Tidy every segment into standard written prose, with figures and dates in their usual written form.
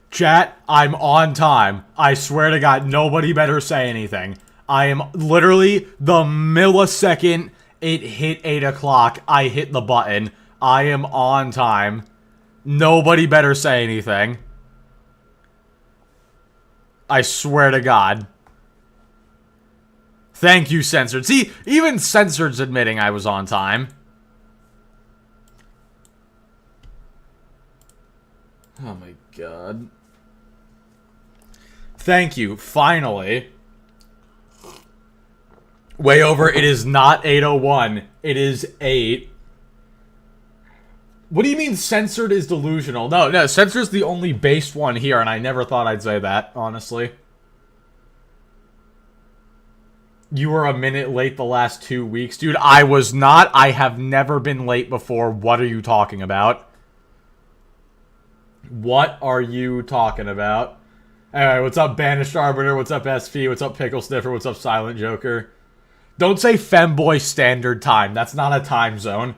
Chat, I'm on time. I swear to God, nobody better say anything. I am literally the millisecond it hit 8 o'clock, I hit the button. I am on time. Nobody better say anything. I swear to God. Thank you, Censored. See, even Censored's admitting I was on time. Oh my God. Thank you, finally. Way over, it is not 8:01. It is 8. What do you mean Censored is delusional? No, Censored's the only based one here, and I never thought I'd say that, honestly. You were a minute late the last 2 weeks. Dude, I was not. I have never been late before. What are you talking about? What are you talking about? Anyway, what's up, Banished Arbiter? What's up, SV? What's up, Pickle Sniffer? What's up, Silent Joker? Don't say Femboy Standard Time. That's not a time zone.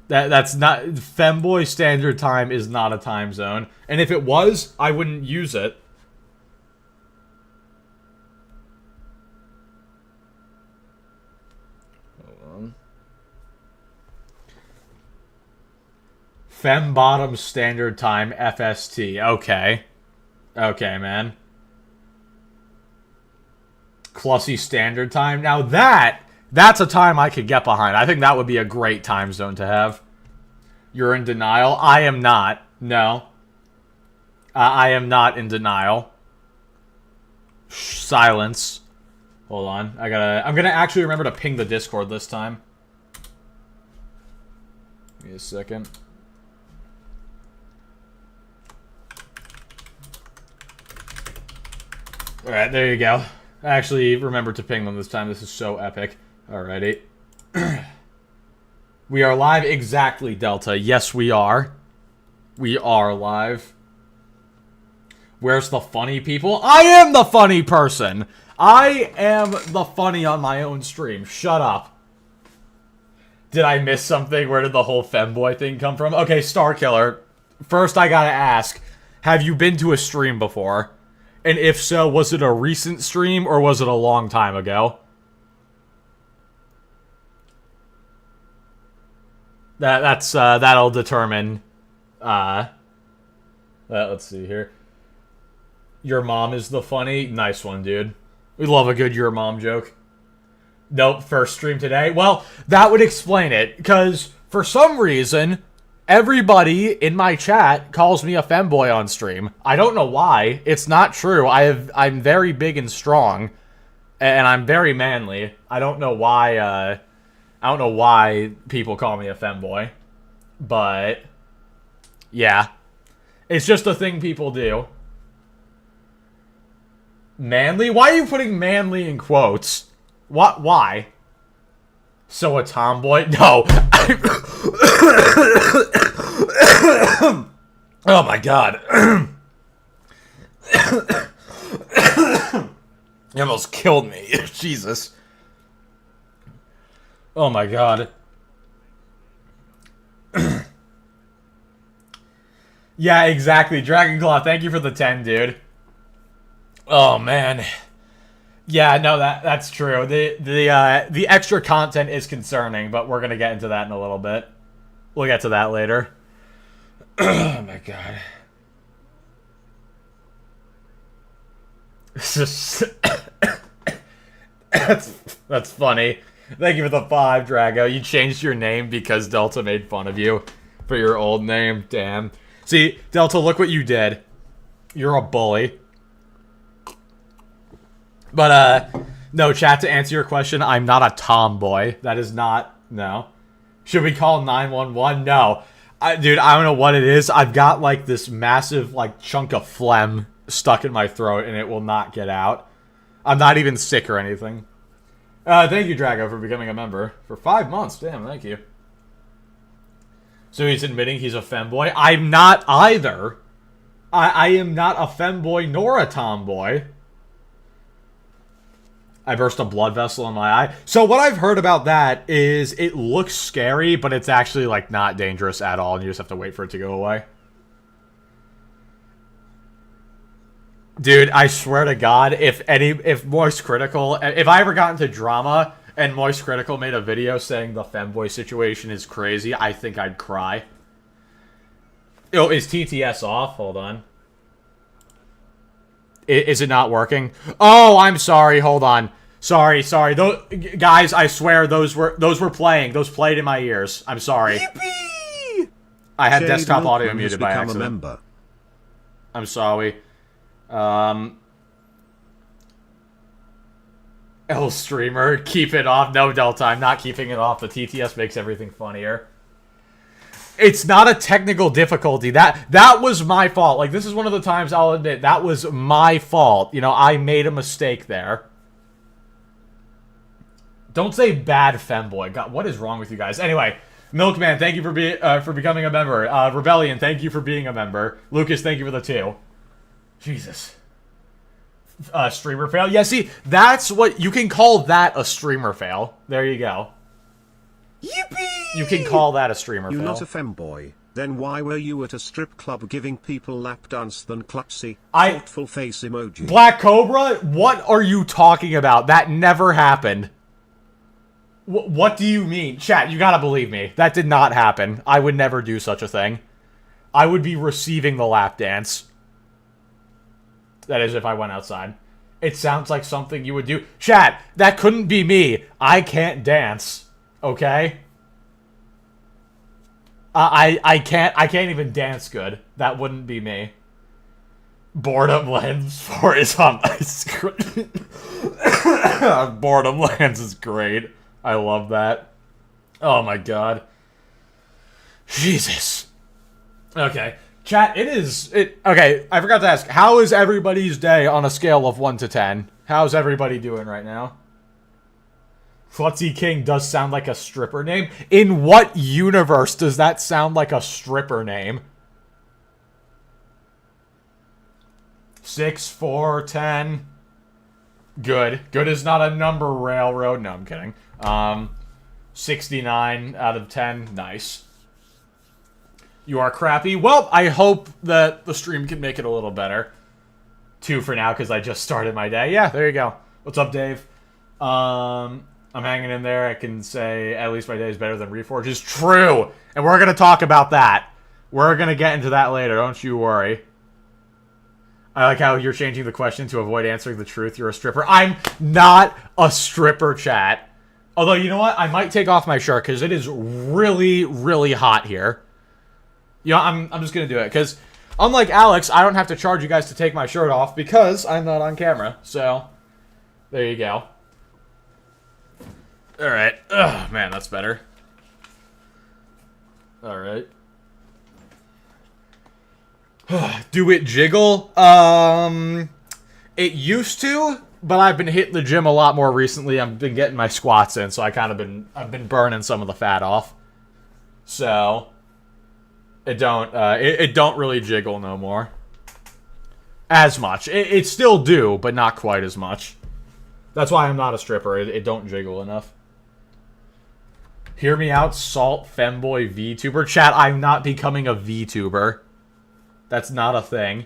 That's not... Femboy Standard Time is not a time zone. And if it was, I wouldn't use it. Fembottom Standard Time, FST. Okay. Okay, man. Clussy Standard Time. Now that's a time I could get behind. I think that would be a great time zone to have. You're in denial? I am not. No. I am not in denial. Silence. Hold on. I'm gonna actually remember to ping the Discord this time. Give me a second. Alright, there you go. I actually remembered to ping them this time. This is so epic. Alrighty. We are live? Exactly, Delta. Yes, we are. We are live. Where's the funny people? I am the funny person! I am the funny on my own stream. Shut up. Did I miss something? Where did the whole femboy thing come from? Okay, Starkiller. First, I gotta ask. Have you been to a stream before? And if so, was it a recent stream or was it a long time ago? That'll determine. Let's see here. Your mom is the funny. Nice one, dude. We love a good your mom joke. Nope, first stream today. Well, that would explain it, because for some reason, everybody in my chat calls me a femboy on stream. I don't know why. It's not true. I'm very big and strong, and I'm very manly. I don't know why. I don't know why people call me a femboy, but yeah, it's just a thing people do. Manly? Why are you putting manly in quotes? What? Why? So a tomboy? No. Oh my God. You almost killed me. Jesus. Oh my God. Yeah, exactly. Dragonclaw, thank you for the 10, dude. Oh man. Yeah, no, that's true. The extra content is concerning, but we're gonna get into that in a little bit. We'll get to that later. Oh my God. That's funny. Thank you for the 5, Drago. You changed your name because Delta made fun of you for your old name. Damn. See, Delta, look what you did. You're a bully. But, no, chat, to answer your question, I'm not a tomboy. That is not, no. Should we call 911? No. Dude, I don't know what it is. I've got, like, this massive, like, chunk of phlegm stuck in my throat, and it will not get out. I'm not even sick or anything. Thank you, Drago, for becoming a member. For 5 months. Damn, thank you. So he's admitting he's a femboy? I'm not either. I am not a femboy nor a tomboy. I burst a blood vessel in my eye. So what I've heard about that is it looks scary, but it's actually, like, not dangerous at all, and you just have to wait for it to go away. Dude, I swear to God, if Moist Critical, if I ever got into drama and Moist Critical made a video saying the Femboy situation is crazy, I think I'd cry. Oh, is TTS off? Hold on. Is it not working? Oh, I'm sorry. Hold on. Sorry. Guys, I swear those were playing. Those played in my ears. I'm sorry. Yippee! I had Jade desktop Milkman audio muted by accident. A member. I'm sorry. L streamer, keep it off. No, Delta, I'm not keeping it off. The TTS makes everything funnier. It's not a technical difficulty. That was my fault. Like, this is one of the times I'll admit that was my fault. You know, I made a mistake there. Don't say bad Femboy. God, what is wrong with you guys? Anyway, Milkman, thank you for becoming a member. Rebellion, thank you for being a member. Lucas, thank you for the 2. Jesus. Streamer fail. Yeah, see, that's what you can call that a streamer fail. There you go. Yippee! You can call that a streamer fail. You're not a femboy. Then why were you at a strip club giving people lap dance than klutzy? Thoughtful face emoji. Black Cobra, what are you talking about? That never happened. What do you mean? Chat, you gotta believe me. That did not happen. I would never do such a thing. I would be receiving the lap dance. That is if I went outside. It sounds like something you would do. Chat, that couldn't be me. I can't dance. Okay? I can't even dance good. That wouldn't be me. Borderlands 4 is on my screen. Borderlands is great. I love that. Oh my god. Jesus. Okay. Chat, okay, I forgot to ask, how is everybody's day on a scale of 1 to 10? How's everybody doing right now? Klutzy King does sound like a stripper name. In what universe does that sound like a stripper name? 6, 4, 10. Good. Good is not a number, railroad. No, I'm kidding. 69 out of 10. Nice. You are crappy. Well, I hope that the stream can make it a little better. 2 for now, because I just started my day. Yeah, there you go. What's up, Dave? I'm hanging in there. I can say at least my day is better than Reforge. Is true. And we're going to talk about that. We're going to get into that later. Don't you worry. I like how you're changing the question to avoid answering the truth. You're a stripper. I'm not a stripper, chat. Although, you know what? I might take off my shirt because it is really, really hot here. You know, I'm just going to do it because unlike Alex, I don't have to charge you guys to take my shirt off because I'm not on camera. So, there you go. Alright. Ugh, man, that's better. Alright. Do it jiggle? It used to, but I've been hitting the gym a lot more recently. I've been getting my squats in, so I've been burning some of the fat off. So, it don't really jiggle no more. As much. It still do, but not quite as much. That's why I'm not a stripper. It don't jiggle enough. Hear me out, Salt Femboy VTuber. Chat, I'm not becoming a VTuber. That's not a thing.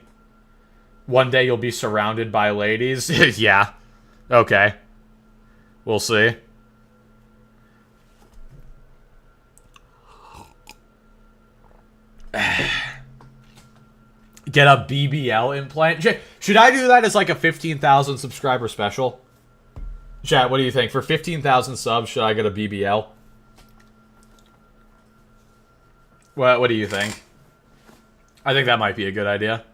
One day you'll be surrounded by ladies. Yeah. Okay. We'll see. Get a BBL implant? Should I do that as like a 15,000 subscriber special? Chat, what do you think? For 15,000 subs, should I get a BBL? What do you think? I think that might be a good idea.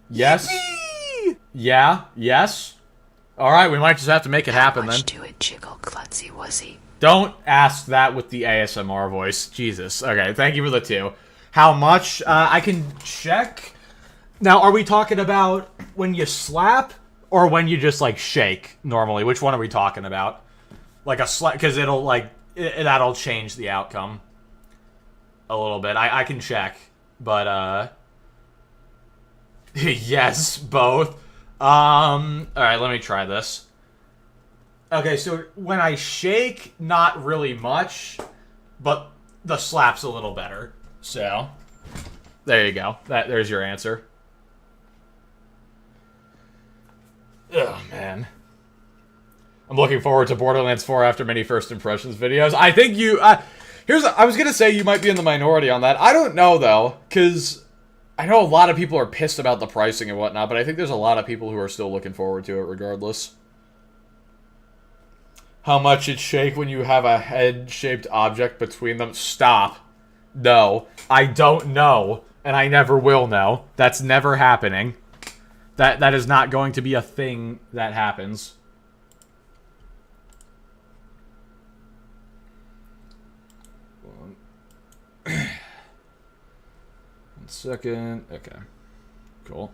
Yes? Yippee! Yeah? Yes? Alright, we might just have to make it happen then. How much do it jiggle, klutzy wussy? Don't ask that with the ASMR voice. Jesus. Okay, thank you for the 2. How much? I can check. Now, are we talking about when you slap or when you just, like, shake normally? Which one are we talking about? Like a slap, because it'll, like, that'll change the outcome a little bit. I can check, but, yes, both. Alright, let me try this. Okay, so when I shake, not really much, but the slap's a little better. So, there you go. There's your answer. Oh, man. I'm looking forward to Borderlands 4 after many first impressions videos. I think you... I was going to say you might be in the minority on that. I don't know, though, because I know a lot of people are pissed about the pricing and whatnot, but I think there's a lot of people who are still looking forward to it regardless. How much it shake when you have a head-shaped object between them? Stop. No. I don't know, and I never will know. That's never happening. That is not going to be a thing that happens. One second. Okay. Cool.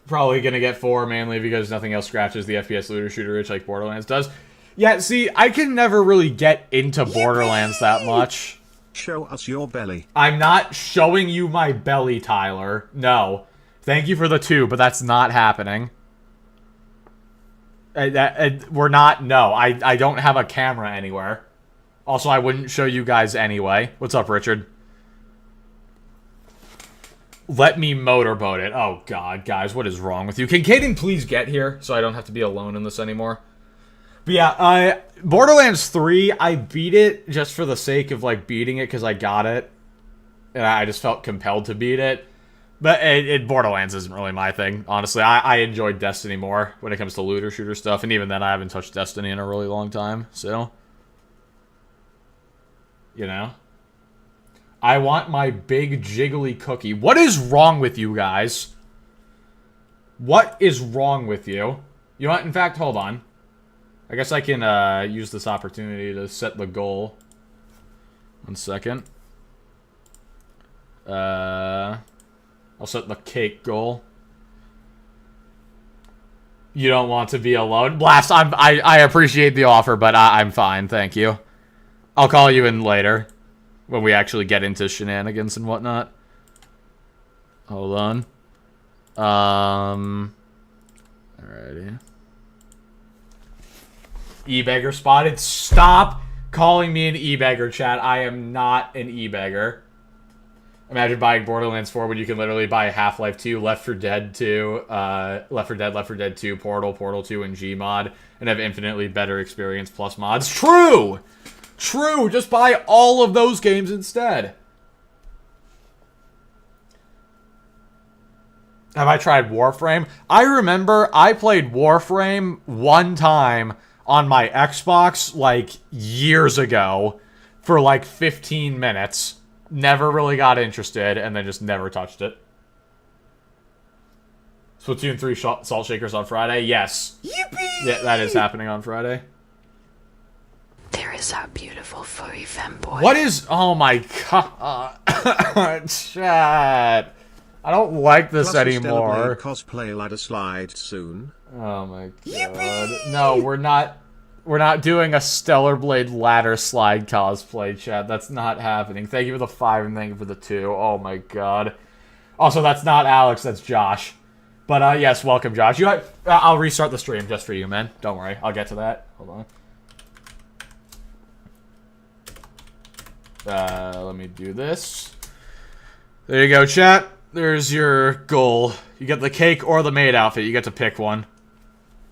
Probably gonna get 4 mainly because nothing else scratches the FPS looter shooter itch like Borderlands does. Yeah, see, I can never really get into Borderlands that much. Show us your belly. I'm not showing you my belly, Tyler. No. Thank you for the 2, but that's not happening. We're not... No, I don't have a camera anywhere. Also, I wouldn't show you guys anyway. What's up, Richard? Let me motorboat it. Oh, God, guys, what is wrong with you? Can Kaden please get here so I don't have to be alone in this anymore? But yeah, Borderlands 3, I beat it just for the sake of, like, beating it because I got it. And I just felt compelled to beat it. But Borderlands isn't really my thing, honestly. I enjoyed Destiny more when it comes to looter shooter stuff. And even then, I haven't touched Destiny in a really long time, so... You know? I want my big jiggly cookie. What is wrong with you guys? What is wrong with you? You know what? In fact, hold on. I guess I can use this opportunity to set the goal. 1 second. I'll set the cake goal. You don't want to be alone? Blast, I appreciate the offer, but I'm fine, thank you. I'll call you in later. When we actually get into shenanigans and whatnot. Hold on. Alrighty. E-beggar spotted. Stop calling me an e-beggar, chat. I am not an e-beggar. Imagine buying Borderlands 4 when you can literally buy Half-Life 2, Left 4 Dead 2, Left 4 Dead 2, Portal, Portal 2, and Gmod, and have infinitely better experience plus mods. True! True! Just buy all of those games instead. Have I tried Warframe? I remember I played Warframe one time on my Xbox, like, years ago, for like 15 minutes. Never really got interested, and then just never touched it. Splatoon 3 Salt Shakers on Friday? Yes. Yippee! Yeah, that is happening on Friday. There is our beautiful furry femboy. What is... Oh my god. Chat. I don't like this anymore. Cosplay ladder slide soon. Oh my god. Yippee! No, we're not doing a Stellar Blade ladder slide cosplay, chat. That's not happening. Thank you for the 5 and thank you for the 2. Oh my god. Also, that's not Alex, that's Josh. But, yes, welcome, Josh. I'll restart the stream just for you, man. Don't worry. I'll get to that. Hold on. Let me do this. There you go, chat. There's your goal. You get the cake or the maid outfit. You get to pick one.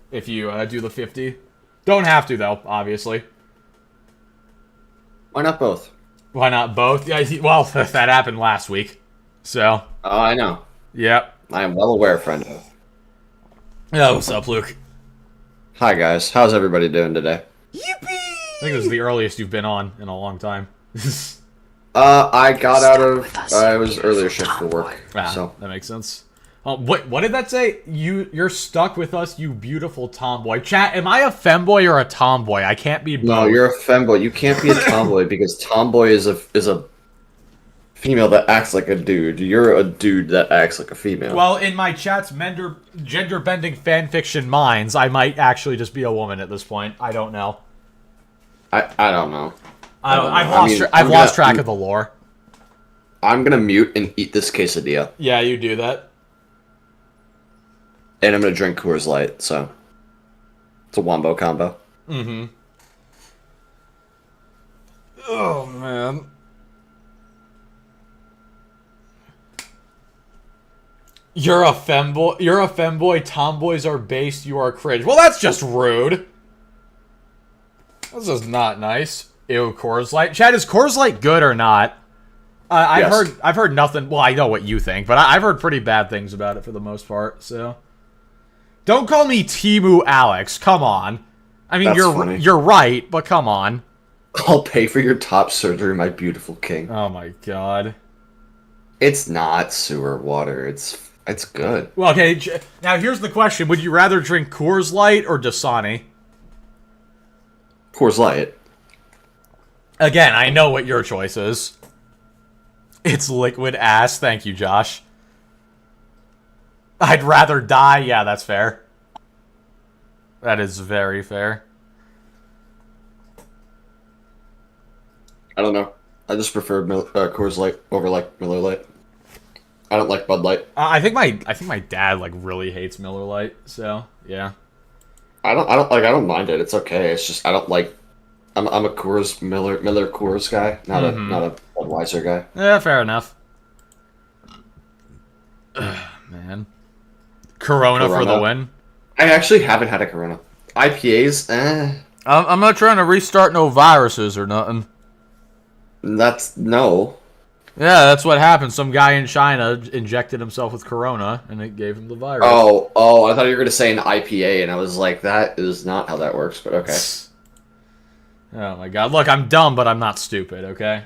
If you do the 50. Don't have to, though, obviously. Why not both? Why not both? Yeah, well, that happened last week. So. Oh, I know. Yep. I am well aware, friend. Oh, what's up, Luke? Hi, guys. How's everybody doing today? Yippee! I think this is the earliest you've been on in a long time. I got out of... it was earlier shift for work, so... That makes sense. What did that say? You're stuck with us, you beautiful tomboy. Chat, am I a femboy or a tomboy? I can't be both. No, you're a femboy. You can't be a tomboy because tomboy is a female that acts like a dude. You're a dude that acts like a female. Well, in my chat's gender-bending fanfiction minds, I might actually just be a woman at this point. I don't know. I don't know. I've lost track of the lore. I'm gonna mute and eat this quesadilla. Yeah, you do that. And I'm gonna drink Coors Light, so... It's a wombo combo. Mm-hmm. Oh, man. You're a femboy. You're a femboy. Tomboys are based. You are cringe. Well, that's just rude. This is not nice. Ew, Coors Light. Chad, is Coors Light good or not? Yes. I've heard nothing. Well, I know what you think, but I've heard pretty bad things about it for the most part. So, don't call me Timu Alex. Come on. I mean, That's you're right, but come on. I'll pay for your top surgery, my beautiful king. Oh my god. It's not sewer water. It's good. Well, okay. Now here's the question: would you rather drink Coors Light or Dasani? Coors Light. Again, I know what your choice is. It's liquid ass. Thank you, Josh. I'd rather die. Yeah, that's fair. That is very fair. I don't know. I just prefer Coors Light over like Miller Lite. I don't like Bud Light. I think my dad like really hates Miller Lite. So yeah. I don't mind it. It's okay. It's just I don't like. I'm a Coors Miller Coors guy, not a Budweiser guy. Yeah, fair enough. Ugh, man. Corona for the win. I actually haven't had a Corona. IPAs, I'm not trying to restart no viruses or nothing. No. Yeah, that's what happened. Some guy in China injected himself with Corona, and it gave him the virus. Oh, I thought you were gonna say an IPA, and I was like, that is not how that works. But okay. Oh my god! Look, I'm dumb, but I'm not stupid. Okay.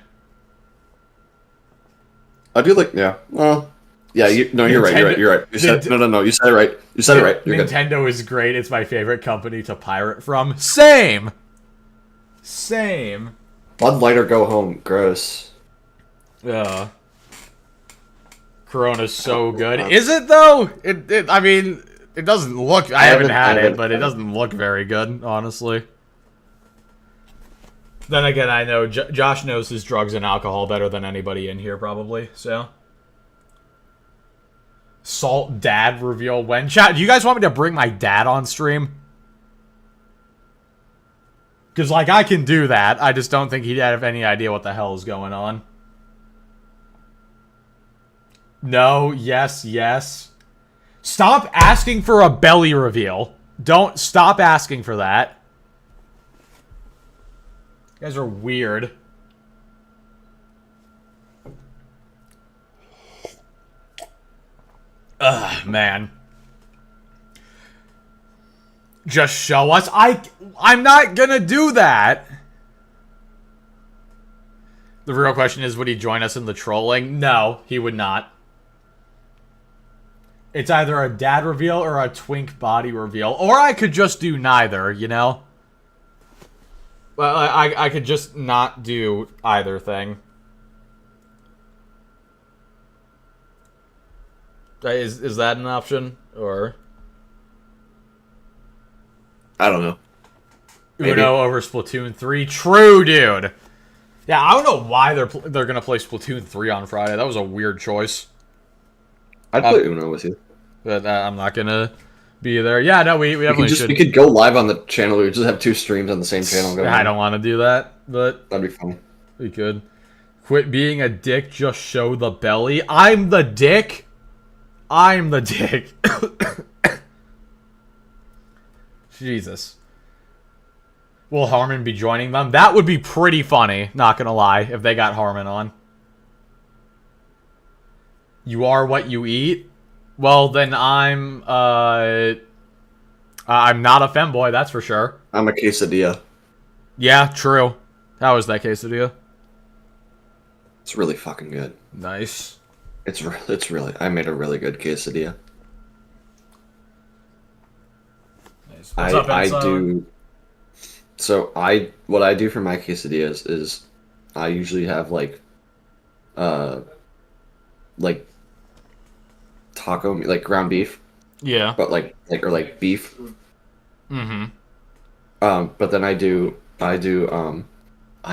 I do like, yeah. Well, yeah. You're right. You're right. You said no. You said it right. You said it right. You're Nintendo is great. It's my favorite company to pirate from. Same. Bud Light or go home. Gross. Corona's so good. Is it though? I mean, it doesn't look. I haven't had it, but it doesn't look very good, honestly. Then again, I know Josh knows his drugs and alcohol better than anybody in here, probably. So, Salt Dad reveal when. Chat, do you guys want me to bring my dad on stream? Because, like, I can do that. I just don't think he'd have any idea what the hell is going on. No, yes. Stop asking for a belly reveal. Don't stop asking for that. You guys are weird. Ugh, man. Just show us. I'm not gonna do that. The real question is, would he join us in the trolling? No, he would not. It's either a dad reveal or a twink body reveal. Or I could just do neither, you know? Well, I could just not do either thing. Is that an option? Or... I don't know. Maybe. Uno over Splatoon 3? True, dude! Yeah, I don't know why they're gonna play Splatoon 3 on Friday. That was a weird choice. I'd play Uno with you. But I'm not gonna be there. Yeah, no, we definitely should. We could go live on the channel. We just have two streams on the same channel. I don't want to do that, but... That'd be funny. We could. Quit being a dick, just show the belly. I'm the dick? I'm the dick. Jesus. Will Harmon be joining them? That would be pretty funny, not gonna lie, if they got Harmon on. You are what you eat? Well, then I'm not a femboy, that's for sure. I'm a quesadilla. Yeah, true. How is that quesadilla? It's really fucking good. Nice. It's really... I made a really good quesadilla. Nice. What's up, I do... So, what I do for my quesadillas is I usually have, like taco, like ground beef. Yeah. But like beef. Mm-hmm. But then I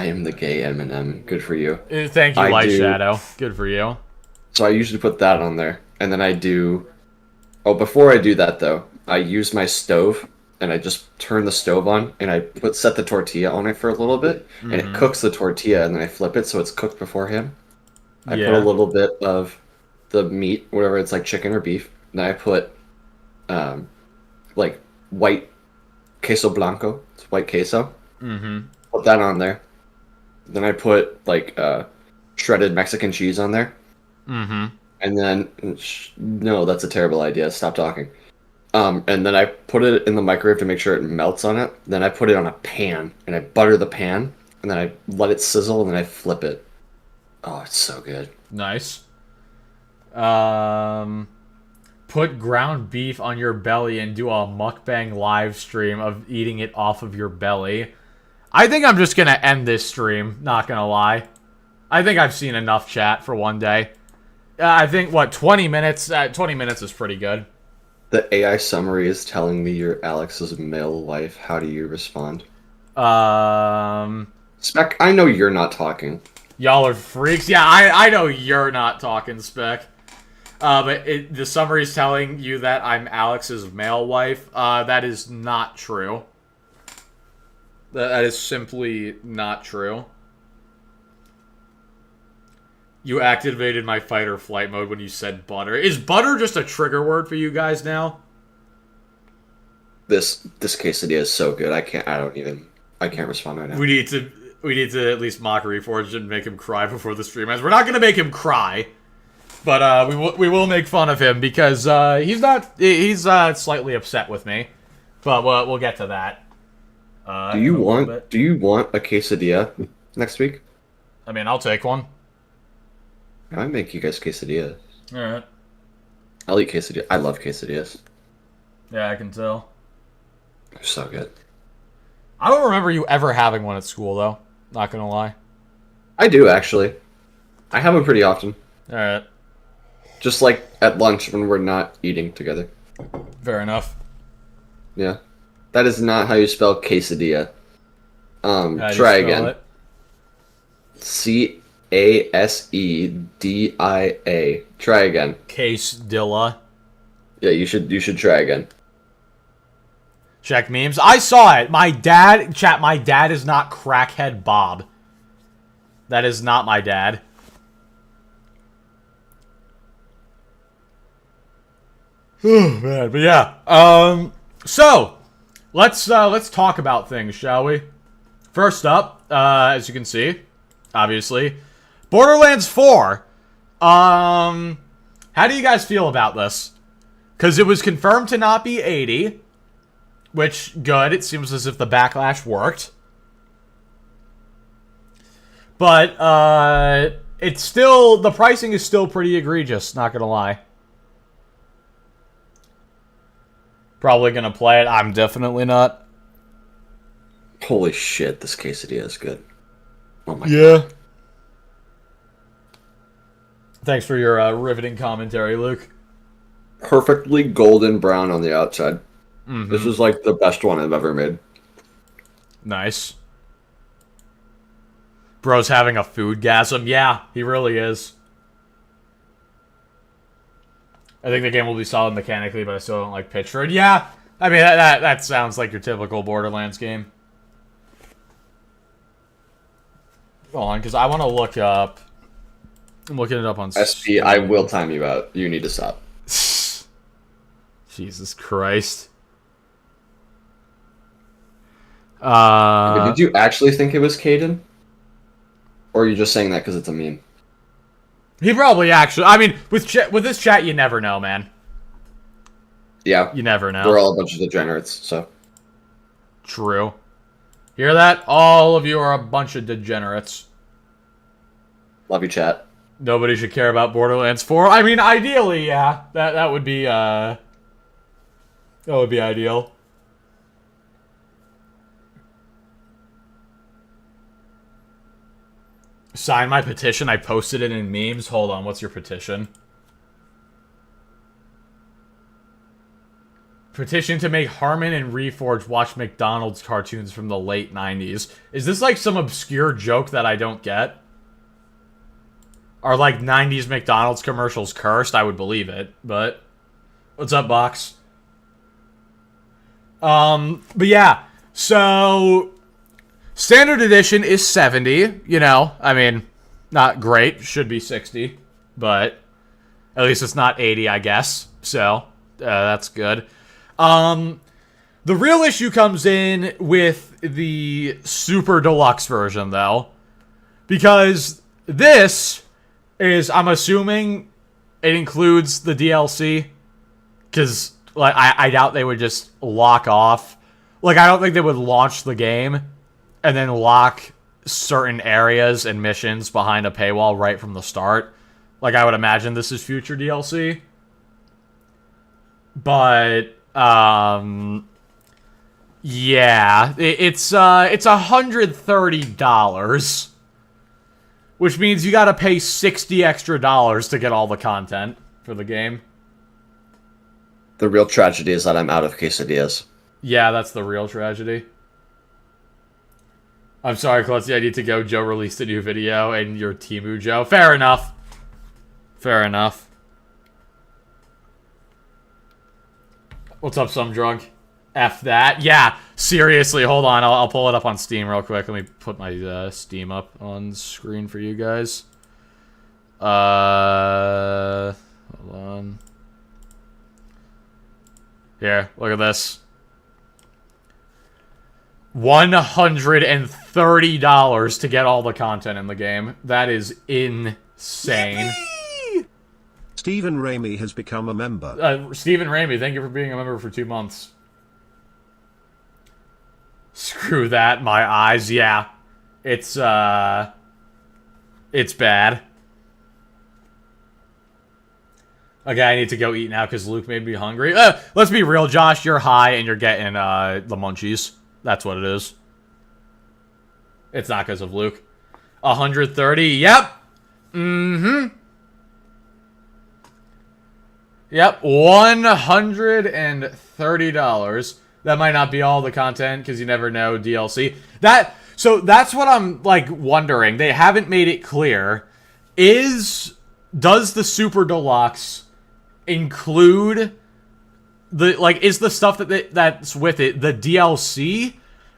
am the gay M&M. Good for you. Thank you, Light Shadow. Good for you. So I usually put that on there, and then I do. Oh, before I do that though, I use my stove, and I just turn the stove on, and I set the tortilla on it for a little bit, and it cooks the tortilla, and then I flip it so it's cooked beforehand. I put a little bit of the meat, whatever it's like chicken or beef. Then I put like white queso blanco. It's white queso. Mm-hmm. Put that on there. Then I put like shredded Mexican cheese on there. Mm-hmm. And then no, that's a terrible idea. Stop talking. And then I put it in the microwave to make sure it melts on it. Then I put it on a pan and I butter the pan and then I let it sizzle and then I flip it. Oh, it's so good. Nice. Put ground beef on your belly and do a mukbang live stream of eating it off of your belly. I think I'm just gonna end this stream, not gonna lie. I think I've seen enough chat for one day. I think, 20 minutes? 20 minutes is pretty good. The AI summary is telling me you're Alex's male wife. How do you respond? Spec, I know you're not talking. Y'all are freaks. Yeah, I know you're not talking, Spec. But the summary is telling you that I'm Alex's male wife. That is not true. That is simply not true. You activated my fight or flight mode when you said butter. Is butter just a trigger word for you guys now? This quesadilla is so good. I can't respond right now. We need to at least mock Reforge and make him cry before the stream ends. We're not gonna make him cry, but we will make fun of him because he's slightly upset with me. But we'll get to that. Do you want a quesadilla next week? I mean, I'll take one. I make you guys quesadillas. All right. I'll eat quesadillas. I love quesadillas. Yeah, I can tell. They're so good. I don't remember you ever having one at school, though. Not gonna lie. I do, actually. I have them pretty often. All right. Just like at lunch when we're not eating together. Fair enough. Yeah. That is not how you spell quesadilla. Try again. Casedia. Try again. Quesadilla. Yeah, you should try again. Check memes. I saw it. My dad is not crackhead Bob. That is not my dad. Oh man, but yeah. So let's talk about things, shall we? First up, as you can see, obviously, Borderlands 4. How do you guys feel about this? Because it was confirmed to not be 80. Which, good. It seems as if the backlash worked. But, it's still... The pricing is still pretty egregious, not gonna lie. Probably gonna play it. I'm definitely not. Holy shit, this quesadilla is good. Oh my god. Thanks for your riveting commentary, Luke. Perfectly golden brown on the outside. Mm-hmm. This is like the best one I've ever made. Nice. Bro's having a food-gasm. Yeah, he really is. I think the game will be solid mechanically, but I still don't like Pitchford. Yeah, I mean, that sounds like your typical Borderlands game. Hold on, because I want to look up... I'm looking it up on... SP, I will time you out. You need to stop. Jesus Christ. Did you actually think it was Caden? Or are you just saying that because it's a meme? He probably actually... I mean, with this chat, you never know, man. Yeah. You never know. We're all a bunch of degenerates, so... True. Hear that? All of you are a bunch of degenerates. Love you, chat. Nobody should care about Borderlands 4. I mean, ideally, yeah. That would be, that would be ideal. Sign my petition. I posted it in memes. Hold on, what's your petition? Petition to make Harmon and Reforge watch McDonald's cartoons from the late 90s. Is this like some obscure joke that I don't get? Are like 90s McDonald's commercials cursed? I would believe it, but... What's up, Box? But yeah, so... Standard edition is 70, you know, I mean, not great, should be 60, but... At least it's not 80, I guess. So, that's good. The real issue comes in with the Super Deluxe version, though. Because this is, I'm assuming, it includes the DLC. Because, like, I doubt they would just lock off. Like, I don't think they would launch the game and then lock certain areas and missions behind a paywall right from the start. Like, I would imagine this is future DLC. But, yeah, it's $130, which means you gotta pay $60 extra to get all the content for the game. The real tragedy is that I'm out of quesadillas. Yeah, that's the real tragedy. I'm sorry, Klutzy, I need to go. Joe released a new video, and you're Timu, Joe. Fair enough. Fair enough. What's up, some drunk? F that. Yeah, seriously, hold on. I'll pull it up on Steam real quick. Let me put my Steam up on screen for you guys. Hold on. Here, look at this. $130 to get all the content in the game. That is insane. Stephen Raimi has become a member. Stephen Raimi, thank you for being a member for 2 months. Screw that, my eyes. Yeah, it's bad. Okay, I need to go eat now because Luke made me hungry. Let's be real, Josh. You're high and you're getting the munchies. That's what it is. It's not because of Luke. 130. Yep. Mm-hmm. Yep. $130. That might not be all the content because you never know DLC. So that's what I'm like wondering. They haven't made it clear. Does the Super Deluxe include is the stuff that's with it the DLC,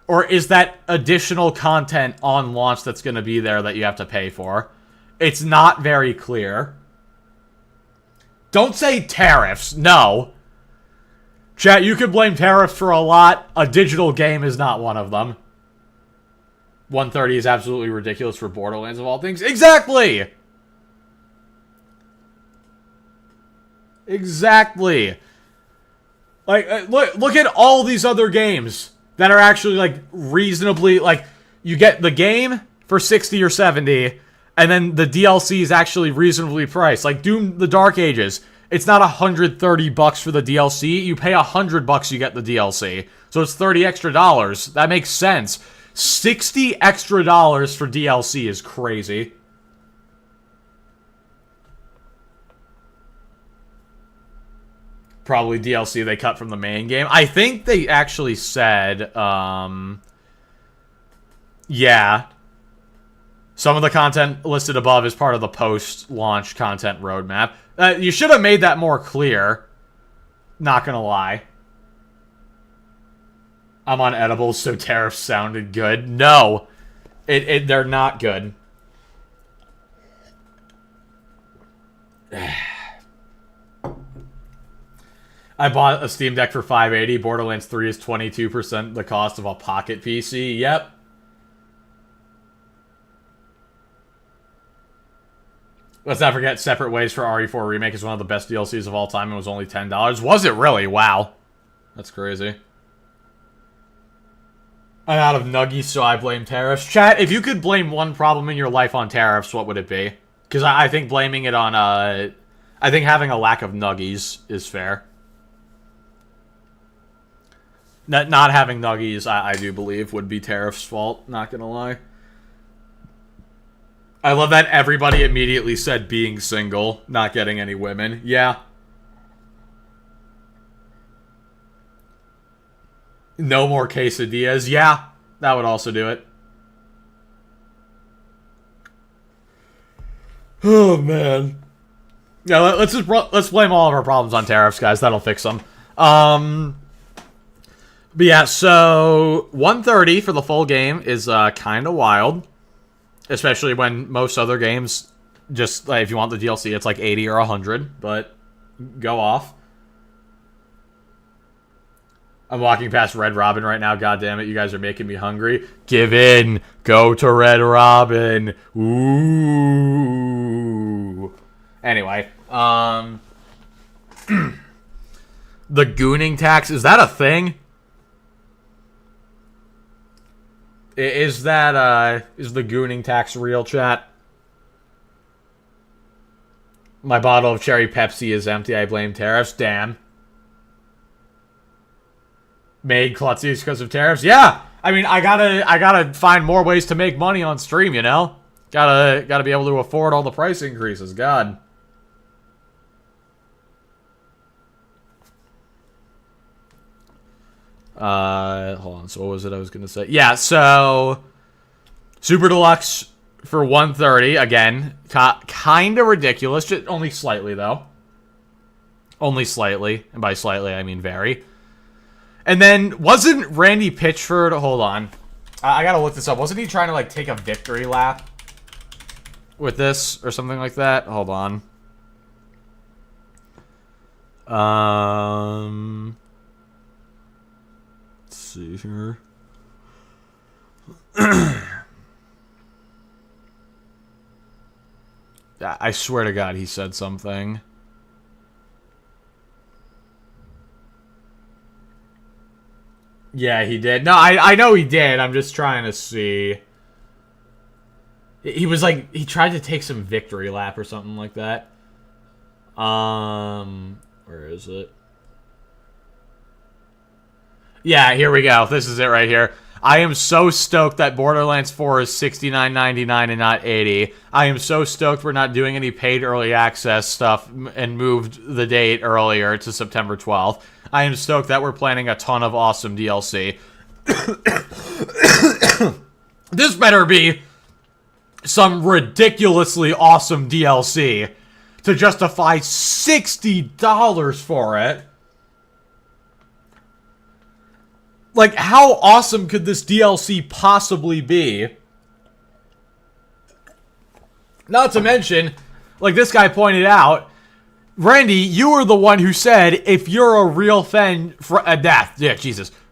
or is that additional content on launch that's going to be there that you have to pay for? It's not very clear. Don't say tariffs. No. Chat, you could blame tariffs for a lot. A digital game is not one of them. 130 is absolutely ridiculous for Borderlands of all things. Exactly! Exactly. Like, look at all these other games that are actually, like, reasonably, like, you get the game for 60 or 70, and then the DLC is actually reasonably priced. Like, Doom the Dark Ages, it's not $130 for the DLC. You pay $100, you get the DLC. So it's $30 extra. That makes sense. $60 extra for DLC is crazy. Probably DLC they cut from the main game. I think they actually said, yeah. Some of the content listed above is part of the post-launch content roadmap. You should have made that more clear. Not gonna lie. I'm on edibles, so tariffs sounded good. No. They're not good. I bought a Steam Deck for $580. Borderlands 3 is 22% the cost of a pocket PC. Yep. Let's not forget Separate Ways for RE4 Remake is one of the best DLCs of all time and was only $10. Was it really? Wow. That's crazy. I'm out of nuggies, so I blame tariffs. Chat, if you could blame one problem in your life on tariffs, what would it be? Because I think blaming it on, I think having a lack of nuggies is fair. Not having nuggies, I do believe, would be tariffs' fault, not gonna lie. I love that everybody immediately said being single, not getting any women. Yeah. No more quesadillas. Yeah, that would also do it. Oh, man. Yeah, let's blame all of our problems on tariffs, guys. That'll fix them. But yeah, so $130 for the full game is kind of wild. Especially when most other games Just like, if you want the DLC, it's like 80 or 100, but go off. I'm walking past Red Robin right now. God damn it, you guys are making me hungry. Give in. Go to Red Robin. Ooh. Anyway, the gooning tax, is that a thing? Is that, is the gooning tax real, chat? My bottle of cherry Pepsi is empty. I blame tariffs. Damn. Made klutzies because of tariffs? Yeah! I mean, I gotta find more ways to make money on stream, you know? Gotta be able to afford all the price increases. God. Hold on. So what was it I was gonna say? Yeah, so Super Deluxe for 130. Again, kind of ridiculous. Just only slightly, though. Only slightly. And by slightly, I mean very. And then, wasn't Randy Pitchford... Hold on. I gotta look this up. Wasn't he trying to, like, take a victory lap with this or something like that? Hold on. Let's see here. I swear to God he said something. Yeah, he did. No, I know he did. I'm just trying to see. He was like, he tried to take some victory lap or something like that. Where is it? Yeah, here we go. This is it right here. I am so stoked that Borderlands 4 is $69.99 and not $80. I am so stoked we're not doing any paid early access stuff and moved the date earlier to September 12th. I am stoked that we're planning a ton of awesome DLC. This better be some ridiculously awesome DLC to justify $60 for it. Like, how awesome could this DLC possibly be? Not to mention, like this guy pointed out, Randy, you were the one who said, if you're a real fan,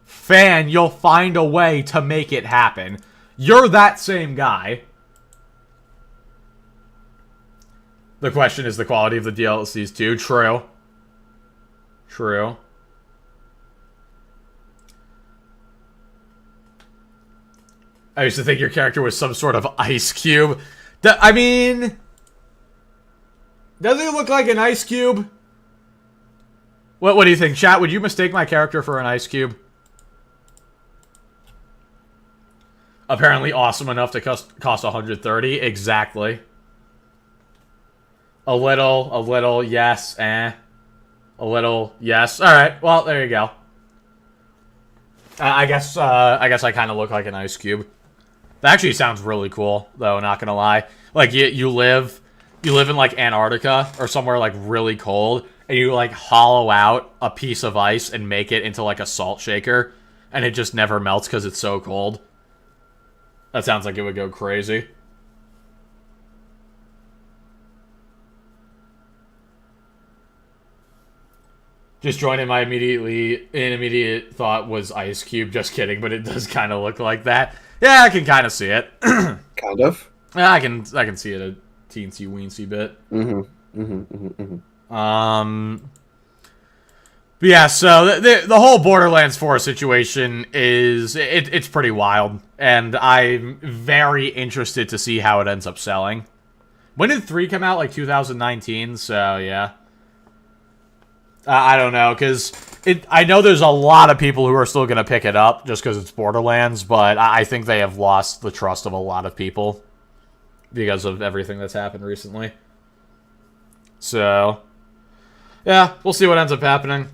fan, you'll find a way to make it happen. You're that same guy. The question is the quality of the DLCs too. True. True. I used to think your character was some sort of ice cube. I mean... Does he look like an ice cube? What do you think, chat? Would you mistake my character for an ice cube? Apparently awesome enough to cost $130. Exactly. A little, yes, A little, yes. Alright, well, there you go. I guess I kind of look like an ice cube. That actually sounds really cool, though, not gonna lie. Like, you live in, like, Antarctica or somewhere, like, really cold, and you, like, hollow out a piece of ice and make it into, like, a salt shaker, and it just never melts because it's so cold. That sounds like it would go crazy. Just joining my immediate thought was Ice Cube. Just kidding, but it does kind of look like that. Yeah, I can kind of see it. Kind of? Yeah, I can see it a teensy-weensy bit. But yeah, so the whole Borderlands 4 situation is... It's pretty wild. And I'm very interested to see how it ends up selling. When did 3 come out? Like 2019? So, yeah. I don't know, because I know there's a lot of people who are still going to pick it up just because it's Borderlands, but I think they have lost the trust of a lot of people because of everything that's happened recently. So, yeah, we'll see what ends up happening.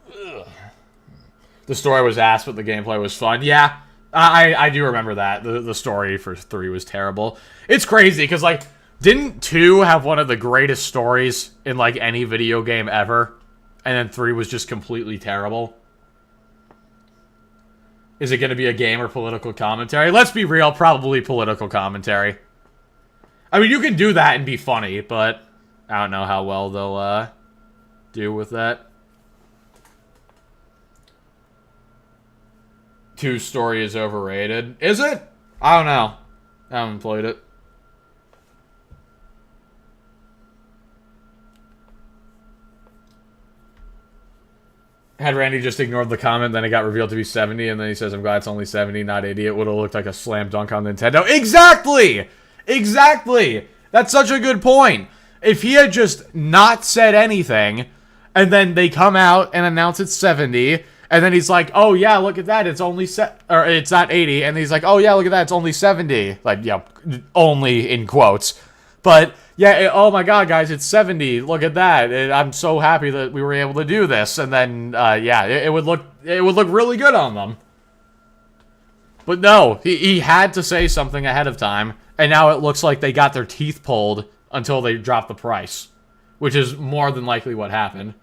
Ugh. The story was ass, but the gameplay was fun. Yeah, I do remember that. The story for 3 was terrible. It's crazy, because, like... Didn't 2 have one of the greatest stories in, like, any video game ever? And then 3 was just completely terrible? Is it going to be a game or political commentary? Let's be real, probably political commentary. I mean, you can do that and be funny, but I don't know how well they'll do with that. 2 story is overrated. Is it? I don't know. I haven't played it. Had Randy just ignored the comment, then it got revealed to be 70, and then he says, I'm glad it's only 70, not 80. It would have looked like a slam dunk on Nintendo. Exactly! Exactly! That's such a good point. If he had just not said anything, and then they come out and announce it's 70, and then he's like, oh yeah, look at that, it's only or it's not 80, and he's like, oh yeah, look at that, it's only 70. Like, yeah, only in quotes. But, yeah, oh my god, guys, it's 70, look at that, I'm so happy that we were able to do this, and then, yeah, it would look really good on them. But no, he had to say something ahead of time, and now it looks like they got their teeth pulled until they dropped the price, which is more than likely what happened.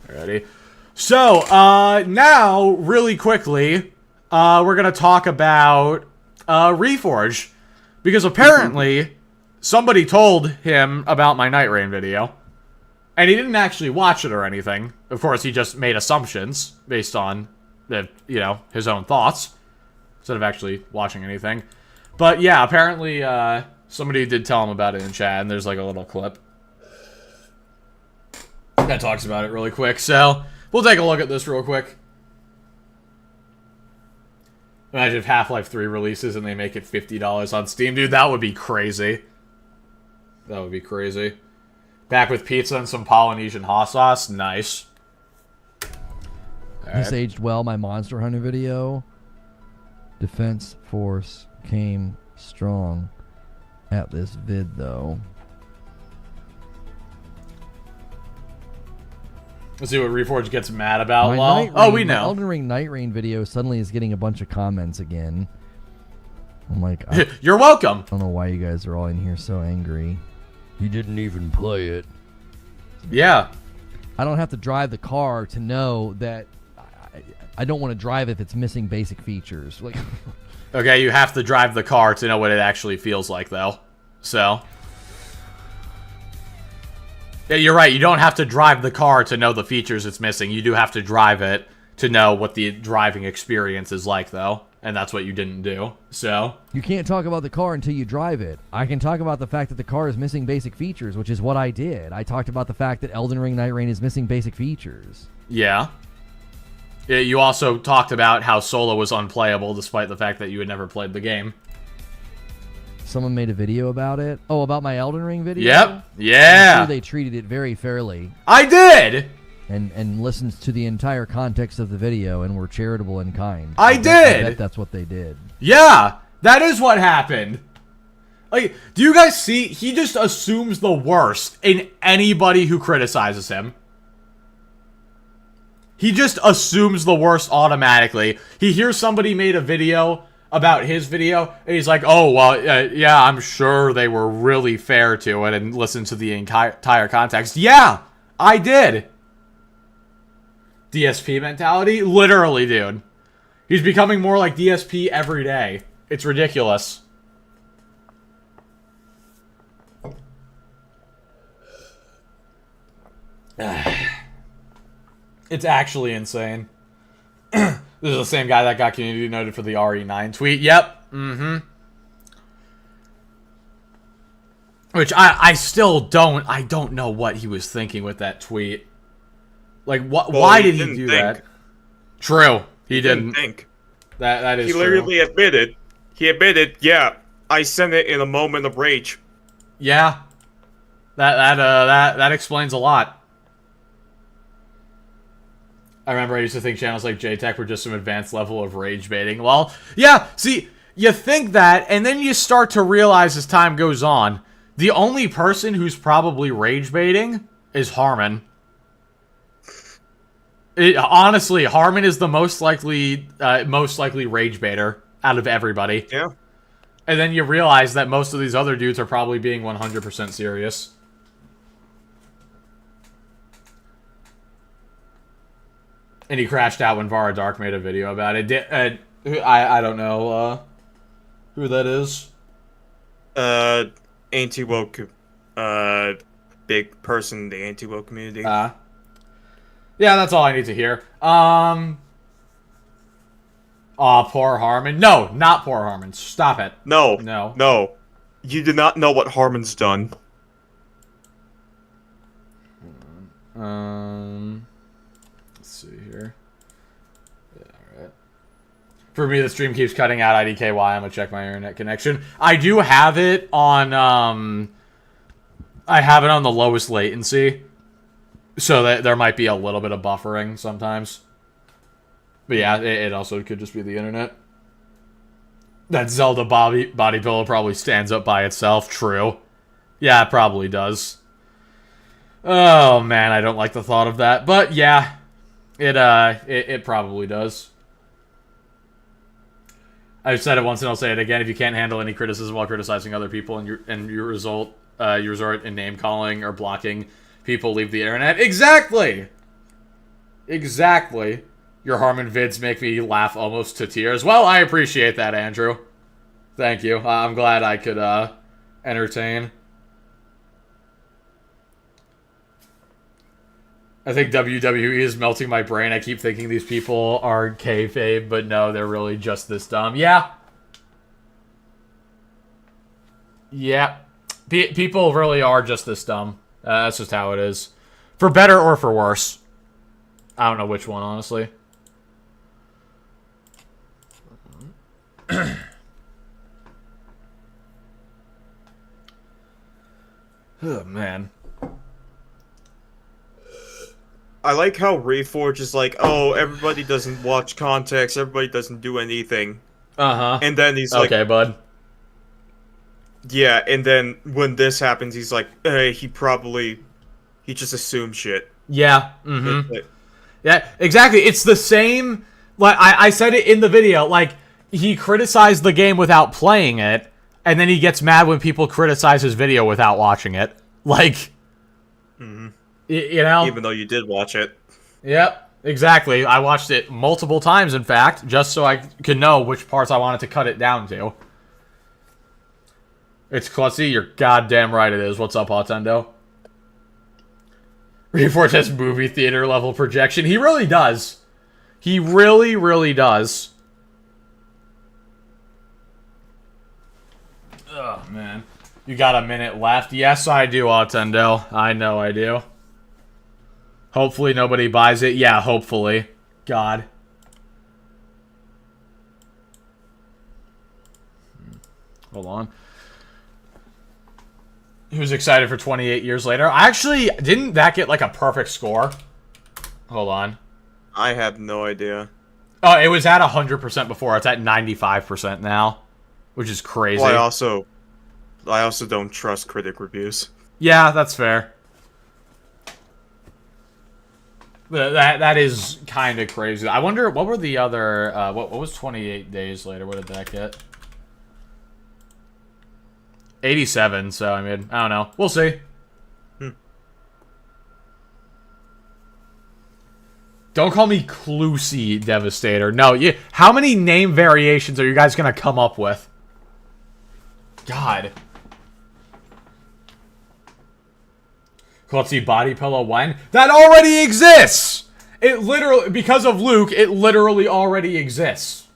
Alrighty. So, now, really quickly, we're going to talk about Reforge, because apparently somebody told him about my Night Rain video, and he didn't actually watch it or anything. Of course, he just made assumptions based on, his own thoughts, instead of actually watching anything. But yeah, apparently somebody did tell him about it in chat, and there's like a little clip that talks about it really quick. So, we'll take a look at this real quick. Imagine if Half-Life 3 releases and they make it $50 on Steam. Dude, that would be crazy. That would be crazy. Back with pizza and some Polynesian hot sauce. Nice. All This right. aged well, my Monster Hunter video. Defense Force came strong at this vid, though. Let's see what Reforge gets mad about. My Well, Night oh, Rain- we my know. Elden Ring Night Rain video suddenly is getting a bunch of comments again. I'm like, I You're welcome. don't know why you guys are all in here so angry. You didn't even play it. Yeah. I don't have to drive the car to know that I don't want to drive if it's missing basic features. Like, Okay, you have to drive the car to know what it actually feels like, though. So. Yeah, you're right. You don't have to drive the car to know the features it's missing. You do have to drive it to know what the driving experience is like, though. And that's what you didn't do. So. you can't talk about the car until you drive it. I can talk about the fact that the car is missing basic features, which is what I did. I talked about the fact that Elden Ring Night Rain is missing basic features. Yeah. You also talked about how solo was unplayable, despite the fact that you had never played the game. Someone made a video about it. Oh, about my Elden Ring video? Yep. Yeah. I'm sure they treated it very fairly I did! and listened to the entire context of the video and were charitable and kind. I bet- did! I bet that's what they did. Yeah! That is what happened. Like, do you guys see? He just assumes the worst in anybody who criticizes him. He just assumes the worst automatically. He hears somebody made a video about his video, and he's like, oh, well, yeah, I'm sure they were really fair to it, and listen to the entire context. Yeah, I did. DSP mentality? Literally, dude. He's becoming more like DSP every day. It's ridiculous. It's actually insane. This is the same guy that got community noted for the RE9 tweet. Yep. Mm-hmm. Which I still don't know what he was thinking with that tweet. Like, why did he do that? True. He didn't think. That is He true. literally admitted. He admitted, yeah, I sent it in a moment of rage. Yeah. That explains a lot. I remember I used to think channels like JTech were just some advanced level of rage baiting. Well, yeah, see, you think that, and then you start to realize as time goes on, the only person who's probably rage baiting is Harmon. Honestly, Harmon is the most likely rage baiter out of everybody. Yeah. And then you realize that most of these other dudes are probably being 100% serious. And he crashed out when Vara Dark made a video about it. I don't know who that is. Anti-woke, big person in the anti-woke community. Yeah, that's all I need to hear. Poor Harmon. No, not poor Harmon. Stop it. No. No. No. You do not know what Harmon's done. Let's see here. Yeah, alright. For me, the stream keeps cutting out IDKY. I'm gonna check my internet connection. I do have it on, I have it on the lowest latency. So that there might be a little bit of buffering sometimes. But yeah, it also could just be the internet. That Zelda body pillow probably stands up by itself. True. Yeah, it probably does. Oh man, I don't like the thought of that. But yeah, it probably does. I've said it once and I'll say it again. If you can't handle any criticism while criticizing other people and you resort in name calling or blocking people, leave the internet. Exactly. Exactly. Your Harmon vids make me laugh almost to tears. Well, I appreciate that, Andrew. Thank you. I'm glad I could entertain. I think WWE is melting my brain. I keep thinking these people are kayfabe, but no, they're really just this dumb. Yeah. Yeah. People really are just this dumb. That's just how it is. For better or for worse. I don't know which one, honestly. Oh, man. I like how Reforge is like, oh, everybody doesn't watch context, everybody doesn't do anything. Uh-huh. And then he's like... Okay, bud. Yeah, and then when this happens, he's like, hey, he just assumed shit. Yeah. Mm-hmm. Yeah, exactly. It's the same... Like, I said it in the video, like, he criticized the game without playing it, and then he gets mad when people criticize his video without watching it. Like... Mm-hmm. You know? Even though you did watch it. Yep, exactly. I watched it multiple times, in fact, just so I could know which parts I wanted to cut it down to. It's klutzy? You're goddamn right it is. What's up, Hotendo? Reforge has movie theater level projection. He really does. He really, really does. Oh, man. You got a minute left? Yes, I do, Hotendo. I know I do. Hopefully nobody buys it. Yeah, hopefully. God. Hold on. Who's excited for 28 years later? Actually, didn't that get like a perfect score? Hold on. I have no idea. Oh, it was at 100% before. It's at 95% now, which is crazy. Well, I also don't trust critic reviews. Yeah, that's fair. That is kind of crazy. I wonder, what were the other... what was 28 days later? What did that get? 87, so, I mean, I don't know. We'll see. Don't call me Clusy Devastator. No, how many name variations are you guys going to come up with? God. Klutzy body pillow when? That already exists! It literally, because of Luke, it literally already exists.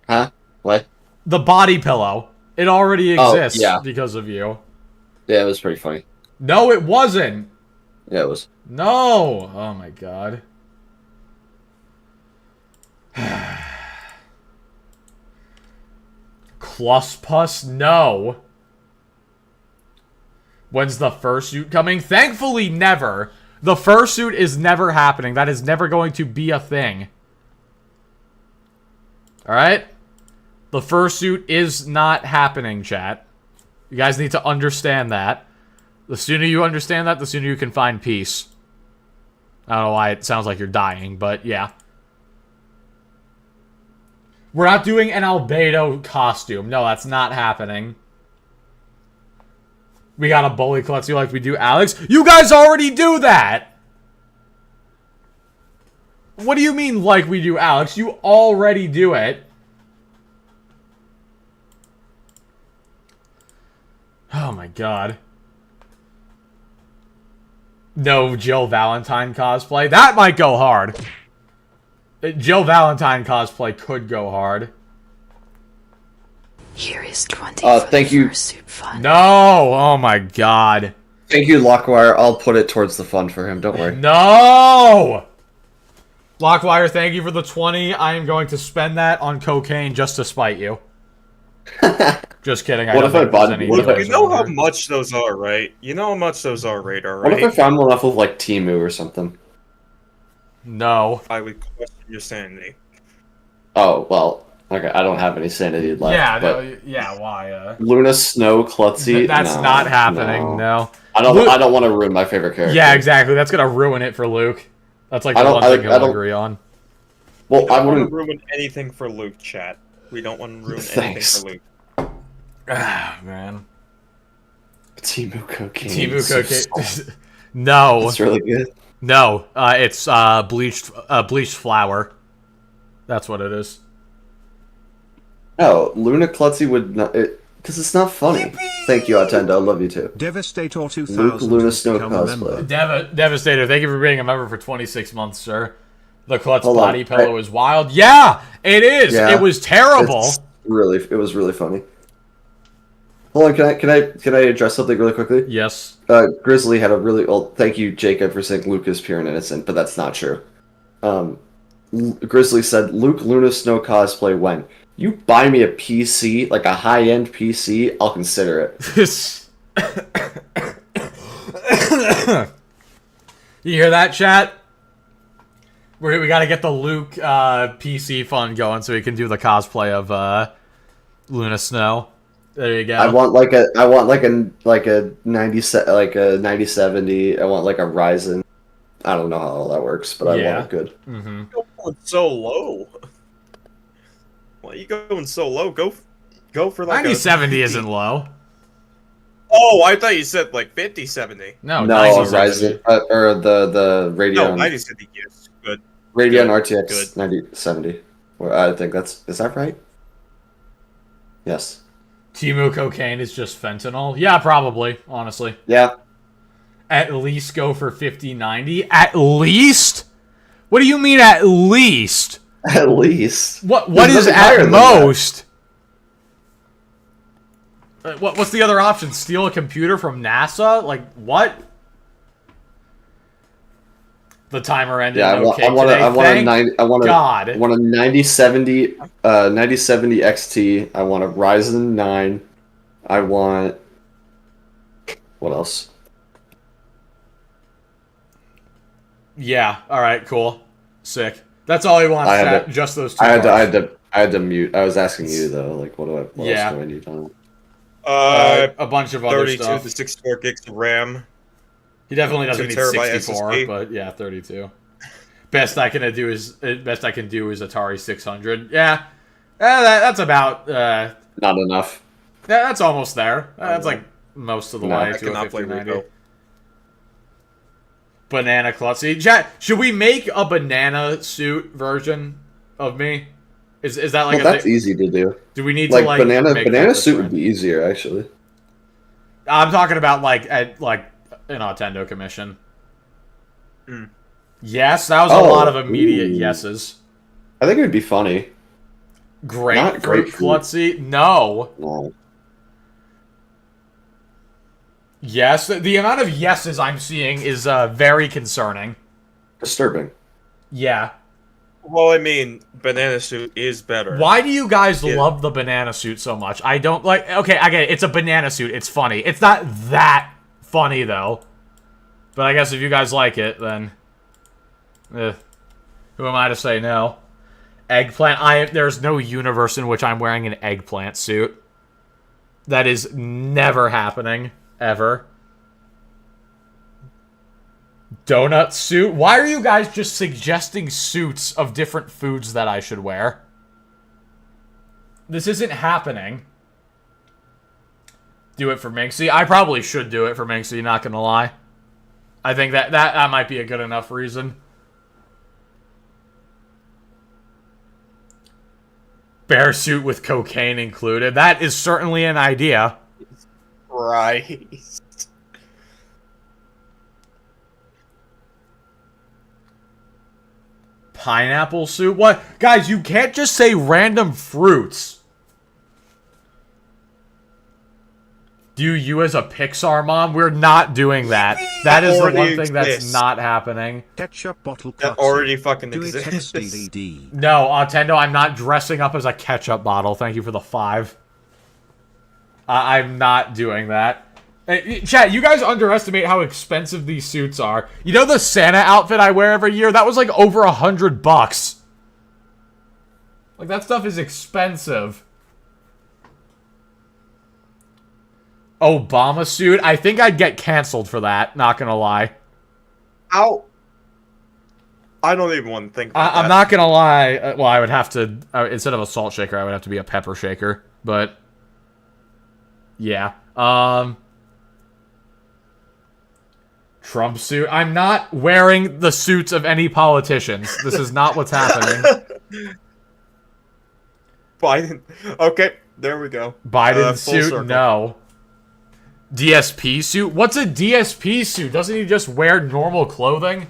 Huh? What? The body pillow. It already exists because of you. Yeah, it was pretty funny. No, it wasn't. Yeah, it was. No. Oh my god. Cluspus? No. When's the fursuit coming? Thankfully, never. The fursuit is never happening. That is never going to be a thing. Alright? The fursuit is not happening, chat. You guys need to understand that. The sooner you understand that, the sooner you can find peace. I don't know why it sounds like you're dying, but yeah. We're not doing an albedo costume. No, that's not happening. We gotta bully Klutzy like we do Alex. You guys already do that! What do you mean like we do, Alex? You already do it. Oh my god. No Jill Valentine cosplay. That might go hard. Jill Valentine cosplay could go hard. Here is 20 thank you. suit fun. No! Oh my god. Thank you, Lockwire. I'll put it towards the fun for him. Don't worry. No! Lockwire, thank you for the 20. I am going to spend that on cocaine just to spite you. Just kidding. What if I bought? You know how much those are, right? You know how much those are, Radar, right? What if I found one off of like Temu or something? No. I would question your sanity. Oh well. Okay, I don't have any sanity left. Yeah, but no, yeah. Why? Luna Snow Klutzy. That's no, not happening. No. I don't want to ruin my favorite character. Yeah, exactly. That's gonna ruin it for Luke. That's like the one thing he'll agree on. Well, I don't want to ruin anything for Luke, chat. We don't want to ruin anything for Luke. Ah, man. Temu cocaine. Temu cocaine. No. It's really good. No, it's bleached flour. That's what it is. No, Luna Klutzy would not. Because it's not funny. Yippee! Thank you, Attendo. Love you too. Devastator 2000. Luke Luna Snow cosplay. Devastator, thank you for being a member for 26 months, sir. The Klutz Hold body on. pillow is wild. Yeah, it is. Yeah, it was terrible. It was really funny. Hold on, can I address something really quickly? Yes. Grizzly had a really old. Thank you, Jacob, for saying Luke is pure and innocent, but that's not true. Grizzly said Luke Luna Snow cosplay when you buy me a PC, like a high-end PC, I'll consider it. You hear that, chat? We got to get the Luke PC fund going so we can do the cosplay of Luna Snow. There you go. I want like a 9070. I want like a Ryzen. I don't know how all that works, but I want it good. Mm-hmm. You're going so low. Why are you going so low? Go for like 9070 isn't low. Oh, I thought you said like 5070. No, a Ryzen or the Radeon. No, 9070 is good. Radeon RTX 9070. Well, I think is that right? Yes. Temu cocaine is just fentanyl. Yeah, probably. Honestly. Yeah. At least go for 5090. At least? What do you mean at least? At least. What is at most? What's the other option? Steal a computer from NASA? Like what? The timer ended. Yeah, I want a 9070 XT. I want a Ryzen 9. I want what else? Yeah. All right. Cool. Sick. That's all he wants. Just those two. I had to mute. I was asking you though. Like, what else do I need on? A bunch of other 32 stuff. to 64 gigs of RAM. He definitely doesn't need 64, SSD. but yeah, 32. Best I can do is Atari 600. Yeah, that's about. Not enough. That's almost there. That's like most of the way to a 5090. Banana Klutzy. Chat, should we make a banana suit version of me? Is that like that's easy to do? Do we need like to like banana suit would be easier actually? I'm talking about like an Nintendo commission. Mm. Yes, that was a lot of immediate yeses. I think it would be funny. Grapefruit Klutzy? No. Yes, the amount of yeses I'm seeing is very concerning. Disturbing. Yeah. Well, I mean, banana suit is better. Why do you guys love the banana suit so much? I don't like... Okay, I get it. It's a banana suit. It's funny. It's not that funny, though. But I guess if you guys like it, then... who am I to say no? Eggplant. There's no universe in which I'm wearing an eggplant suit. That is never happening. Ever. Donut suit? Why are you guys just suggesting suits of different foods that I should wear? This isn't happening. Do it for Minxie? I probably should do it for Minxie, not gonna lie. I think that might be a good enough reason. Bear suit with cocaine included. That is certainly an idea. Right. Pineapple suit? What? Guys, you can't just say random fruits. Do you as a Pixar mom? We're not doing that. That is the one thing that's not happening. Ketchup bottle that already fucking exists. No, Tendo, I'm not dressing up as a ketchup bottle. Thank you for the 5. I'm not doing that. Hey, chat, you guys underestimate how expensive these suits are. You know the Santa outfit I wear every year? That was like over $100. Like, that stuff is expensive. Obama suit? I think I'd get canceled for that, not gonna lie. Ow. I don't even want to think about that. I'm not gonna lie. Well, I would have to, instead of a salt shaker, I would have to be a pepper shaker. But, yeah. Trump suit? I'm not wearing the suits of any politicians. This is not what's happening. Biden. Okay, there we go. Biden Full suit? circle. No. DSP suit? What's a DSP suit? Doesn't he just wear normal clothing?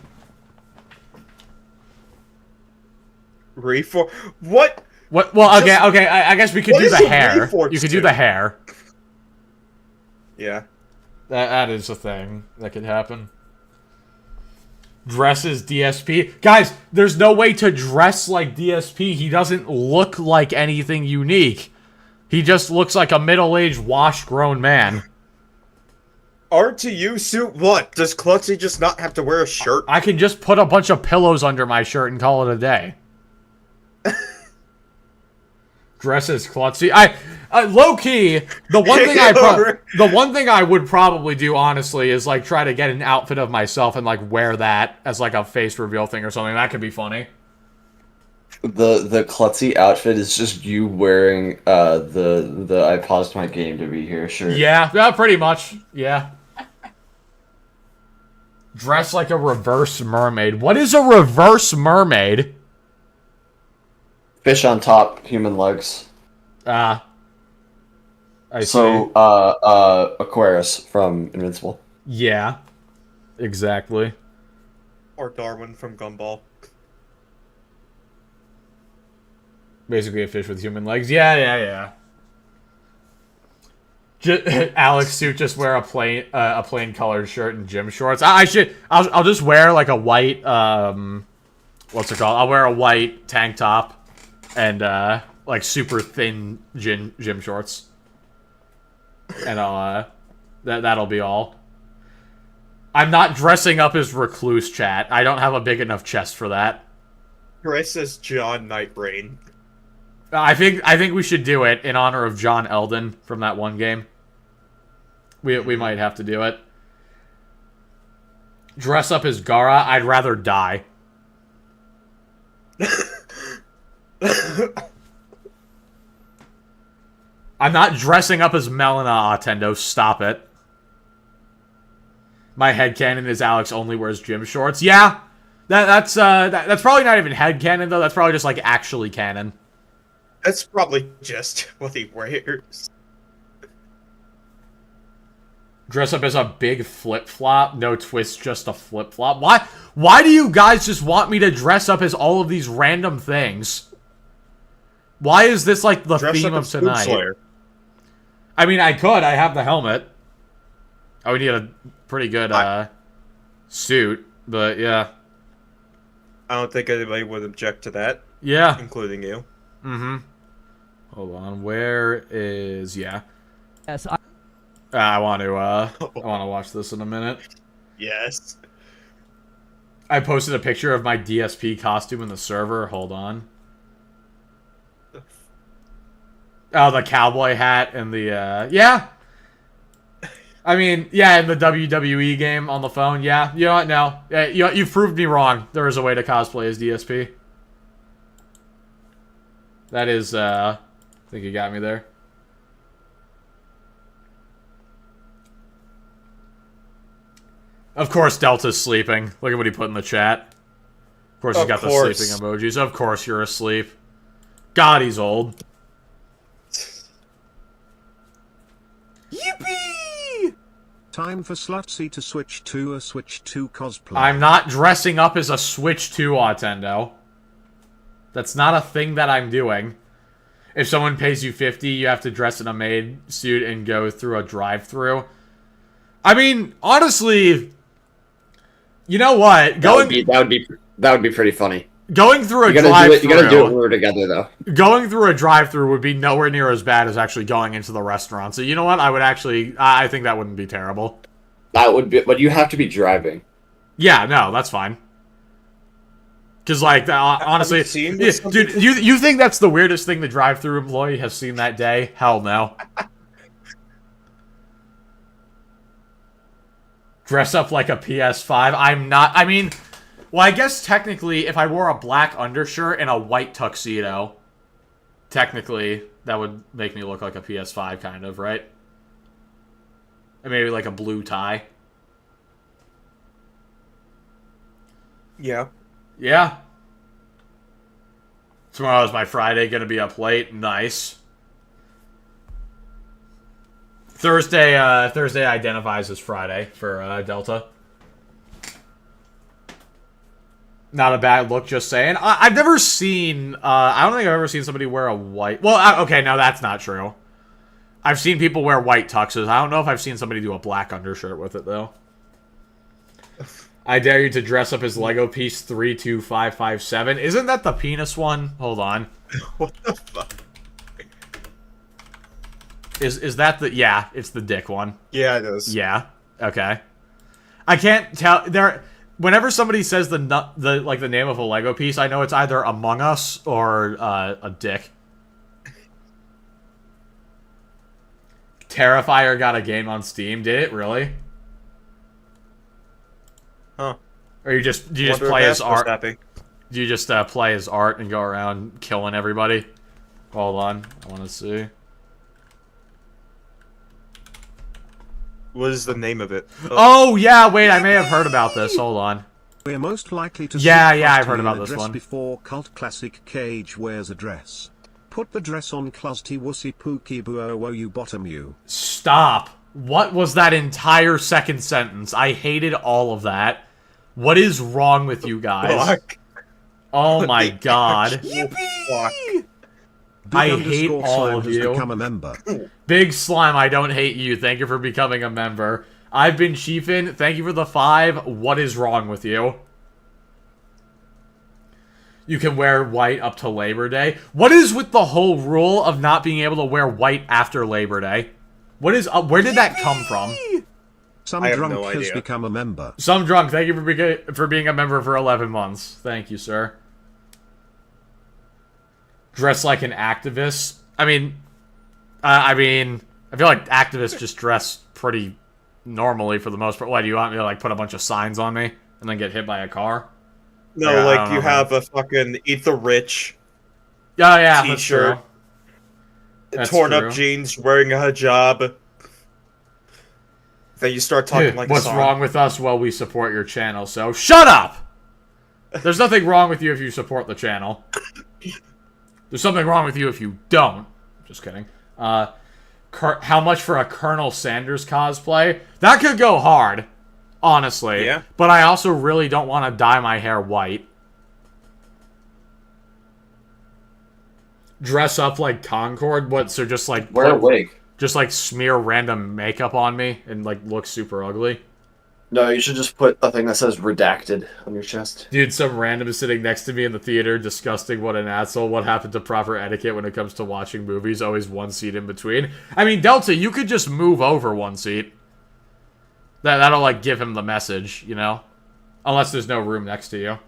Reforge? What? What? Well, okay. I guess we could do the hair. Reforge You could do suit? the hair. Yeah. That is a thing that could happen. Dresses DSP. Guys, there's no way to dress like DSP. He doesn't look like anything unique. He just looks like a middle-aged, washed-grown man. RTU suit? What? Does Klutzy just not have to wear a shirt? I can just put a bunch of pillows under my shirt and call it a day. Dresses Klutzy. Low key, the one thing I would probably do, honestly, is like try to get an outfit of myself and like wear that as like a face reveal thing or something. That could be funny. The Klutzy outfit is just you wearing the I paused my game to be here shirt. Yeah, pretty much. Yeah. Dress like a reverse mermaid. What is a reverse mermaid? Fish on top, human legs. I see. So, Aquarius from Invincible. Yeah. Exactly. Or Darwin from Gumball. Basically a fish with human legs. Yeah. Alex suit, just wear a plain colored shirt and gym shorts. I'll just wear like a white what's it called? I'll wear a white tank top and like super thin gym shorts. And that'll be all. I'm not dressing up as recluse, chat. I don't have a big enough chest for that. Chris is John Nightrain. I think we should do it in honor of John Eldon from that one game. We might have to do it. Dress up as Gara. I'd rather die. I'm not dressing up as Melina, Attendo. Stop it. My headcanon is Alex only wears gym shorts. Yeah, that's probably not even headcanon though. That's probably just like actually canon. That's probably just what he wears. Dress up as a big flip-flop. No twist, just a flip-flop. Why do you guys just want me to dress up as all of these random things? Why is this like the theme of tonight? I mean, I could. I have the helmet. I would need a pretty good suit, but yeah. I don't think anybody would object to that. Yeah. Including you. Mm-hmm. Hold on. Where is... Yeah. Yes, I want to watch this in a minute. Yes. I posted a picture of my DSP costume in the server. Hold on. Oh, the cowboy hat and the, yeah. I mean, yeah, in the WWE game on the phone, yeah. You know what? No. Yeah, you've proved me wrong. There is a way to cosplay as DSP. That is, I think you got me there. Of course, Delta's sleeping. Look at what he put in the chat. Of course, he's got the sleeping emojis. Of course, you're asleep. God, he's old. Time for Slutsy to switch to a Switch 2 cosplay. I'm not dressing up as a Switch 2 Autendo. That's not a thing that I'm doing. If someone pays you $50, you have to dress in a maid suit and go through a drive-thru. I mean, honestly, you know what? That would be pretty funny. Going through a drive-thru. You gotta do it when we're together, though. Going through a drive-thru would be nowhere near as bad as actually going into the restaurant. So you know what? I think that wouldn't be terrible. That would be, but you have to be driving. Yeah, no, that's fine. Because, like, honestly, dude, you think that's the weirdest thing the drive-thru employee has seen that day? Hell no. Dress up like a PS5. I'm not. I mean, well, I guess technically, if I wore a black undershirt and a white tuxedo, technically, that would make me look like a PS5, kind of, right? And maybe like a blue tie. Yeah. Yeah. Tomorrow's my Friday, gonna be up late. Nice. Thursday identifies as Friday for Delta. Not a bad look, just saying. I've never seen, I don't think I've ever seen somebody wear a white... Well, okay, no, that's not true. I've seen people wear white tuxes. I don't know if I've seen somebody do a black undershirt with it, though. I dare you to dress up as Lego Piece 32557. Isn't that the penis one? Hold on. What the fuck? Is that the... Yeah, it's the dick one. Yeah, it is. Yeah. Okay. I can't tell... Whenever somebody says the name of a Lego piece, I know it's either Among Us or a dick. Terrifier got a game on Steam. Did it really? Huh. Or do you just play as art? Do you just play as art and go around killing everybody? Hold on, I want to see. What is the name of it? Oh yeah, wait, I may have heard about this. Hold on. We're most likely to yeah, I've heard about this one. Before cult classic Cage wears a dress. Put the dress on clusty wussy pookie buo you bottom you. Stop. What was that entire second sentence? I hated all of that. What is wrong with you guys? Fuck. Oh my god. Yippee! I hate all of you. Become a member. Big Slime, I don't hate you. Thank you for becoming a member. I've been Chiefin. Thank you for the 5. What is wrong with you? You can wear white up to Labor Day. What is with the whole rule of not being able to wear white after Labor Day? What is where did that come from? Some drunk has become a member. Some drunk. Thank you for being a member for 11 months. Thank you, sir. Dress like an activist. I mean, I feel like activists just dress pretty normally for the most part. Why do you want me to like put a bunch of signs on me and then get hit by a car? No, yeah, like you have a fucking Eat the Rich. Oh yeah, T-shirt. That's torn true. Up jeans, wearing a hijab. Then you start talking like what's a song. wrong with us? Well, we support your channel, so shut up! There's nothing wrong with you if you support the channel. There's something wrong with you if you don't. Just kidding. How much for a Colonel Sanders cosplay? That could go hard, honestly. Yeah. But I also really don't want to dye my hair white. Dress up like Concord? What, so just like... Wear a wig. Just like smear random makeup on me and like look super ugly? No, you should just put a thing that says redacted on your chest. Dude, some random is sitting next to me in the theater, disgusting, what an asshole. What happened to proper etiquette when it comes to watching movies? Always one seat in between. I mean, Delta, you could just move over one seat. That'll, like, give him the message, you know? Unless there's no room next to you.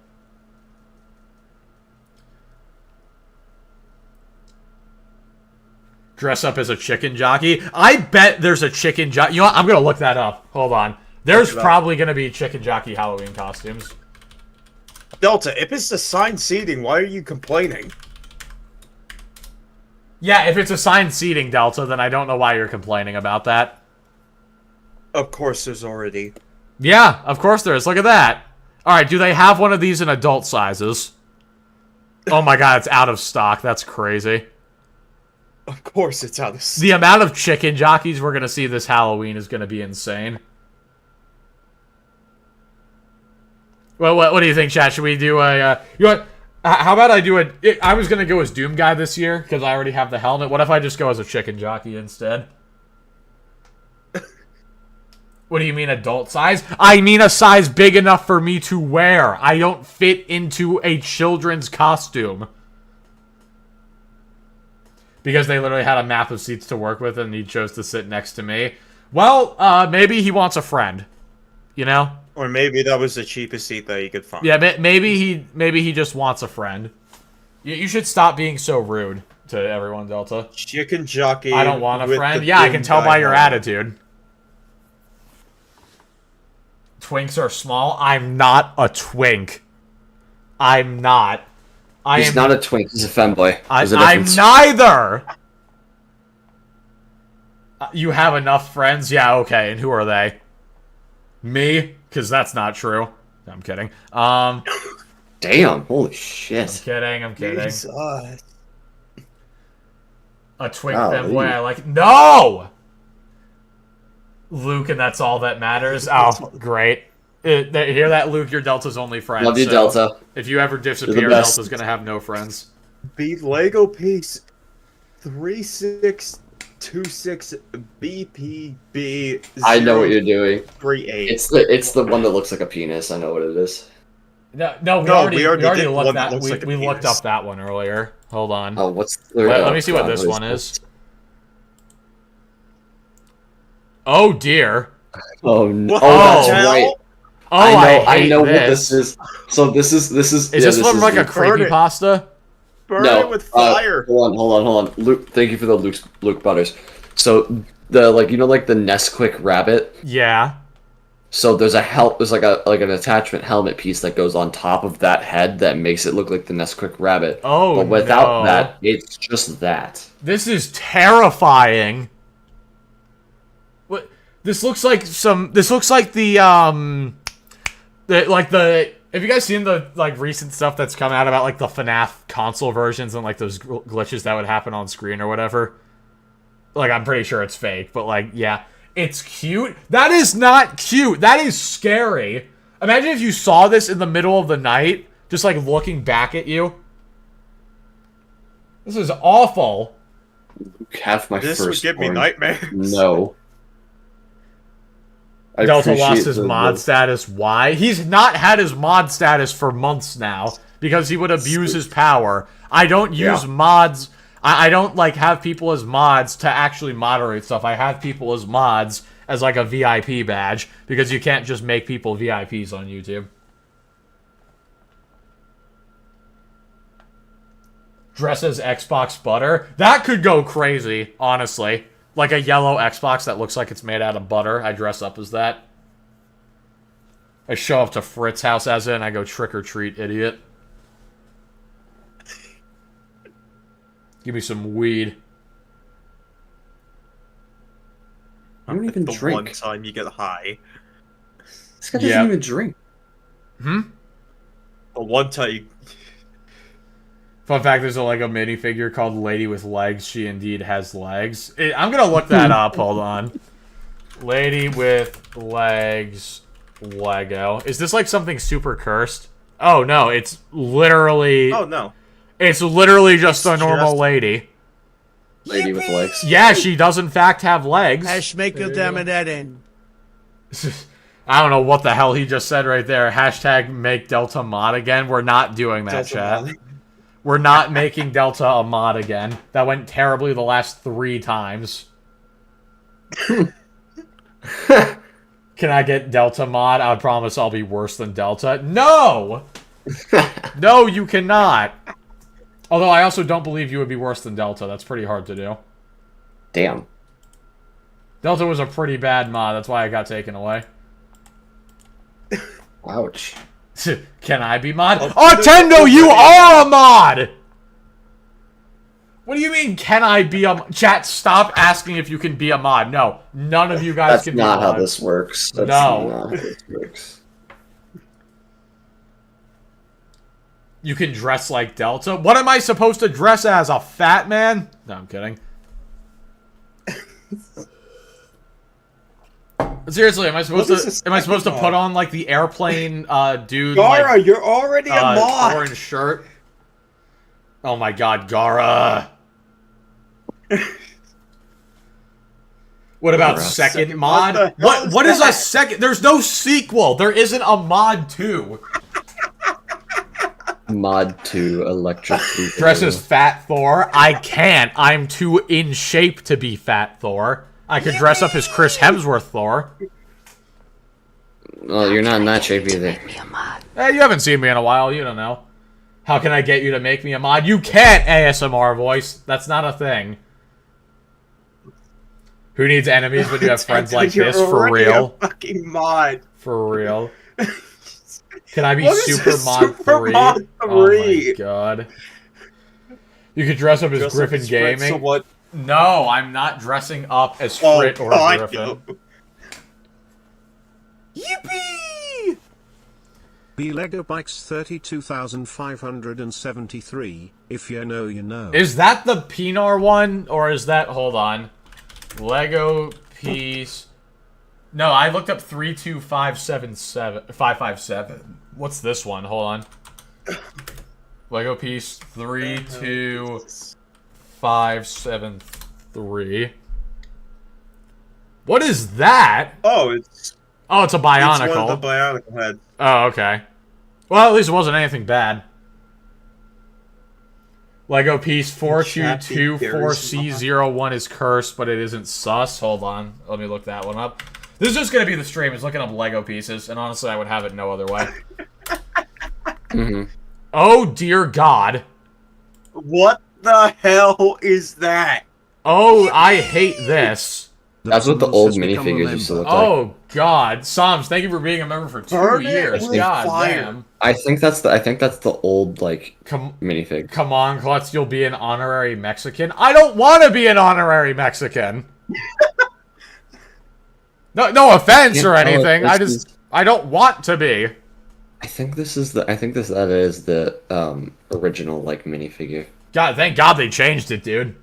Dress up as a chicken jockey? I bet there's a chicken jockey. You know what? I'm gonna look that up. Hold on. There's probably going to be chicken jockey Halloween costumes. Delta, if it's assigned seating, why are you complaining? Yeah, if it's assigned seating, Delta, then I don't know why you're complaining about that. Of course there's already. Yeah, of course there is. Look at that. Alright, do they have one of these in adult sizes? Oh my god, it's out of stock. That's crazy. Of course it's out of stock. The amount of chicken jockeys we're going to see this Halloween is going to be insane. Well, what do you think, chat? Should we do a? You know what? How about I do a? I was gonna go as Doom Guy this year because I already have the helmet. What if I just go as a chicken jockey instead? What do you mean adult size? I mean a size big enough for me to wear. I don't fit into a children's costume. Because they literally had a map of seats to work with and he chose to sit next to me. Well, maybe he wants a friend. You know? Or maybe that was the cheapest seat that you could find. Yeah, maybe he just wants a friend. You should stop being so rude to everyone, Delta. Chicken jockey. I don't want a friend. Yeah, I can tell by your attitude. Twinks are small. I'm not a twink. I'm not. He's not a twink. He's a femboy. I'm neither. You have enough friends? Yeah, okay. And who are they? Me? Because that's not true. I'm kidding. Damn. Holy shit. I'm kidding. Jesus. A twink femboy I like. No! Luke, and that's all that matters. Oh, great. Hear that, Luke? Your Delta's only friend. Love you, so Delta. If you ever disappear, Delta's gonna have no friends. Be Lego piece 3626 BPB. I know what you're doing. 38. It's the one that looks like a penis. I know what it is. No, we already looked that. We looked up that one earlier. Hold on. Oh, what's? Let me see what this one is. Oh dear. Oh no! What Oh, that's the hell? right. Oh, I know what this is. So this is. Is this from like a creepypasta? Burn it with fire. Hold on. Luke, thank you for the Luke butters. So the like the Nesquik rabbit. Yeah. So there's there's like an attachment helmet piece that goes on top of that head that makes it look like the Nesquik rabbit. Oh, but without that, it's just that. This is terrifying. What? This looks like the have you guys seen the like recent stuff that's come out about like the FNAF console versions and like those glitches that would happen on screen or whatever? Like I'm pretty sure it's fake, but like yeah, it's cute. That is not cute. That is scary. Imagine if you saw this in the middle of the night, just like looking back at you. This is awful. Half my this first. This would give me nightmares. No. Delta lost his mod status. Why? He's not had his mod status for months now because he would abuse his power. I don't use mods. I don't like have people as mods to actually moderate stuff. I have people as mods as like a VIP badge because you can't just make people VIPs on YouTube. Dress as Xbox butter? That could go crazy, honestly. Like a yellow Xbox that looks like it's made out of butter. I dress up as that. I show up to Fritz's house as it and I go trick or treat, idiot. Give me some weed. I don't even drink. One time you get high. This guy doesn't even drink. The one time you... Fun fact, there's a Lego minifigure called Lady with Legs. She indeed has legs. I'm going to look that up. Hold on. Lady with Legs Lego. Is this like something super cursed? Oh, no. It's literally... Oh, no. It's literally just a normal lady. Lady with legs. Yeah, she does in fact have legs. Make a damn that in. I don't know what the hell he just said right there. Hashtag make Delta mod again. We're not doing that, chat. We're not making Delta a mod again. That went terribly the last 3 times. Can I get Delta mod? I promise I'll be worse than Delta. No! No, you cannot. Although I also don't believe you would be worse than Delta. That's pretty hard to do. Damn. Delta was a pretty bad mod. That's why I got taken away. Ouch. Can I be mod? Tendo, you are a mod! What do you mean, can I be a mod? Chat, stop asking if you can be a mod. No, none of you guys can be a mod. That's not how this works. That's not how this works. You can dress like Delta? What am I supposed to dress as? A fat man? No, I'm kidding. Seriously, am I supposed to put on like the airplane dude? Gara, like, you're already a mod. Orange shirt. Oh my God, Gara. What about second mod? What is a second? There's no sequel. There isn't a mod 2. Mod 2 electric. Dress as Fat Thor. I can't. I'm too in shape to be Fat Thor. I could dress up as Chris Hemsworth Thor. Well, you're not in that shape either. Hey, you haven't seen me in a while. You don't know. How can I get you to make me a mod? You can't, ASMR voice. That's not a thing. Who needs enemies when you have friends like this? For real? A fucking mod. For real? Can I be Super Mod 3? Mod 3? Oh my God. You could dress up as Griffin Gaming. So what? No, I'm not dressing up as Frit or Griffin. Yippee! B Lego Bikes 32,573. If you know, you know. Is that the Pinar one, or is that? Hold on. Lego piece. No, I looked up 32577. What's this one? Hold on. Lego piece 32573. What is that? Oh, it's a Bionicle. It's one of the Bionicle heads. Oh, okay. Well, at least it wasn't anything bad. Lego piece 4224C01 is cursed, but it isn't sus. Hold on. Let me look that one up. This is just going to be the stream. Is looking up Lego pieces, and honestly, I would have it no other way. Oh, dear God. What the hell is that? Oh, I hate this. That's what the old minifigures used to look like. Oh God, Psalms, thank you for being a member for 2 years. God damn. I think that's the old like minifig. Come on, Klutz, you'll be an honorary Mexican. I don't want to be an honorary Mexican. No offense or anything. I don't want to be. I think that is the original like minifigure. God, thank God they changed it, dude.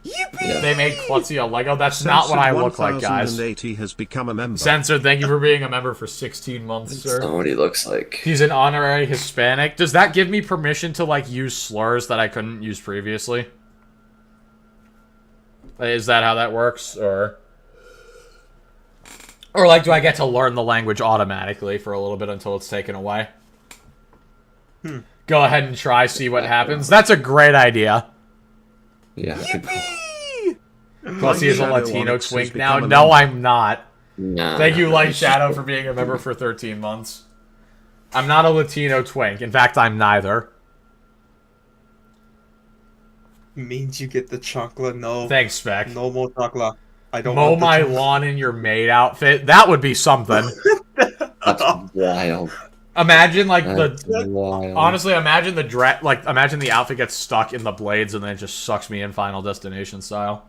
Yippee! Yeah. They made Klutzy a Lego. That's not what I look like, guys. Has become a member. Censored, thank you for being a member for 16 months, sir. That's not what he looks like. He's an honorary Hispanic. Does that give me permission to, like, use slurs that I couldn't use previously? Is that how that works, or... Or, like, do I get to learn the language automatically for a little bit until it's taken away? Go ahead and try, see what happens. That's a great idea. Yeah. Plus, he is a Latino twink now. No, I'm not. Nah. Thank you, Light Shadow, for being a member for 13 months. I'm not a Latino twink. In fact, I'm neither. Means you get the chocolate. No. Thanks, Spec. No more chocolate. I don't mow want my lawn in your maid outfit. That would be something. That's wild. Imagine like That's wild. honestly, imagine imagine the outfit gets stuck in the blades and then it just sucks me in Final Destination style.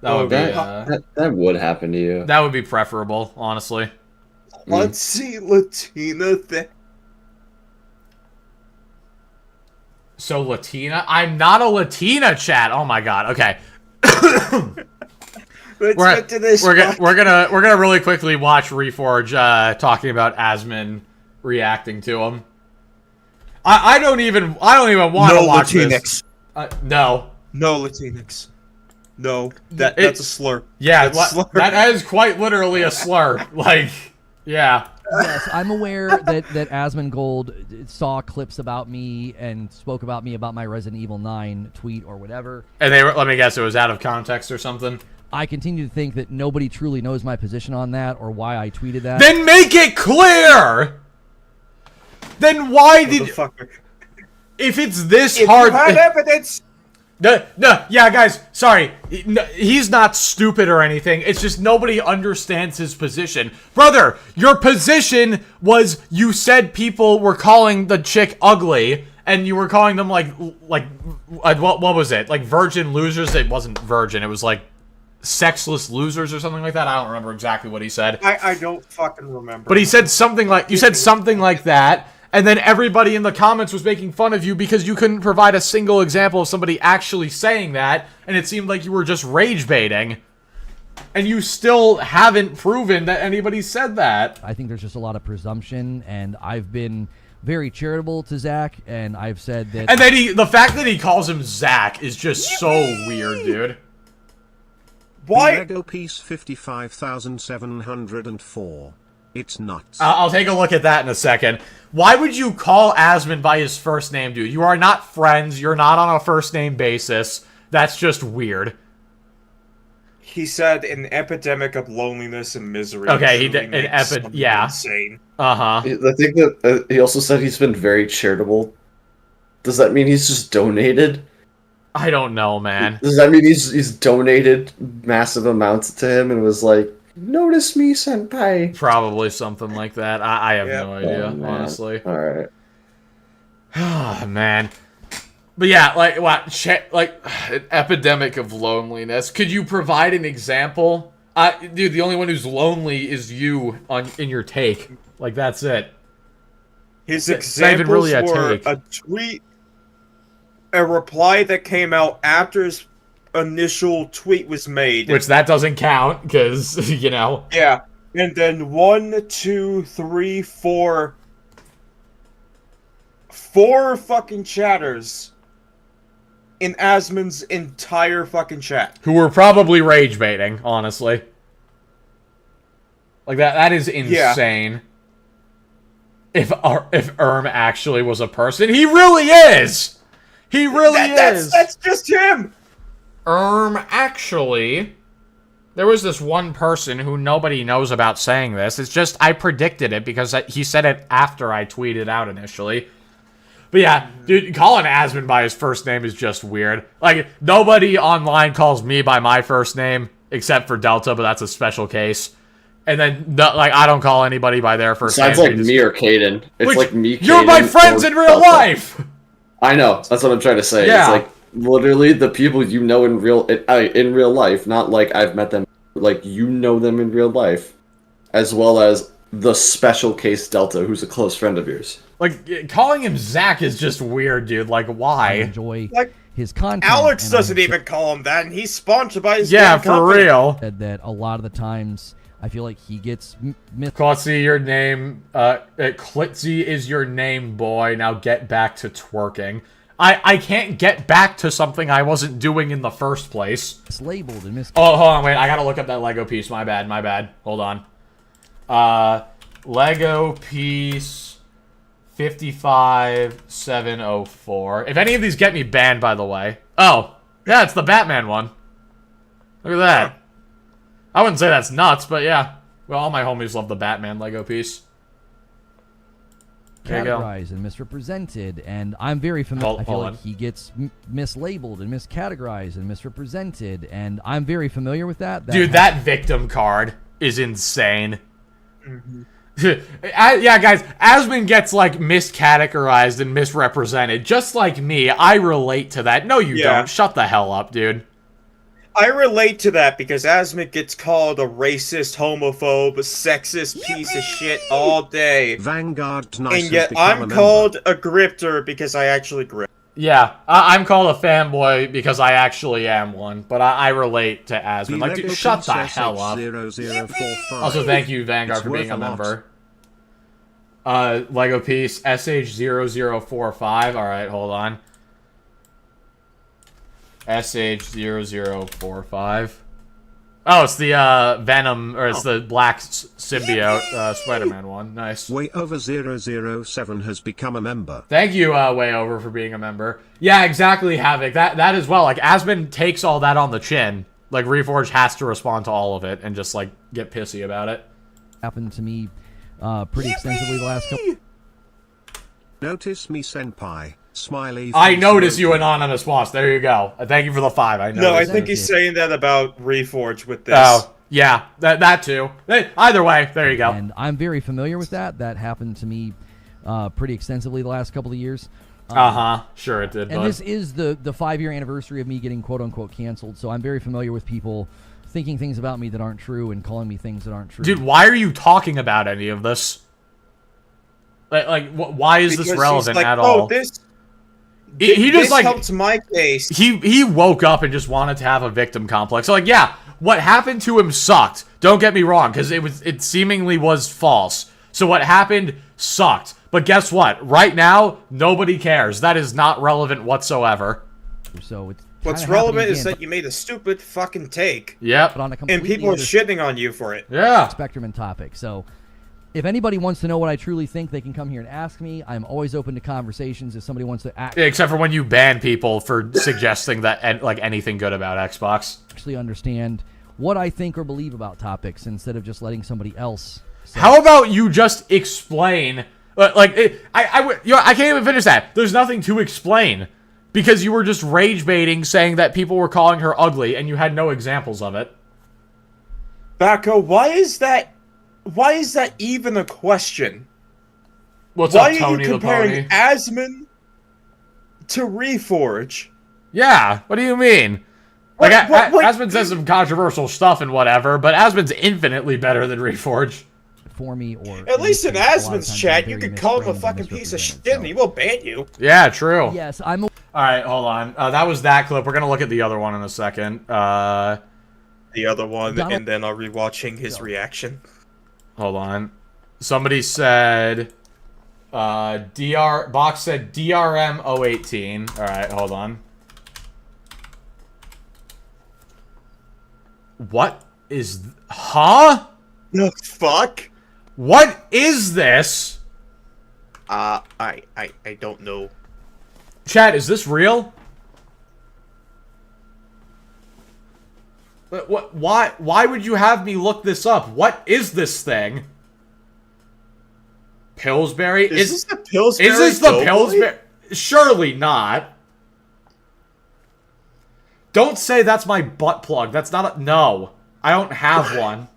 That would be that would happen to you. that would be preferable, honestly. Let's see Latina thing. So Latina? I'm not a Latina, chat. Oh my God. Okay. Let's get to this. We're gonna really quickly watch Reforge talking about Asmon reacting to him. I don't even want to watch Latinx. this. No Latinx. No, that's a slur. Yeah, that's a slur. that is quite literally a slur. Like, yeah. Yes, I'm aware that Asmongold saw clips about me and spoke about me about my Resident Evil 9 tweet or whatever. And let me guess, it was out of context or something. I continue to think that nobody truly knows my position on that or why I tweeted that. Then make it clear. Then why did? If it's this hard, you have evidence. No, yeah, guys, sorry. No, he's not stupid or anything. It's just nobody understands his position. Brother, your position was you said people were calling the chick ugly, and you were calling them like what was it? Like virgin losers? It wasn't virgin. It was like sexless losers or something like that. I don't remember exactly what he said. I don't fucking remember. But he said something like, you said something like that. And then everybody in the comments was making fun of you because you couldn't provide a single example of somebody actually saying that, and it seemed like you were just rage baiting. And you still haven't proven that anybody said that. I think there's just a lot of presumption, and I've been very charitable to Zach, and I've said that... And then the fact that he calls him Zach is just so weird, dude. Why? Lego piece 55,704. It's nuts. I'll take a look at that in a second. Why would you call Asmon by his first name, dude? You are not friends. You're not on a first name basis. That's just weird. He said an epidemic of loneliness and misery. Okay, he did yeah. Insane. Uh-huh. I think that he also said he's been very charitable. Does that mean he's just donated? I don't know, man. Does that mean he's donated massive amounts to him and was like, notice me, senpai? Probably something like that. I have no idea, Oh, honestly. Alright. Oh, man. But yeah, like, what? Like, an epidemic of loneliness. Could you provide an example? Dude, the only one who's lonely is you in your take. Like, that's it. His It's not even examples really a were take. a tweet, a reply that came out after his initial tweet was made. Which that doesn't count, because, you know. Yeah. And then 1, 2, 3, 4... 4 fucking chatters in Asmon's entire fucking chat. Who were probably rage baiting, honestly. Like, that is insane. If actually was a person. He really is! He really is! That's just him! Actually... There was this one person who nobody knows about saying this. It's just, I predicted it because he said it after I tweeted out initially. But yeah, dude, calling Asmon by his first name is just weird. Like, nobody online calls me by my first name, except for Delta, but that's a special case. And then, like, I don't call anybody by their first name. Sounds like me or Caden. It's like me, You're my Caden, friends or in real Delta. life! I know, that's what I'm trying to say. Yeah. It's like, literally, the people you know in real life, not like I've met them, like, you know them in real life, as well as the special case Delta, who's a close friend of yours. Like, calling him Zach is just weird, dude. Like, I why? enjoy Like, his content. Alex and I doesn't have even call him that, and he's sponsored by his Yeah, damn for company. real. said that a lot of the times I feel like he gets Klutzy, your name, Klitzy is your name, boy. Now get back to twerking. I can't get back to something I wasn't doing in the first place. mislabeled and Oh, hold on, wait. I gotta look up that Lego piece. My bad. Hold on. Lego piece 55704. If any of these get me banned, by the way. Oh, yeah, it's the Batman one. Look at that. I wouldn't say that's nuts, but yeah. Well, all my homies love the Batman Lego piece. There you go. categorized and misrepresented, and I'm very familiar. I feel hold like on. he gets mislabeled and miscategorized and misrepresented, and I'm very familiar with that. Dude, that victim card is insane. Yeah, guys, Asmon gets, like, miscategorized and misrepresented. Just like me, I relate to that. No, you don't. Shut the hell up, dude. I relate to that because Asmik gets called a racist, homophobe, a sexist piece of shit all day. Vanguard nice And yet I'm called a grifter because I actually grip. Yeah, I'm called a fanboy because I actually am one, but I relate to Asmon. Like, dude, shut the hell up. Also, thank you, Vanguard, for being a member. Lego piece, SH0045. Alright, hold on. SH0045. Oh, it's the Venom, or it's the black symbiote Spider-Man one. Nice. Way over 007 has become a member. Thank you, Way Over, for being a member. Yeah, exactly, Havoc. That as well. Like, Asmon takes all that on the chin. Like, Reforge has to respond to all of it and just, like, get pissy about it. happened to me pretty extensively the last couple. Notice me, senpai. Smiley. I notice you, anonymous boss. There you go. Thank you for the 5. I know. No, I think he's saying that about Reforge with this. Oh, yeah, that too. Either way, there you go. And I'm very familiar with that. That happened to me pretty extensively the last couple of years. Sure it did, And bud. this is the 5-year anniversary of me getting quote-unquote canceled, so I'm very familiar with people thinking things about me that aren't true and calling me things that aren't true. Dude, why are you talking about any of this? Like why is this relevant at all? Oh, this He just, this like, helps my case. He woke up and just wanted to have a victim complex. So, like, yeah, what happened to him sucked. Don't get me wrong, because it seemingly was false. So what happened sucked. But guess what? Right now, nobody cares. That is not relevant whatsoever. So it's What's relevant is that you made a stupid fucking take. Yep. And people are shitting on you for it. Yeah. Spectrum and topic. So if anybody wants to know what I truly think, they can come here and ask me. I'm always open to conversations if somebody wants to act. Except for when you ban people for suggesting that like anything good about Xbox. Actually understand what I think or believe about topics instead of just letting somebody else say. How about you just explain? I can't even finish that. There's nothing to explain. Because you were just rage baiting, saying that people were calling her ugly, and you had no examples of it. Backo, why is that even a question? What's why up, Tony are you the Pony? comparing Asmon to Reforge? Yeah, what do you mean? Like, Asmon says some controversial stuff and whatever, but Asmon's infinitely better than Reforge. For me, or at least in Asmon's chat, you could call him a fucking piece of shit, and he will ban you. Yeah, true. Yes, All right, hold on. That was that clip. We're gonna look at the other one in a second. The other one, and then I'll rewatching his reaction. Hold on. Somebody said, Box said DRM 018. All right, hold on. What is, huh? The fuck? What is this? I don't know. Chat, is this real? What? Why would you have me look this up? What is this thing? Pillsbury? Is this the Pillsbury? Is this the Pillsbury? Surely not. Don't say that's my butt plug. That's not a... No. I don't have one.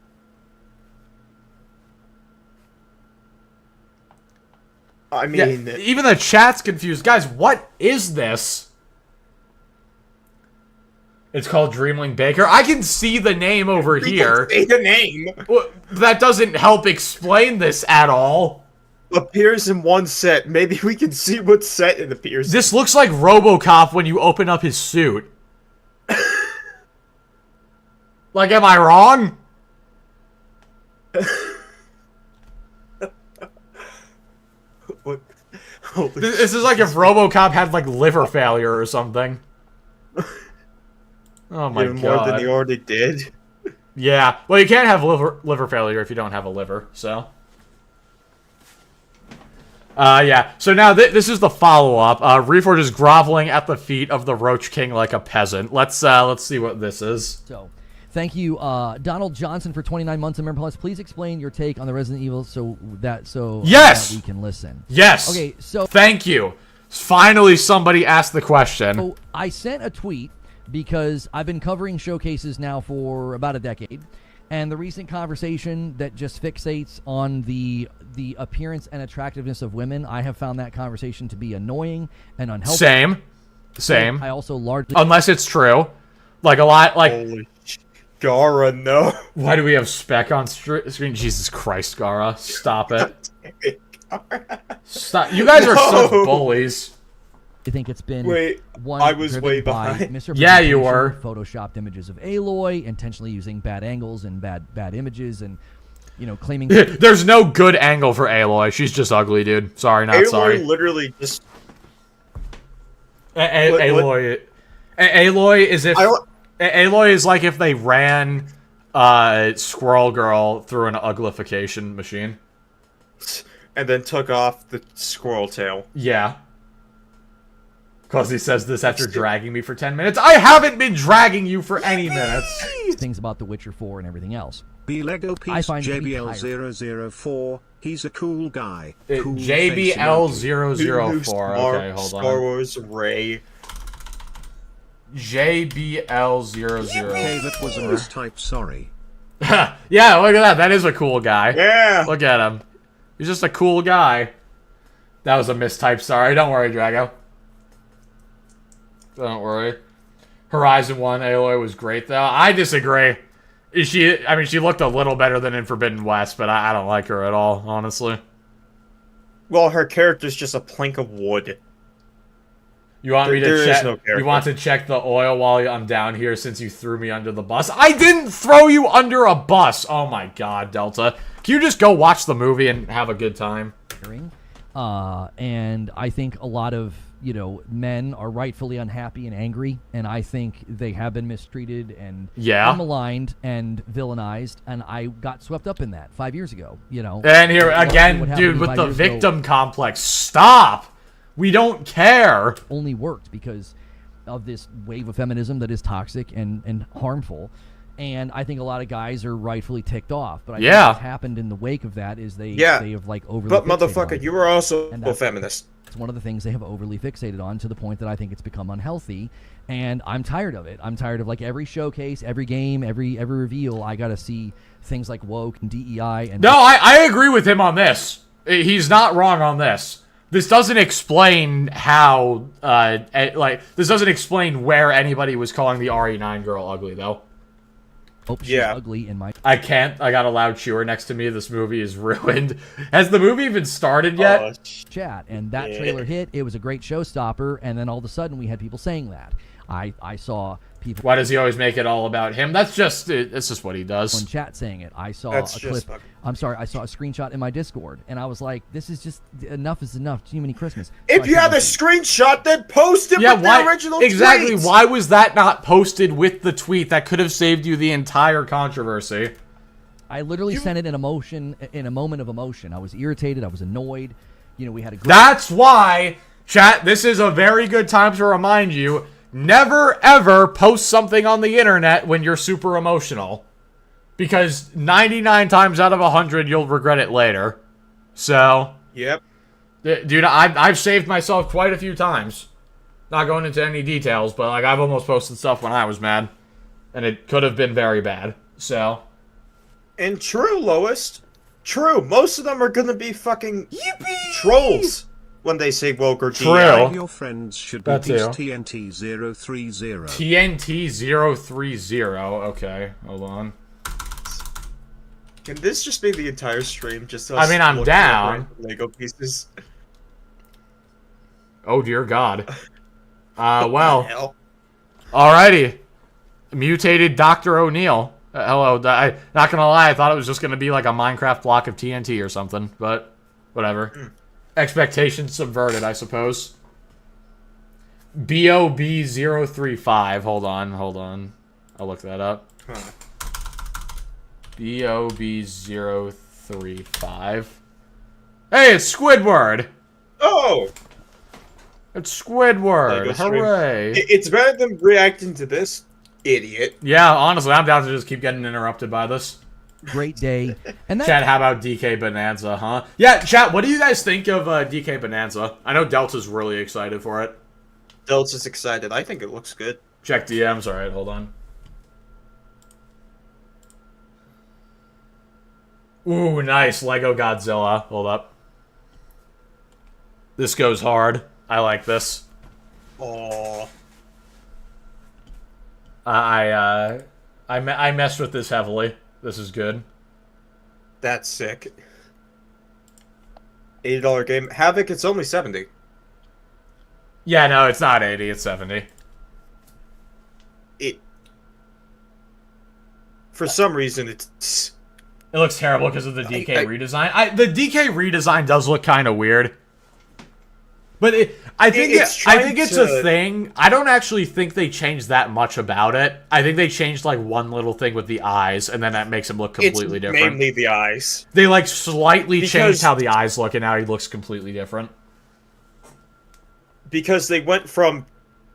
I mean... Yeah, even the chat's confused. Guys, what is this? It's called Dreamling Baker. I can see the name over here. See the name. That doesn't help explain this at all. Appears in one set. Maybe we can see what set it appears. This looks like RoboCop when you open up his suit. Like, am I wrong? What? This is like if RoboCop had, like, liver failure or something. Oh my god. Even more than he already did. Yeah. Well, you can't have liver failure if you don't have a liver, so... yeah. So now this is the follow-up. Reforge is groveling at the feet of the Roach King like a peasant. Let's see what this is. So, thank you, Donald Johnson, for 29 months in Member Plus. Please explain your take on the Resident Evil Yes! That we can listen. Yes! Okay, so... Thank you. Finally somebody asked the question. So, I sent a tweet because I've been covering showcases now for about a decade. And the recent conversation that just fixates on the appearance and attractiveness of women, I have found that conversation to be annoying and unhelpful. Same. I also largely... Unless it's true. Like, a lot, like... Holy Gara, no. Why do we have spec on screen? Jesus Christ, Gara. Stop it. Stop. You guys are such bullies. I think it's been I was way behind. Yeah, you were. Photoshopped images of Aloy, intentionally using bad angles and bad images, and claiming there's no good angle for Aloy. She's just ugly, dude. Sorry, not Aloy sorry. Literally just Aloy is if Aloy is like if they ran Squirrel Girl through an uglification machine and then took off the squirrel tail. Yeah. Because he says this after dragging me for 10 minutes. I haven't been dragging you for any minutes. Things about The Witcher 4 and everything else. B Lego piece JBL004. He's a cool guy. Cool JBL004. Okay, hold on. Star Wars Ray. JBL004. Okay, that was a mistype, sorry. Yeah, look at that. That is a cool guy. Yeah. Look at him. He's just a cool guy. That was a mistype, sorry. Don't worry, Drago. Don't worry. Horizon 1 Aloy was great, though. I disagree. She looked a little better than in Forbidden West, but I don't like her at all, honestly. Well, her character's just a plank of wood. You want me to There is check? no character. You want to check the oil while I'm down here since you threw me under the bus? I didn't throw you under a bus. Oh my God, Delta. Can you just go watch the movie and have a good time? And I think a lot of, men are rightfully unhappy and angry, and I think they have been mistreated and maligned and villainized, and I got swept up in that 5 years ago, And here again, dude, with the victim complex. Stop! We don't care. Only worked because of this wave of feminism that is toxic and harmful. And I think a lot of guys are rightfully ticked off. But I think what's happened in the wake of that is they have like overly But fixated motherfucker, on you were also a feminist. It's one of the things they have overly fixated on to the point that I think it's become unhealthy. And I'm tired of it. I'm tired of like every showcase, every game, every reveal. I got to see things like woke and DEI. And no, I agree with him on this. He's not wrong on this. This doesn't explain how, this doesn't explain where anybody was calling the RE9 girl ugly, though. Oh, she's ugly in my... I can't. I got a loud chewer next to me. This movie is ruined. Has the movie even started yet? Chat. And that trailer hit. It was a great showstopper. And then all of a sudden, we had people saying that. I saw people... Why does he always make it all about him? That's just what he does. On chat saying it. I saw a clip. I'm sorry. I saw a screenshot in my Discord. And I was like, this is just... Enough is enough. Jiminy Christmas. If you have a screenshot, then post it with the original exactly. tweets. Why was that not posted with the tweet? That could have saved you the entire controversy. I literally sent it in a moment of emotion. I was irritated. I was annoyed. We had a great... That's why, chat, this is a very good time to remind you, never ever post something on the internet when you're super emotional. Because 99 times out of 100, you'll regret it later. So... Yep. Dude, I've saved myself quite a few times. Not going into any details, but like I've almost posted stuff when I was mad. And it could have been very bad. So... And true, Lowest. True. Most of them are gonna be fucking trolls when they say woke or DI. Your friends should be TNT 030. TNT 030. Okay, hold on. Can this just be the entire stream? Just us I'm down. Lego pieces. Oh dear God. Well. Alrighty. Mutated Dr. O'Neill. Hello. Not gonna lie, I thought it was just gonna be like a Minecraft block of TNT or something, but whatever. Expectations subverted, I suppose. BOB035. Hold on. I'll look that up. BOB035. Hey, it's Squidward! Oh! It's Squidward! Hooray! It's better than reacting to this idiot. Yeah, honestly, I'm down to just keep getting interrupted by this. Great day. And Chat, how about DK Bonanza, huh? Yeah, chat, what do you guys think of DK Bonanza? I know Delta's really excited for it. Delta's excited. I think it looks good. Check DMs. Alright, hold on. Ooh, nice. Lego Godzilla. Hold up. This goes hard. I like this. Oh. I messed with this heavily. This is good. That's sick. $80 game. Havoc, it's only 70. Yeah, no, it's not 80, it's 70. For some reason, it's... It looks terrible because of the DK redesign. The DK redesign does look kind of weird. But I think it's a thing. I don't actually think they changed that much about it. I think they changed like one little thing with the eyes, and then that makes him look completely different. Mainly the eyes. They like slightly changed how the eyes look, and now he looks completely different. Because they went from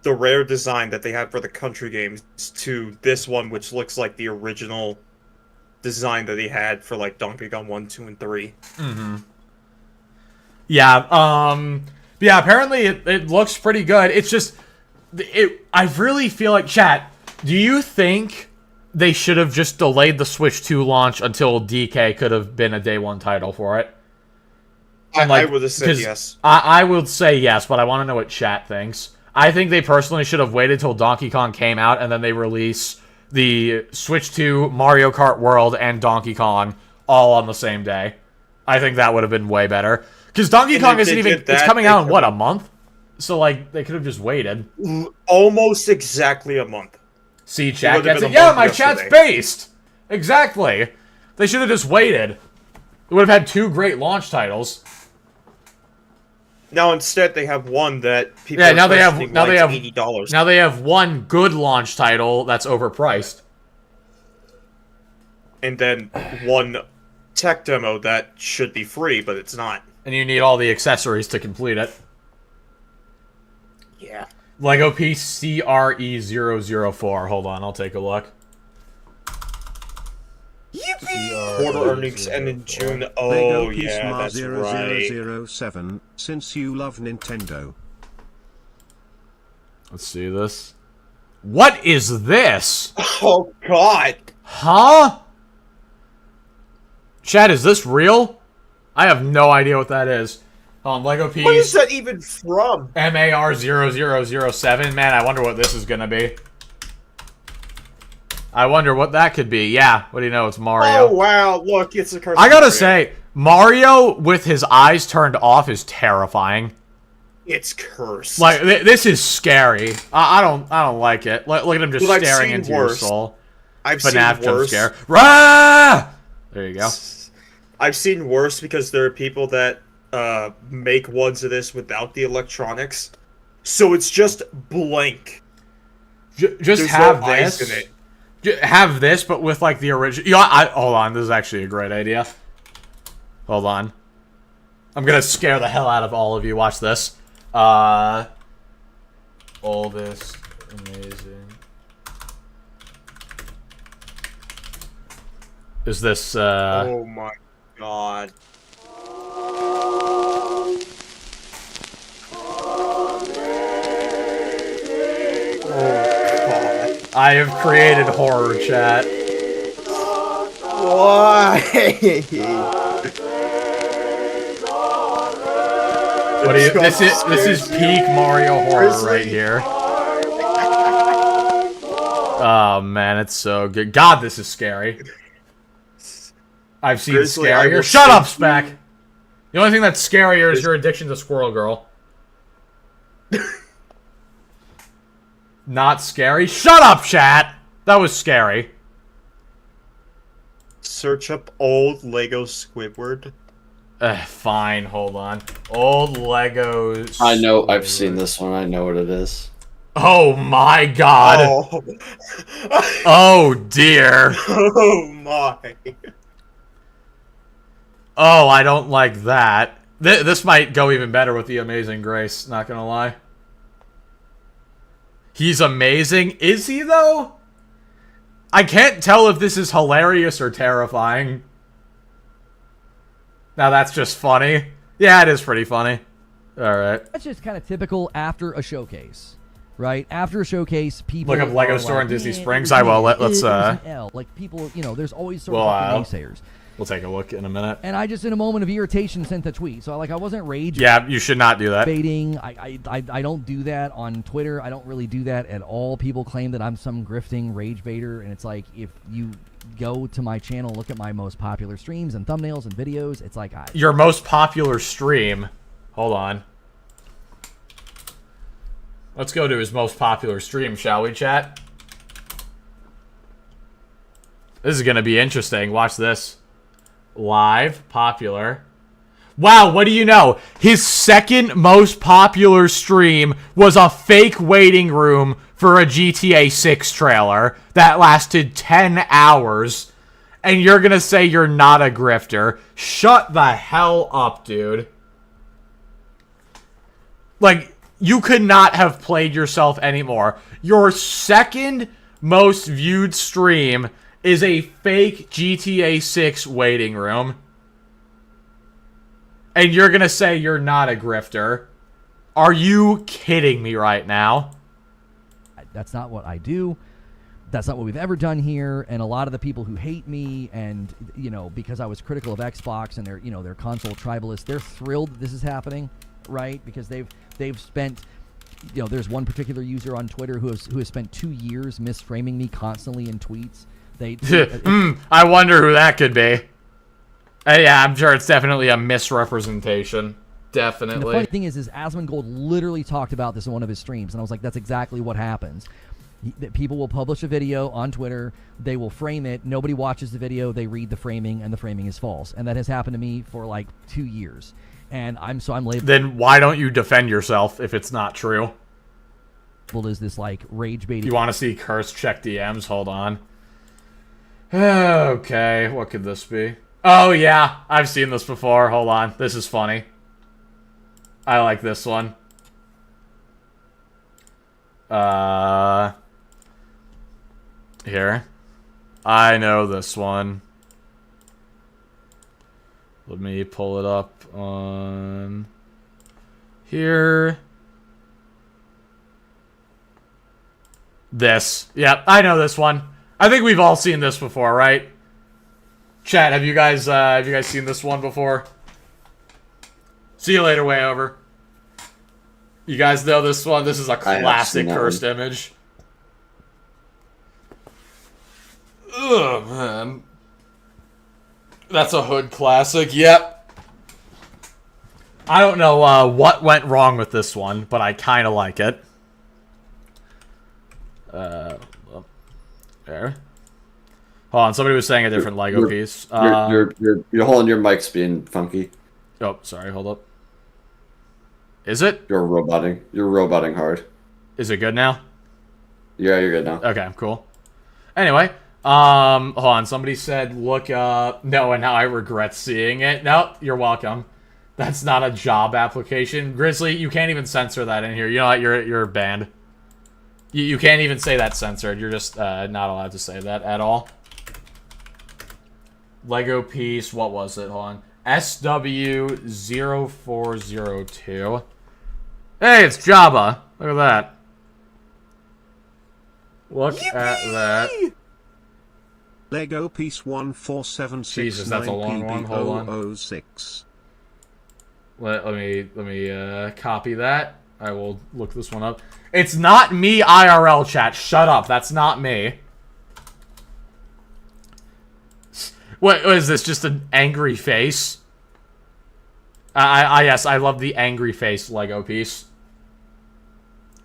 the rare design that they had for the country games to this one, which looks like the original design that he had for like Donkey Kong 1, 2, and 3. Mm-hmm. Yeah, yeah, apparently it looks pretty good. It's just, I really feel like, chat, do you think they should have just delayed the Switch 2 launch until DK could have been a day one title for it? And I would have said yes. I would say yes, but I want to know what chat thinks. I think they personally should have waited till Donkey Kong came out and then they release the Switch 2, Mario Kart World, and Donkey Kong all on the same day. I think that would have been way better. Because Donkey Kong isn't even... It's coming out in, what, a month? So, like, they could have just waited. Almost exactly a month. See, chat would've gets been it. a Yeah, month my yesterday. chat's based. Exactly. They should have just waited. They would have had 2 great launch titles. Now instead they have one that people Yeah, are questioning why it's $80. Now they have one good launch title that's overpriced. And then one tech demo that should be free, but it's not. And you need all the accessories to complete it. Yeah. Lego piece CRE004. Hold on, I'll take a look. Quarter earnings end in June. Lego Oh, Piece yeah, Ma that's right. 0007, since you love Nintendo. Let's see this. What is this? Oh, God. Huh? Chat, is this real? I have no idea what that is. Lego piece. What is that even from? MAR0007. Man, I wonder what this is gonna be. I wonder what that could be. Yeah, what do you know? It's Mario. Oh, wow. Look, it's a curse. I gotta say, Mario with his eyes turned off is terrifying. It's cursed. Like, this is scary. I don't like it. Look at him just Well, I've staring seen into your worse. soul. I've FNAF seen jump worse. scare. Rah! There you go. I've seen worse because there are people that make ones of this without the electronics. So it's just blank. Just There's have no eyes this. in it. Have this, but with like the original. You know, hold on, this is actually a great idea. Hold on, I'm gonna scare the hell out of all of you. Watch this. Oldest amazing. Is this? Oh my god. I have created horror chat. Why? What do you? This is peak Mario horror right here. Oh man, it's so good. God, this is scary. I've seen Grizzly, I scarier. will Shut up, save Spec. The only thing that's scarier is your addiction to Squirrel Girl. Not scary. Shut up, chat. That was scary. Search up old Lego Squidward. Fine, hold on. Old Legos. I know, I've seen this one. I know what it is. Oh my god. Oh. Oh dear. Oh my. Oh, I don't like that. This might go even better with the Amazing Grace, not gonna lie. He's amazing. Is he, though? I can't tell if this is hilarious or terrifying. Now that's just funny. Yeah, it is pretty funny. Alright. That's just kind of typical after a showcase, right? After a showcase, people Look up Lego are Store in like, Disney "Yeah, Springs. it I was will. me. Let's It was an L." Like people, you know, there's always sort of Well, fucking naysayers. We'll take a look in a minute. And I just, in a moment of irritation, sent a tweet. So I wasn't rage Yeah, you should not do that. baiting. I don't do that on Twitter. I don't really do that at all. People claim that I'm some grifting rage baiter, and it's like, if you go to my channel, look at my most popular streams and thumbnails and videos, it's like Your most popular stream. Hold on. Let's go to his most popular stream, shall we, chat? This is going to be interesting. Watch this. Live, popular. Wow, what do you know? His second most popular stream was a fake waiting room for a GTA 6 trailer that lasted 10 hours. And you're going to say you're not a grifter. Shut the hell up, dude. Like, you could not have played yourself anymore. Your second most viewed stream is a fake GTA 6 waiting room. And you're gonna say you're not a grifter. Are you kidding me right now? that's not what I do. That's not what we've ever done here. And a lot of the people who hate me, and you know, because I was critical of Xbox and they're console tribalists, they're thrilled that this is happening, right? Because they've spent, there's one particular user on Twitter who has spent 2 years misframing me constantly in tweets. I wonder who that could be. Yeah, I'm sure it's definitely a misrepresentation. Definitely. And the funny thing is Asmongold literally talked about this in one of his streams, and I was like, that's exactly what happens. That people will publish a video on Twitter, they will frame it, nobody watches the video, they read the framing, and the framing is false. And that has happened to me for like 2 years. And I'm labeled. Then why don't you defend yourself if it's not true? As this like rage baiting. You want to see curse check DMs? Hold on. Okay, what could this be? Oh yeah, I've seen this before. Hold on, this is funny. I like this one. Here. I know this one. Let me pull it up on here. This. Yep, I know this one. I think we've all seen this before, right? Chat, have you guys seen this one before? See you later, way over. You guys know this one? This is a classic cursed image. Ugh, man. That's a hood classic. Yep. I don't know what went wrong with this one, but I kind of like it. There. Hold on, somebody was saying a different Lego piece. You're holding your mic's being funky. Oh, sorry, hold up. Is it? You're roboting hard. Is it good now? Yeah, you're good now. Okay, cool. Anyway, hold on, somebody said look up no, and now I regret seeing it. No, you're welcome. That's not a job application. Grizzly, you can't even censor that in here. You know what? You're banned. You can't even say that's censored. You're just not allowed to say that at all. Lego piece, what was it? Hold on. SW0402. Hey, it's Jabba. Look at that. Look at that. Lego piece 1476. Jesus, that's a long one. Hold on. 006. Let me copy that. I will look this one up. It's not me, IRL chat. Shut up. That's not me. What is this? Just an angry face? Yes, I love the angry face Lego piece.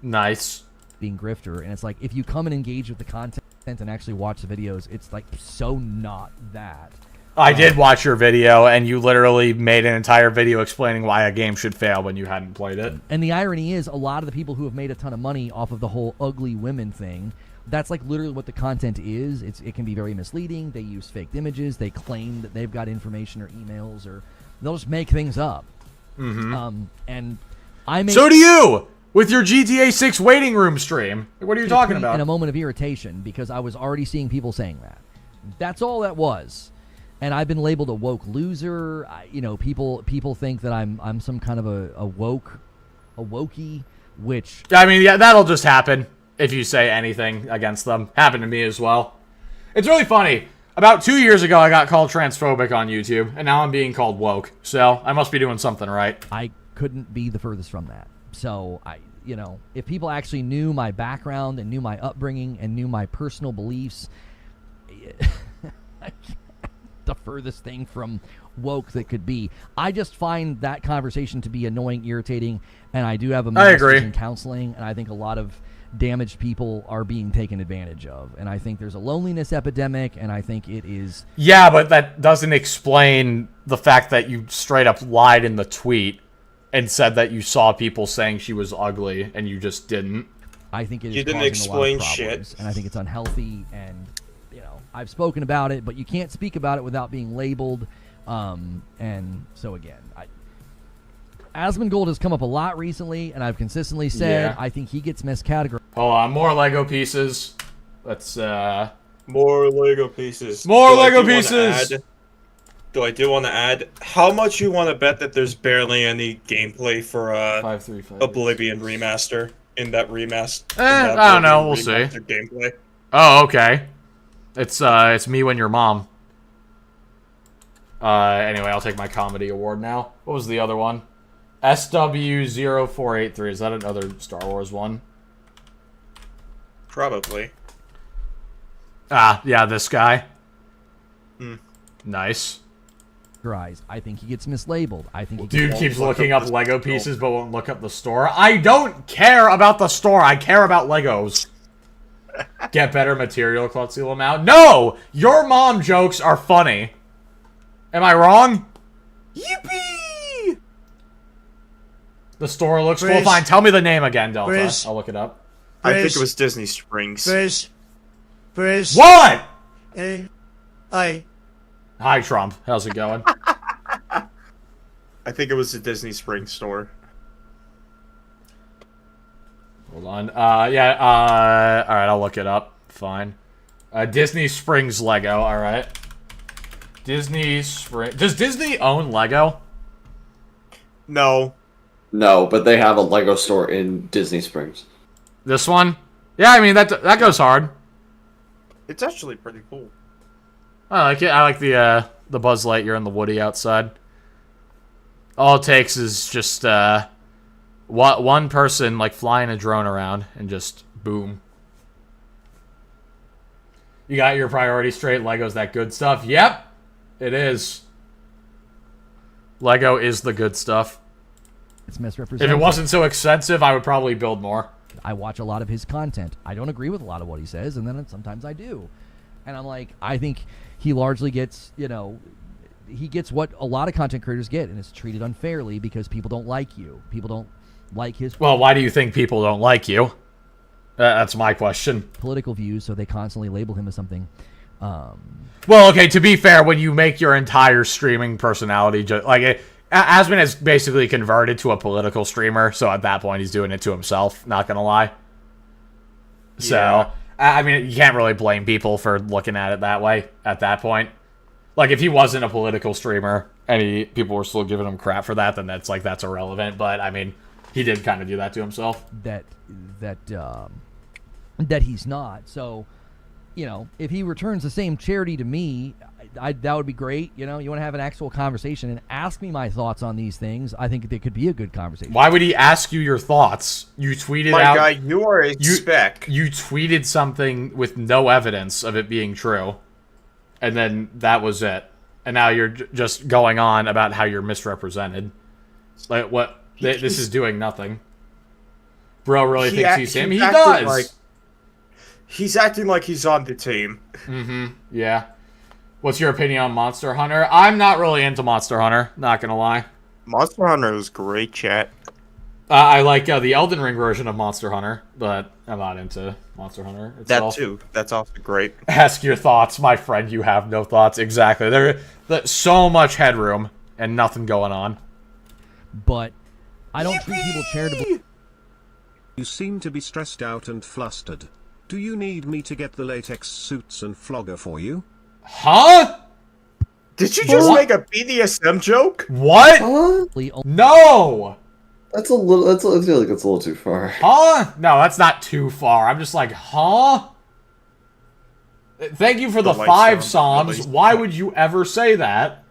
Nice. Being grifter, and it's like if you come and engage with the content and actually watch the videos, it's like so not that. I did watch your video, and you literally made an entire video explaining why a game should fail when you hadn't played it. And the irony is, a lot of the people who have made a ton of money off of the whole ugly women thing, that's like literally what the content is. It can be very misleading. They use faked images. They claim that they've got information or emails, or they'll just make things up. Mm-hmm. And I made... So do you! With your GTA 6 waiting room stream. What are you talking about? In a moment of irritation, because I was already seeing people saying that. That's all that was. And I've been labeled a woke loser. People think that I'm some kind of a wokey, which... I mean, yeah, that'll just happen if you say anything against them. Happened to me as well. It's really funny. About 2 years ago, I got called transphobic on YouTube, and now I'm being called woke. So, I must be doing something right. I couldn't be the furthest from that. So, if people actually knew my background and knew my upbringing and knew my personal beliefs... the furthest thing from woke that could be. I just find that conversation to be annoying, irritating, and I do have a master's in counseling, and I think a lot of damaged people are being taken advantage of, and I think there's a loneliness epidemic, and I think it is... Yeah, but that doesn't explain the fact that you straight up lied in the tweet and said that you saw people saying she was ugly, and you just didn't. I think it is you didn't causing explain a lot of problems, and I think it's unhealthy, and... I've spoken about it, but you can't speak about it without being labeled. And so again, Asmongold has come up a lot recently, and I've consistently said I think he gets miscategorized. Hold on, more Lego pieces. Let's more Lego pieces. More Lego pieces. I do want to add how much you want to bet that there's barely any gameplay for 535. Oblivion remaster in that remaster. I don't know. We'll see. Gameplay. Oh, okay. It's me when you're mom. Anyway, I'll take my comedy award now. What was the other one? SW0483. Is that another Star Wars one? Probably. Ah, yeah, this guy. Nice. categorized. I think he gets mislabeled. I think he Dude gets keeps looking up Lego pieces but won't look up the store. I don't care about the store. I care about Legos. Get better material, Klutzy Lamau. No! Your mom jokes are funny. Am I wrong? Yippee! The store looks cool. Fine, tell me the name again, Delta. I'll look it up. I think it was Disney Springs. What? Hi. Hi, Trump. How's it going? I think it was the Disney Springs store. Hold on. Alright, I'll look it up. Fine. Disney Springs Lego, alright. Disney Springs. Does Disney own Lego? No. No, but they have a Lego store in Disney Springs. This one? Yeah, I mean, that goes hard. It's actually pretty cool. I like it. I like the Buzz Lightyear and the Woody outside. All it takes is just one person like flying a drone around and just boom. You got your priorities straight. Lego's that good stuff. Yep, it is. Lego is the good stuff. It's misrepresented. If it wasn't so expensive, I would probably build more. I watch a lot of his content. I don't agree with a lot of what he says, and then sometimes I do. And I'm like, I think he largely gets, he gets what a lot of content creators get, and it's treated unfairly because people don't like you. People don't like his... Well, why do you think people don't like you? That's my question. Political views, so they constantly label him as something. Well, okay, to be fair, when you make your entire streaming personality... Asmon has basically converted to a political streamer, so at that point he's doing it to himself, not gonna lie. So, yeah. I mean, you can't really blame people for looking at it that way at that point. Like, if he wasn't a political streamer and people were still giving him crap for that, then that's irrelevant. But, I mean, he did kind of do that to himself. That he's not. So, if he returns the same charity to me... that would be great. You want to have an actual conversation and ask me my thoughts on these things. I think it could be a good conversation. Why would he ask you your thoughts? You tweeted My out... guy, you are a spec. You tweeted something with no evidence of it being true. And then that was it. And now you're just going on about how you're misrepresented. Like, what? This is doing nothing. Bro really thinks he's him? He does! He's acting like he's on the team. Mm-hmm. Yeah. What's your opinion on Monster Hunter? I'm not really into Monster Hunter, not gonna lie. Monster Hunter is great, chat. I like the Elden Ring version of Monster Hunter, but I'm not into Monster Hunter itself. That too. That's also great. Ask your thoughts, my friend. You have no thoughts. Exactly. There's so much headroom and nothing going on. But I don't treat people charitably. You seem to be stressed out and flustered. Do you need me to get the latex suits and flogger for you? Huh? Did you just make a BDSM joke? What? Huh? No! I feel like it's a little too far. Huh? No, that's not too far. I'm just like, huh? Thank you for the 5 psalms. Why would you ever say that?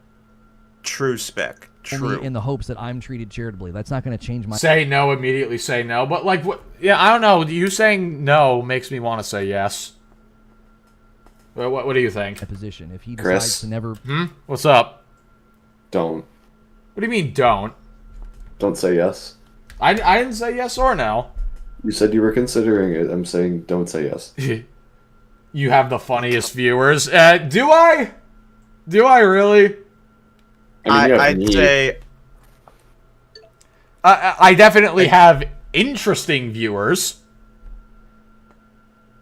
True spec. True. In the hopes that I'm treated charitably. That's not going to change my... Say no, immediately say no. But, like, what? Yeah, I don't know. You saying no makes me want to say yes. What do you think? Position. If he Chris? decides to never... What's up? Don't. What do you mean, don't? Don't say yes. I didn't say yes or no. You said you were considering it. I'm saying don't say yes. You have the funniest viewers. Do I? Do I really? I mean, I'd say... I definitely have interesting viewers.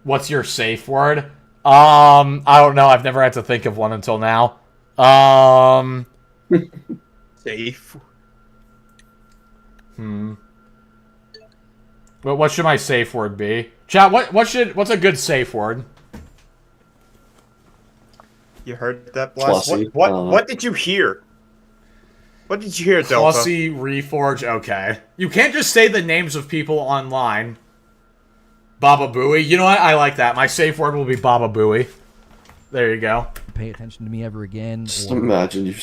What's your safe word? I don't know. I've never had to think of one until now. Safe. But what should my safe word be? Chat, what's a good safe word? You heard that, Blast? Flossy. What did you hear? What did you hear, Delta? Flossy, Reforge, okay. You can't just say the names of people online. Baba Booey. You know what? I like that. My safe word will be Baba Booey. There you go. Pay attention to me ever again. Just imagine you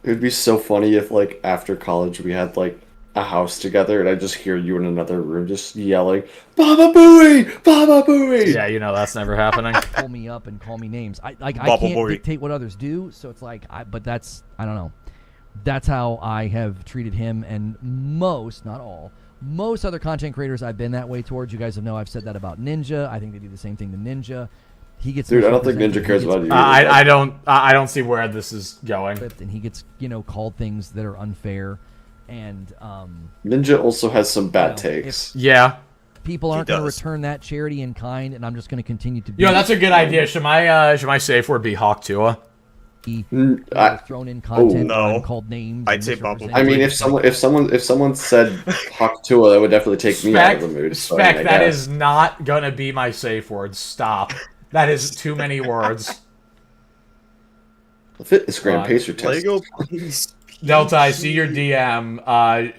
it would be so funny if, like, after college we had, like, a house together, and I just hear you in another room just yelling, "Baba Booey! Baba Booey!" Yeah, that's never happening. Pull me up and call me names. I Bubble can't boy. dictate what others do, so it's like, but that's, I don't know. That's how I have treated him, and most, not all, most other content creators I've been that way towards. You guys have know I've said that about Ninja. I think they do the same thing to Ninja. He gets Dude, I don't think Ninja cares about you. I don't see where this is going. and he gets called things that are unfair, and Ninja also has some bad takes. Yeah. people aren't going to return that charity in kind, and I'm just going to continue to be. Yo, that's a good idea. Should my safe word be Hawk Tua? Thrown in content called names. I'd say Bubble. I mean, if someone said Hawk Tua, that would definitely take me out of the mood. So, that is not gonna be my safe word. Stop. That is too many words. The fitness grand pacer test. Lego, please. Delta, I see your DM.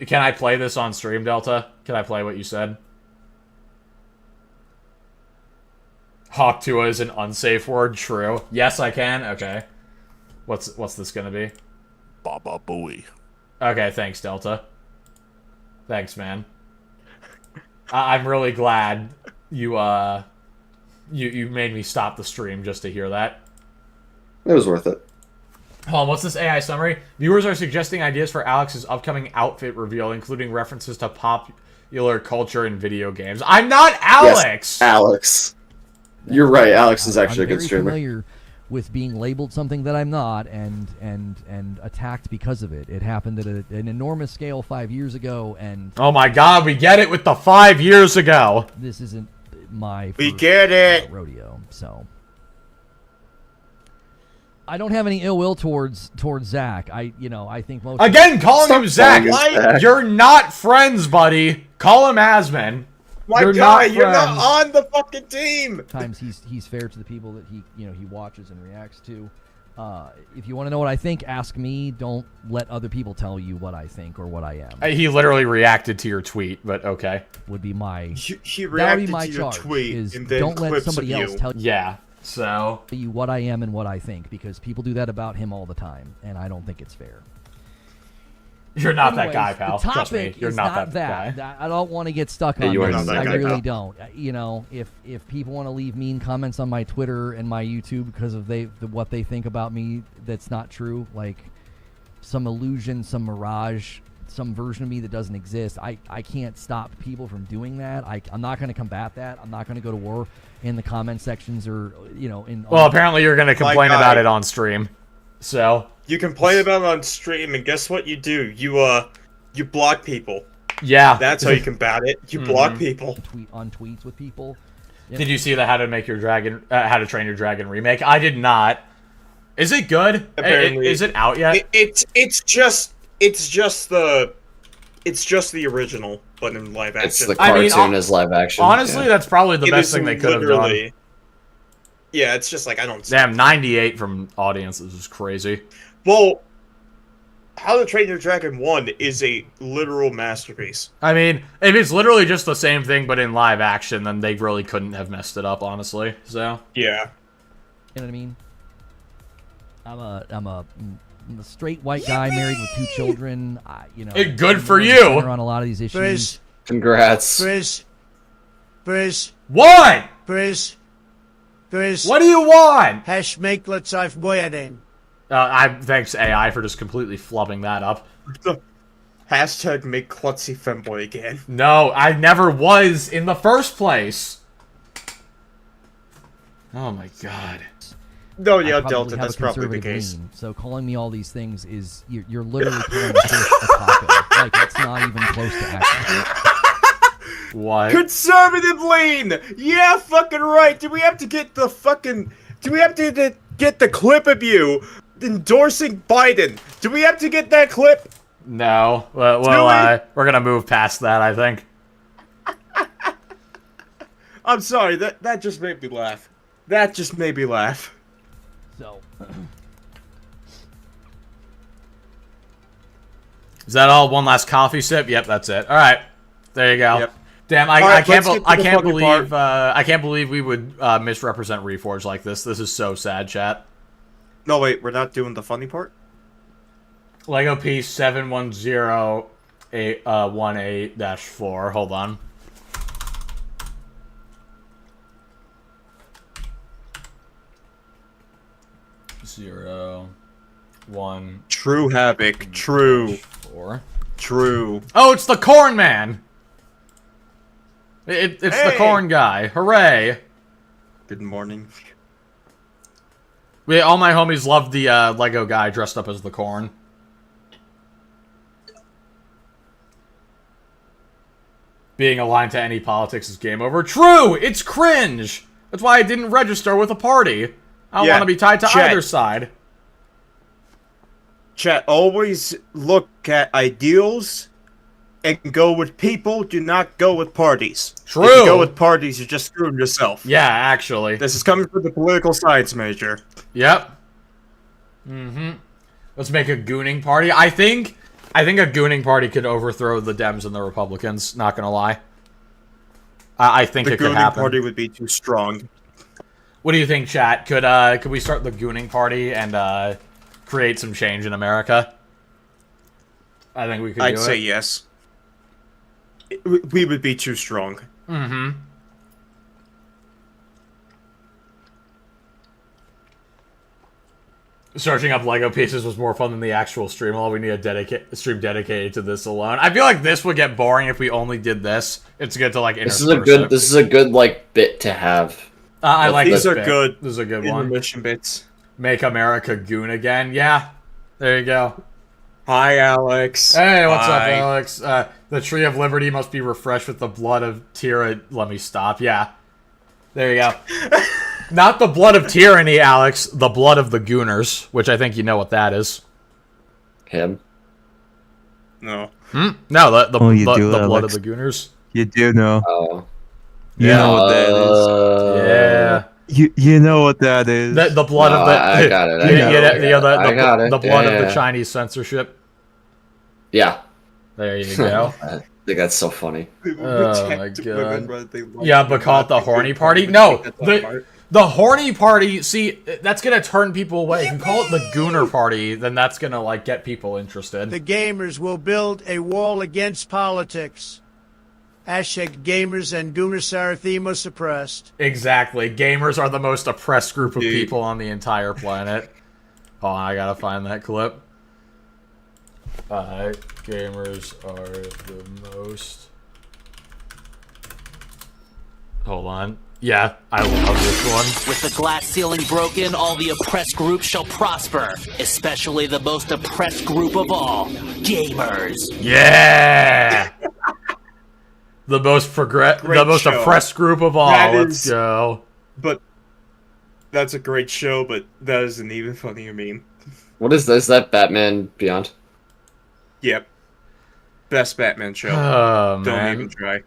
Can I play this on stream, Delta? Can I play what you said? Hawk Tua is an unsafe word. True. Yes, I can. Okay. What's this gonna be? Baba Booey. Okay, thanks, Delta. Thanks, man. I'm really glad you made me stop the stream just to hear that. It was worth it. Hold on, what's this AI summary? Viewers are suggesting ideas for Alex's upcoming outfit reveal, including references to popular culture and video games. I'm not Alex! Yes, Alex. You're right, Alex is actually a good streamer. I'm very familiar with being labeled something that I'm not and attacked because of it. It happened at an enormous scale 5 years ago, and oh my god, we get it with the 5 years ago. This isn't my We first, get it. rodeo, so I don't have any ill will towards Zach. I think most Again, calling him Zach. Zach. You're not friends, buddy. Call him Asman. My You're guy, not you're not friends. on the fucking team. times he's fair to the people that he watches and reacts to. If you want to know what I think, ask me. Don't let other people tell you what I think or what I am. He literally reacted to your tweet, but okay. Would be my He that would reacted be my to your charge. tweet Is and then don't let clips somebody of else you. tell Yeah, so... you what I am and what I think, because people do that about him all the time, and I don't think it's fair. You're not Anyways, that guy, pal. The Trust me, topic you're is not that guy. I don't want to get stuck on you are this. not that I guy, really pal. don't. If people want to leave mean comments on my Twitter and my YouTube because of what they think about me that's not true, like some illusion, some mirage, some version of me that doesn't exist, I can't stop people from doing that. I'm not going to combat that. I'm not going to go to war in the comment sections or Well, apparently you're going to complain guy. about it on stream. So... You complain about it on stream, and guess what you do? You block people. Yeah. That's how you combat it. You block people. tweet on tweets with people. Did you see the How to Train Your Dragon remake? I did not. Is it good? Apparently. Is it out yet? It's just the original, but in live action. It's the I mean, cartoon as live action. Honestly, yeah. that's probably the It best is thing they could have done. literally- Yeah, it's just like I don't. Damn, 98 from audiences is crazy. Well, How to Train Your Dragon 1 is a literal masterpiece. I mean, if it's literally just the same thing but in live action, then they really couldn't have messed it up, honestly. So Yeah. You know what I mean? I'm a straight white guy married with 2 children. Good for I'm you. on a lot of these issues. Chris, Congrats. Chris, What? Chris, What do you want? hash make let's have boyaden. Thanks AI for just completely flubbing that up. Hashtag make klutzy femboy again. No, I never was in the first place. Oh my god. No, I yeah, probably Delta, have that's a probably the conservative case. lean, so calling me all these things is you're literally calling the fish a taco. Like that's not even close to accurate. What? Conservative lean! Yeah, fucking right! Do we have to get the clip of you endorsing Biden? Do we have to get that clip? No. We're gonna move past that, I think. I'm sorry, that just made me laugh. That just made me laugh. So Is that all? One last coffee sip? Yep, that's it. All right, there you go. Yep. Damn, All I right, can't let's get to the funny believe I can't believe we would misrepresent Reforge like this. This is so sad, chat. No, wait, we're not doing the funny part? Lego piece 710 18-4. Hold on. Zero, 1. True Havoc. True. 4. True. Oh, it's the Corn Man! It's the Corn Guy. Hooray! Good morning. All my homies love the Lego guy dressed up as the Corn. Being aligned to any politics is game over. True! It's cringe! That's why I didn't register with a party. I don't want to be tied to either side. Chat, always look at ideals and go with people. Do not go with parties. True. If you go with parties, you're just screwing yourself. Yeah, actually. This is coming from the political science major. Yep. Let's make a gooning party. I think a gooning party could overthrow the Dems and the Republicans. Not gonna lie. I think it could happen. The gooning party would be too strong. What do you think, chat? Could we start the gooning party and create some change in America? I think we could. I'd say yes. We would be too strong. Searching up Lego pieces was more fun than the actual stream. Although we need a stream dedicated to this alone. I feel like this would get boring if we only did this. It's good to like intersperse This is a good like bit to have. I like these this are bit. good. This is a good one. Intermission bits. Make America goon again. Yeah, there you go. Hi, Alex. Hey, what's up, Hi. Alex? The Tree of Liberty must be refreshed with the blood of tyranny. Let me stop. Yeah, there you go. Not the blood of tyranny, Alex. The blood of the gooners, which I think you know what that is. Him. No. No, the you do, blood of Alex. the gooners. You do know. Oh. You know what that is. Yeah. You know what that is. The blood of the. I got it. I got it. The blood of Yeah. the Chinese censorship. Yeah. There you go. I think that's so funny. Oh my god. Yeah, but call it the horny party? No, the horny party, see, that's gonna turn people away. If you call it the gooner party, then that's gonna, like, get people interested. The gamers will build a wall against politics. Hashtag gamers and Gooner Sarathema suppressed. Exactly. Gamers are the most oppressed group of people on the entire planet. Hold on, I gotta find that clip. Gamers are the most... Hold on. Yeah, I love this one. With the glass ceiling broken, all the oppressed groups shall prosper, especially the most oppressed group of all, gamers. Yeah! The most oppressed group of all. Let's go. But that's a great show, but that is an even funnier meme. What is this? Is that Batman Beyond? Yep. Best Batman show. Oh, Don't man. even try.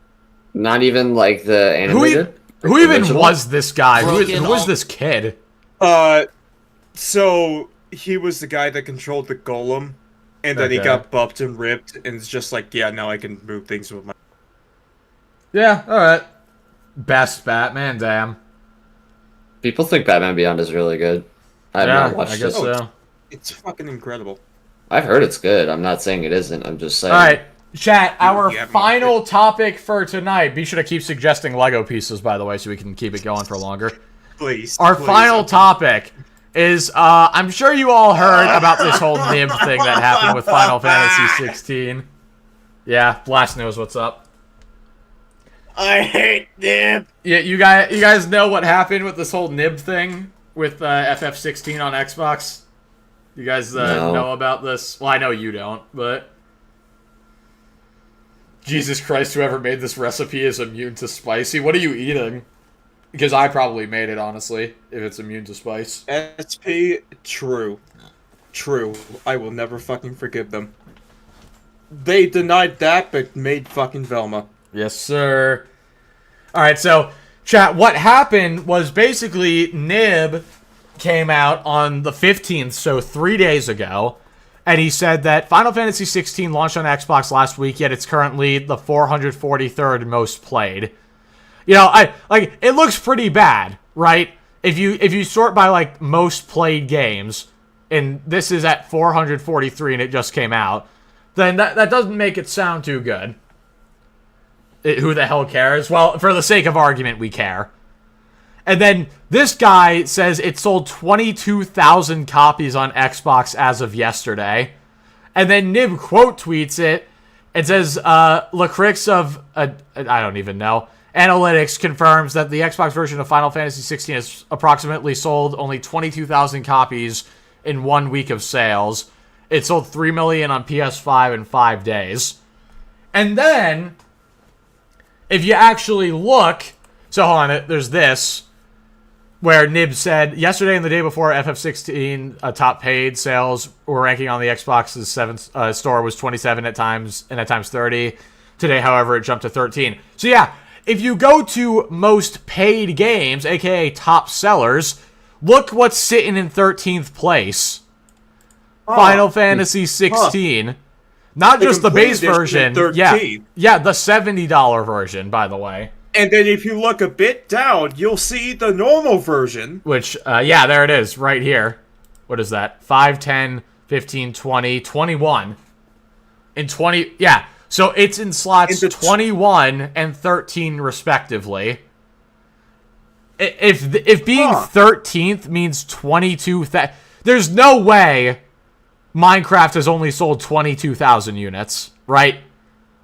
Not even like the animated? Who even Original? was this guy? Who was this kid? So he was the guy that controlled the golem, and then he Okay. got buffed and ripped, and it's just like, yeah, now I can move things with my... Yeah, alright. Best Batman, damn. People think Batman Beyond is really good. I've not watched I guess it. so. It's fucking incredible. I've heard it's good. I'm not saying it isn't. I'm just saying. Alright, chat, our you have final topic for tonight. Be sure to keep suggesting Lego pieces, by the way, so we can keep it going for longer. Please. Our please, final okay. topic is, I'm sure you all heard about this whole nib thing that happened with Final Fantasy 16. Yeah, Blast knows what's up. I hate nib. Yeah, you guys know what happened with this whole nib thing with FF16 on Xbox? You guys No. know about this? Well, I know you don't, but... Jesus Christ, whoever made this recipe is immune to spicy. What are you eating? Because I probably made it, honestly, if it's immune to spice. SP, true. True. I will never fucking forgive them. They denied that, but made fucking Velma. Yes, sir. Alright, so, chat, what happened was basically Nib came out on the 15th, so 3 days ago, and he said that Final Fantasy 16 launched on Xbox last week, yet it's currently the 443rd most played. You know, it looks pretty bad, right? If you sort by, like, most played games, and this is at 443 and it just came out, then that doesn't make it sound too good. Who the hell cares? Well, for the sake of argument, we care. And then this guy says it sold 22,000 copies on Xbox as of yesterday. And then Nib quote tweets it. It says, Lacrix of, I don't even know, Analytics confirms that the Xbox version of Final Fantasy XVI has approximately sold only 22,000 copies in 1 week of sales. It sold 3 million on PS5 in 5 days. And then, if you actually look, so hold on, there's this, where Nib said, yesterday and the day before FF16 top paid sales were ranking on the Xbox's store was 27 at times, and at times 30. Today, however, it jumped to 13. So yeah, if you go to most paid games, aka top sellers, look what's sitting in 13th place. Final Fantasy 16. Not just the base version. Yeah, the $70 version, by the way. And then if you look a bit down, you'll see the normal version. Which, yeah, there it is, right here. What is that? 5, 10, 15, 20, 21. In 20, yeah. So it's in slots 21 and 13, respectively. If being 13th means 22, there's no way Minecraft has only sold 22,000 units, right?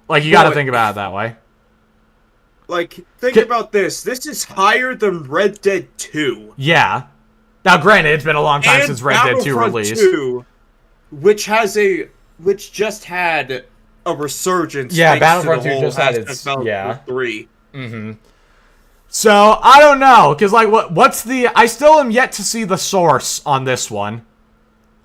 Like, you gotta think about it that way. Like, think about this. This is higher than Red Dead 2. Yeah. Now, granted, it's been a long time since Red Dead 2 released. 2, which just had a resurgence. Yeah, Battlefront 2 just had its, 3. Mm-hmm. So, I don't know, because, like, what's the... I still am yet to see the source on this one.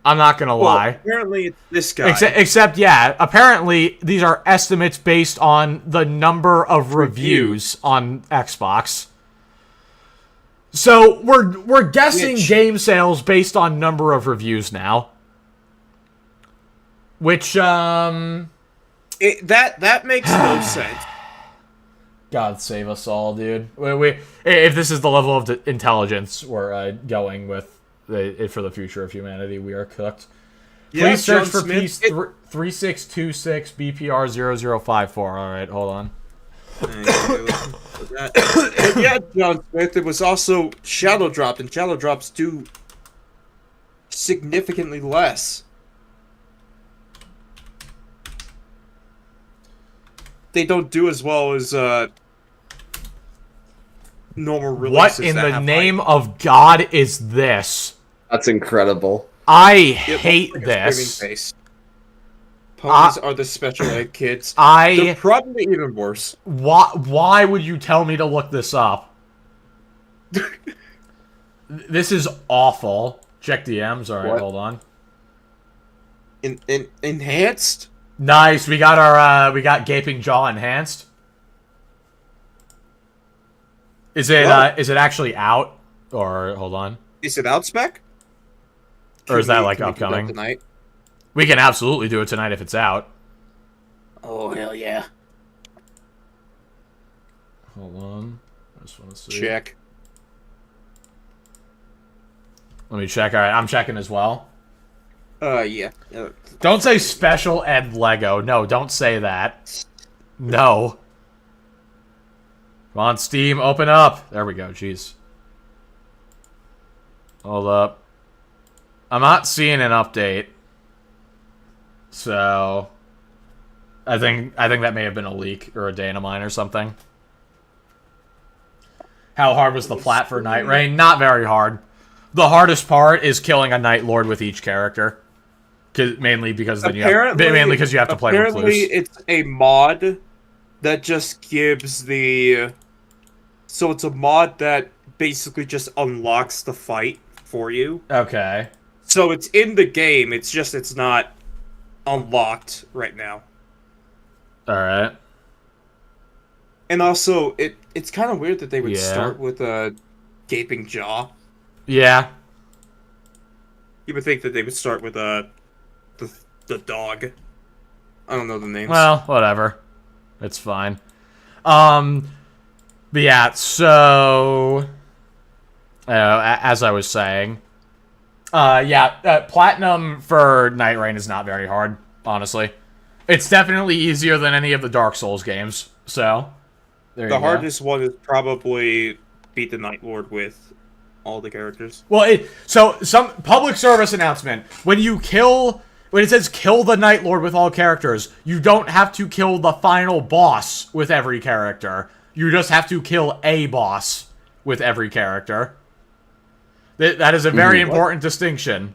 I'm not gonna lie. Apparently it's this guy. Except, yeah, apparently these are estimates based on the number of reviews on Xbox. So we're guessing game sales based on number of reviews now. Which that makes no sense. God save us all, dude. If this is the level of intelligence we're going with for the future of humanity, we are cooked. Yeah, please search John for piece 3626 BPR 0054. All right, hold on. Yeah, John Smith. It was also shadow dropped, and shadow drops do significantly less. They don't do as well as normal releases. What in the name of God is this? That's incredible. I hate this. Ponies are the special ed kids. They're probably even worse. Why would you tell me to look this up? This is awful. Check DMs. All right, hold on. Enhanced? Nice. We got our we got gaping jaw enhanced. Is it actually out? Or hold on. Is it out spec? Or is that like upcoming? Tonight? We can absolutely do it tonight if it's out. Oh hell yeah. Hold on. I just want to see. Check. Let me check. Alright, I'm checking as well. Yeah. Don't say special ed Lego. No, don't say that. No. Come on, Steam, open up. There we go, jeez. Hold up. I'm not seeing an update. So I think that may have been a leak or a data mine or something. How hard was the plat for Night Rain? Not very hard. The hardest part is killing a Night Lord with each character. Mainly because then you have to play recluse. Apparently it's a mod that just gives the... So it's a mod that basically just unlocks the fight for you. Okay. So it's in the game, it's just it's not unlocked right now. Alright. And also, it's kind of weird that they would start with a gaping jaw. Yeah. You would think that they would start with the dog. I don't know the names. Well, whatever. It's fine. But yeah, so... as I was saying... platinum for Night Rain is not very hard, honestly. It's definitely easier than any of the Dark Souls games. So, there you go. The hardest one is probably beat the Night Lord with all the characters. Well, so some public service announcement. When it says kill the Night Lord with all characters, you don't have to kill the final boss with every character. You just have to kill a boss with every character. That is a very important distinction.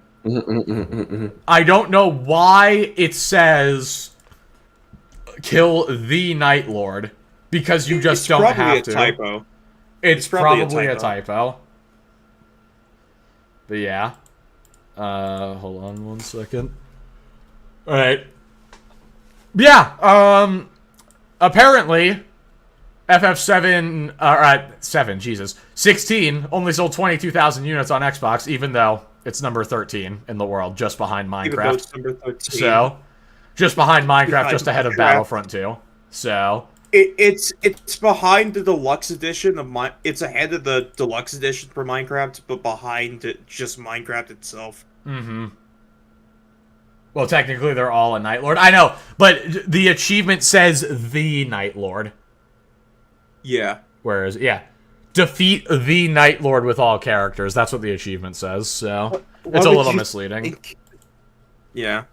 I don't know why it says kill the Night Lord, because you just don't have to. Typo. It's probably a typo. But yeah. Hold on one second. Alright. Yeah, apparently, FF7, 16 only sold 22,000 units on Xbox, even though it's number 13 in the world, just behind Minecraft. It's number 13. So, just behind Minecraft, just ahead of Battlefront 2. So... It's behind the deluxe edition of it's ahead of the deluxe edition for Minecraft, but behind just Minecraft itself. Mm-hmm. Well, technically, they're all a Night Lord. I know, but the achievement says the Night Lord. Yeah. Whereas, yeah. Defeat the Night Lord with all characters. That's what the achievement says, so... It's a little misleading. Yeah.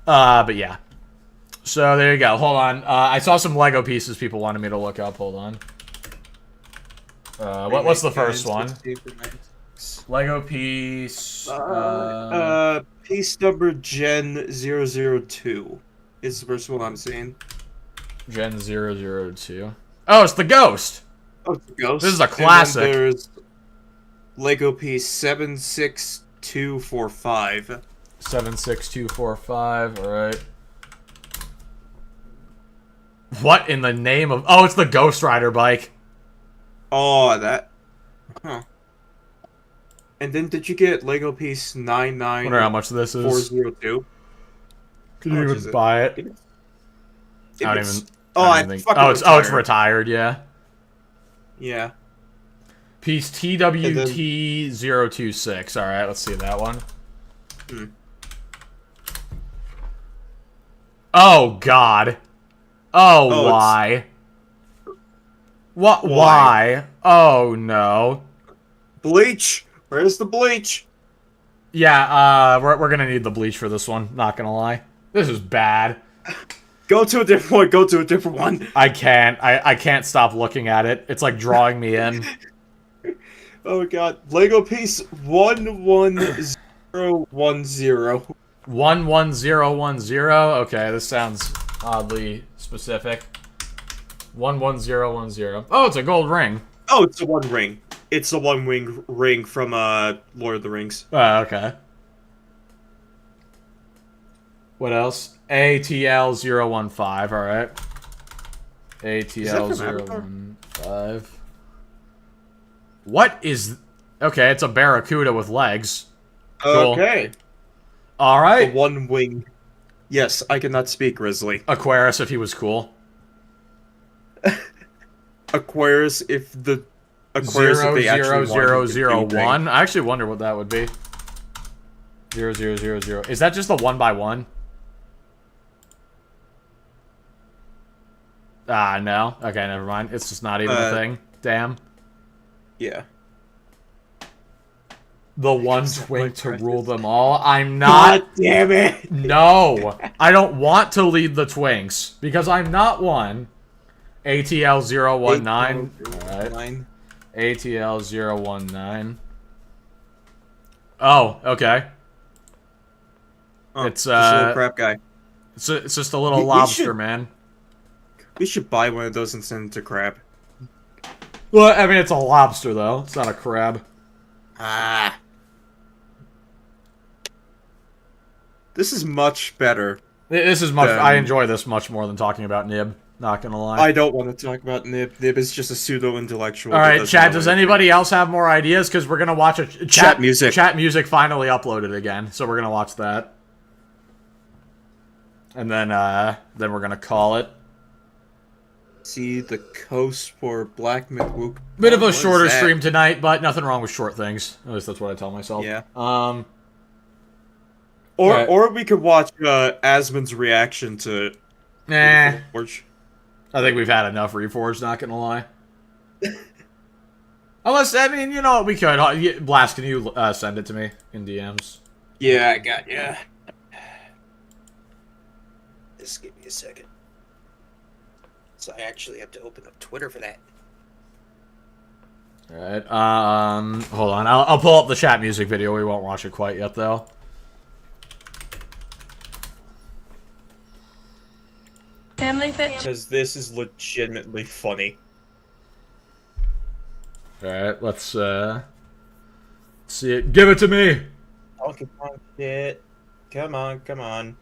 But yeah. So, there you go. Hold on. I saw some Lego pieces people wanted me to look up. Hold on. What's the first one? Lego piece... piece number Gen 002 is the first one I'm seeing. Gen 002. Oh, it's the Ghost! Oh, it's the Ghost. This is a classic. And then there's Lego piece 76245. 76245, alright. What in the name of... Oh, it's the Ghost Rider bike. Oh, that... Huh. And then did you get Lego piece 99... Wonder how much this is. 402? Can you even buy it? I don't even... it's retired, yeah. Yeah. Piece TWT026. Alright, let's see that one. Oh, God. Oh, why? What? Why? Oh, no. Bleach! Where's the bleach? Yeah, we're gonna need the bleach for this one, not gonna lie. This is bad. Go to a different one, go to a different one. I can't. I can't stop looking at it. It's like drawing me in. Oh god. Lego piece 11010. 11010. Okay, this sounds oddly specific. 11010. Oh, it's a gold ring. Oh, it's the one ring. It's the one ring from Lord of the Rings. Oh, okay. What else? ATL015, alright. ATL015. What is... Okay, it's a Barracuda with legs. Cool. Okay. Alright. The one wing. Yes, I cannot speak, Grizzly. Aquarius if he was cool. Aquarius if the... Aquarius if they actually 00001. I actually wonder what that would be. 0000. Is that just the 1x1? Ah, no. Okay, never mind. It's just not even a thing. Damn. Yeah. The one twink to rule them all. I'm not... God damn it! No. I don't want to lead the twinks. Because I'm not one. ATL019. Alright. ATL019. Oh, okay. Oh, it's a little crap guy. It's just a little lobster, man. We should buy one of those and send it to crab. Well, I mean, it's a lobster though. It's not a crab. Ah. This is much better. This is much. I enjoy this much more than talking about Nib. Not gonna lie. I don't want to talk about Nib. Nib is just a pseudo-intellectual. All right, chat. Does anybody else have more ideas? Because we're gonna watch a chat music. Chat music finally uploaded again, so we're gonna watch that, and then we're gonna call it. See the coast for Black McWook. Bit of a shorter stream tonight, but nothing wrong with short things. At least that's what I tell myself. Yeah. Or we could watch Asmon's reaction to Reforge. I think we've had enough Reforge, not gonna lie. Unless, I mean, you know what, we could. Blast, can you send it to me in DMs? Yeah, I got ya. Just give me a second. So I actually have to open up Twitter for that. Alright, hold on. I'll pull up the chat music video. We won't watch it quite yet, though. Family fit. Because this is legitimately funny. Alright, let's see it. Give it to me! Donkey Kong shit. Come on, come on.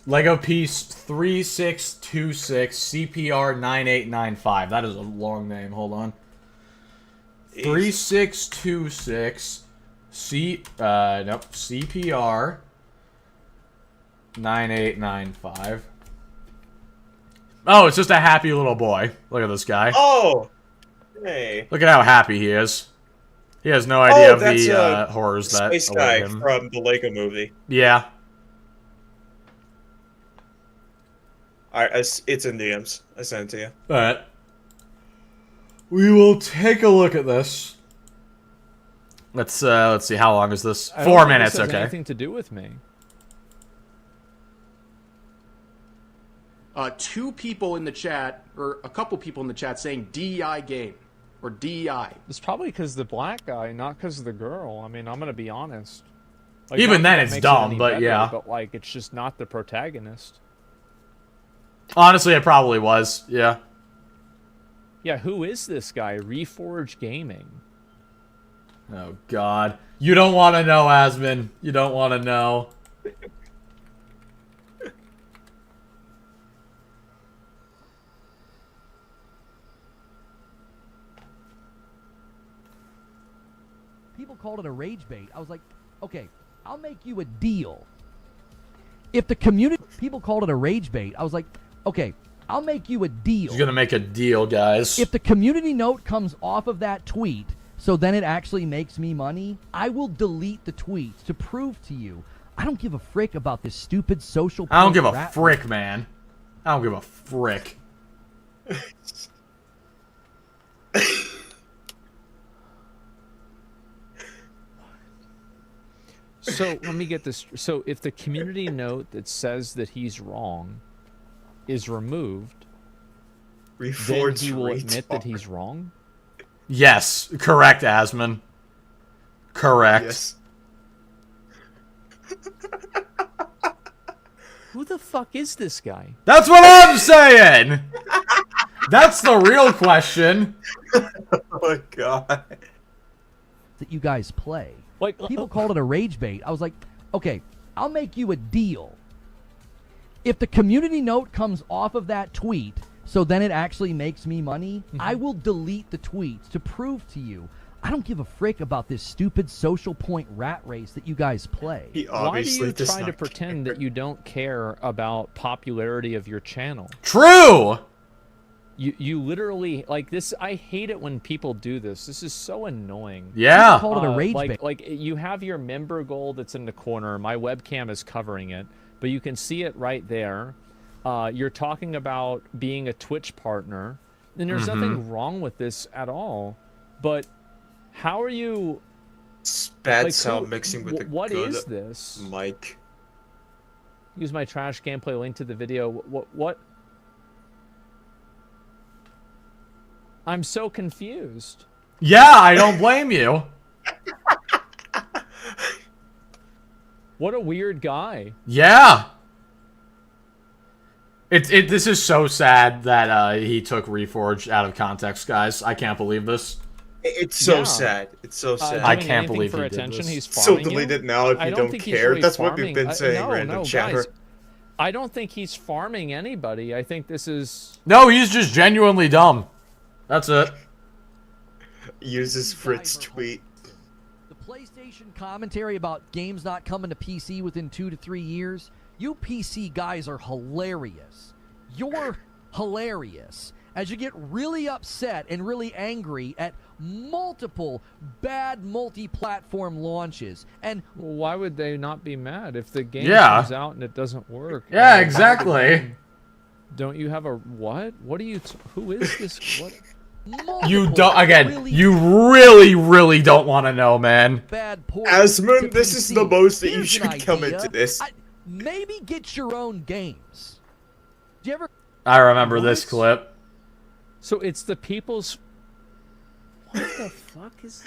Lego piece 3626 CPR 9895. That is a long name. Hold on. 3626 CPR 9895. Oh, it's just a happy little boy. Look at this guy. Oh! Hey. Look at how happy he is. He has no idea of the horrors that Space await guy him. from the Lego movie. Yeah. Alright, it's in DMs. I sent it to you. Alright. We will take a look at this. Let's see, how long is this? 4 minutes, this has okay. anything to do with me. Two people in the chat, or a couple people in the chat saying DEI game, or DEI. It's probably because the black guy, not because of the girl. I mean, I'm gonna be honest. Like, Even not then that it's makes it dumb, any but better, yeah. But, like, it's just not the protagonist. Honestly, it probably was, yeah. Yeah, who is this guy? Reforge Gaming. Oh, God. You don't want to know, Asmon. You don't want to know. People called it a rage bait. I was like, okay, I'll make you a deal. If the community... People called it a rage bait. I was like, okay, I'll make you a deal. He's going to make a deal, guys. If the community note comes off of that tweet, so then it actually makes me money, I will delete the tweet to prove to you I don't give a frick about this stupid social... I don't give a frick, man. I don't give a frick. So let me get this. So if the community note that says that he's wrong is removed, then he will admit that he's wrong? Yes. Correct, Asmon. Correct. Yes. Who the fuck is this guy? That's what I'm saying! That's the real question. Oh my god. That you guys play. Like, people called it a rage bait. I was like, okay, I'll make you a deal. If the community note comes off of that tweet, so then it actually makes me money, I will delete the tweets to prove to you I don't give a frick about this stupid social point rat race that you guys play. Why do you try to pretend that you don't care about popularity of your channel? True! You literally, like, this, I hate it when people do this. This is so annoying. Yeah. Called it a rage bait. Like, you have your member goal that's in the corner. My webcam is covering it, but you can see it right there. You're talking about being a Twitch partner, and there's nothing wrong with this at all. But how are you... It's bad sound mixing with the What good is this? mic. Use my trash gameplay link to the video. What? I'm so confused. Yeah, I don't blame you. What a weird guy. Yeah. This is so sad that he took Reforge out of context, guys. I can't believe this. It's so sad. It's so sad. I can't believe for he did attention, this. He's So farming delete you? it now if I you don't don't think he's care. really That's what we've farming. been saying, random chatter. Guys, I don't think he's farming anybody. I think this is... No, he's just genuinely dumb. That's it. Uses Fritz tweet. The PlayStation commentary about games not coming to PC within 2 to 3 years. You PC guys are hilarious. You're hilarious. as you get really upset and really angry at multiple bad multi-platform launches. And why would they not be mad if the game Yeah. comes out and it doesn't work? Yeah, exactly. Don't you have a what? What are you? Who is this? What? You don't. Again, you really don't want to know, man. Bad port Asmund, to this PC. is the most that you Here's an should come idea. into this. Maybe get your own games. Do you ever? I remember this clip. So it's the people's. What the fuck is?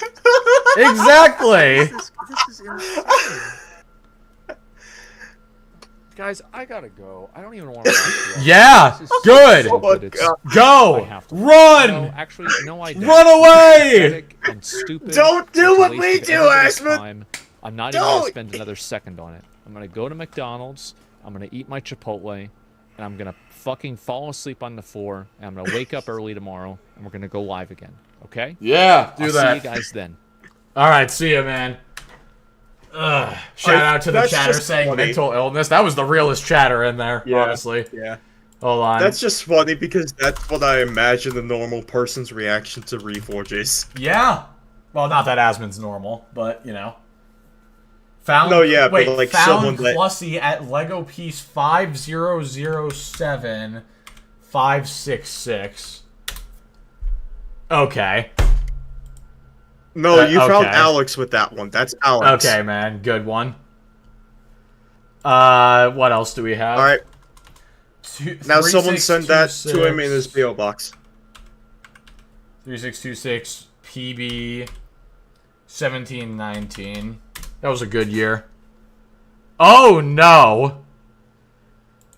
Exactly. This is insane. Guys, I gotta go. I don't even want to watch this. Yeah, This is good. so good. It's- I Go. have to. Run. No, actually, no, I don't. Run away. It's pathetic and stupid. Don't do It's a what waste we of do, everybody's Asmund. time. I'm not even gonna Don't. spend another second on it. I'm gonna go to McDonald's. I'm gonna eat my Chipotle, and I'm gonna fucking fall asleep on the floor. And I'm gonna wake up early tomorrow, and we're gonna go live again. Okay? Yeah, do I'll that. See you guys then. All right, see ya, man. Shout out to the That's chatter just saying funny. mental illness. That was the realest chatter in there, Yeah. honestly. Yeah. Hold on. That's just funny because that's what I imagine a normal person's reaction to Reforge is. Yeah. Well, not that Asmund's normal, but you know. Found. No, yeah, but, wait, like, found someone that- Clussy at Lego piece 5007566. Okay. No, you found okay. Alex with that one. That's Alex. Okay, man. Good one. What else do we have? All right. Now someone send that to him in his 3626 PO box. 3626 PB 1719. That was a good year. Oh no.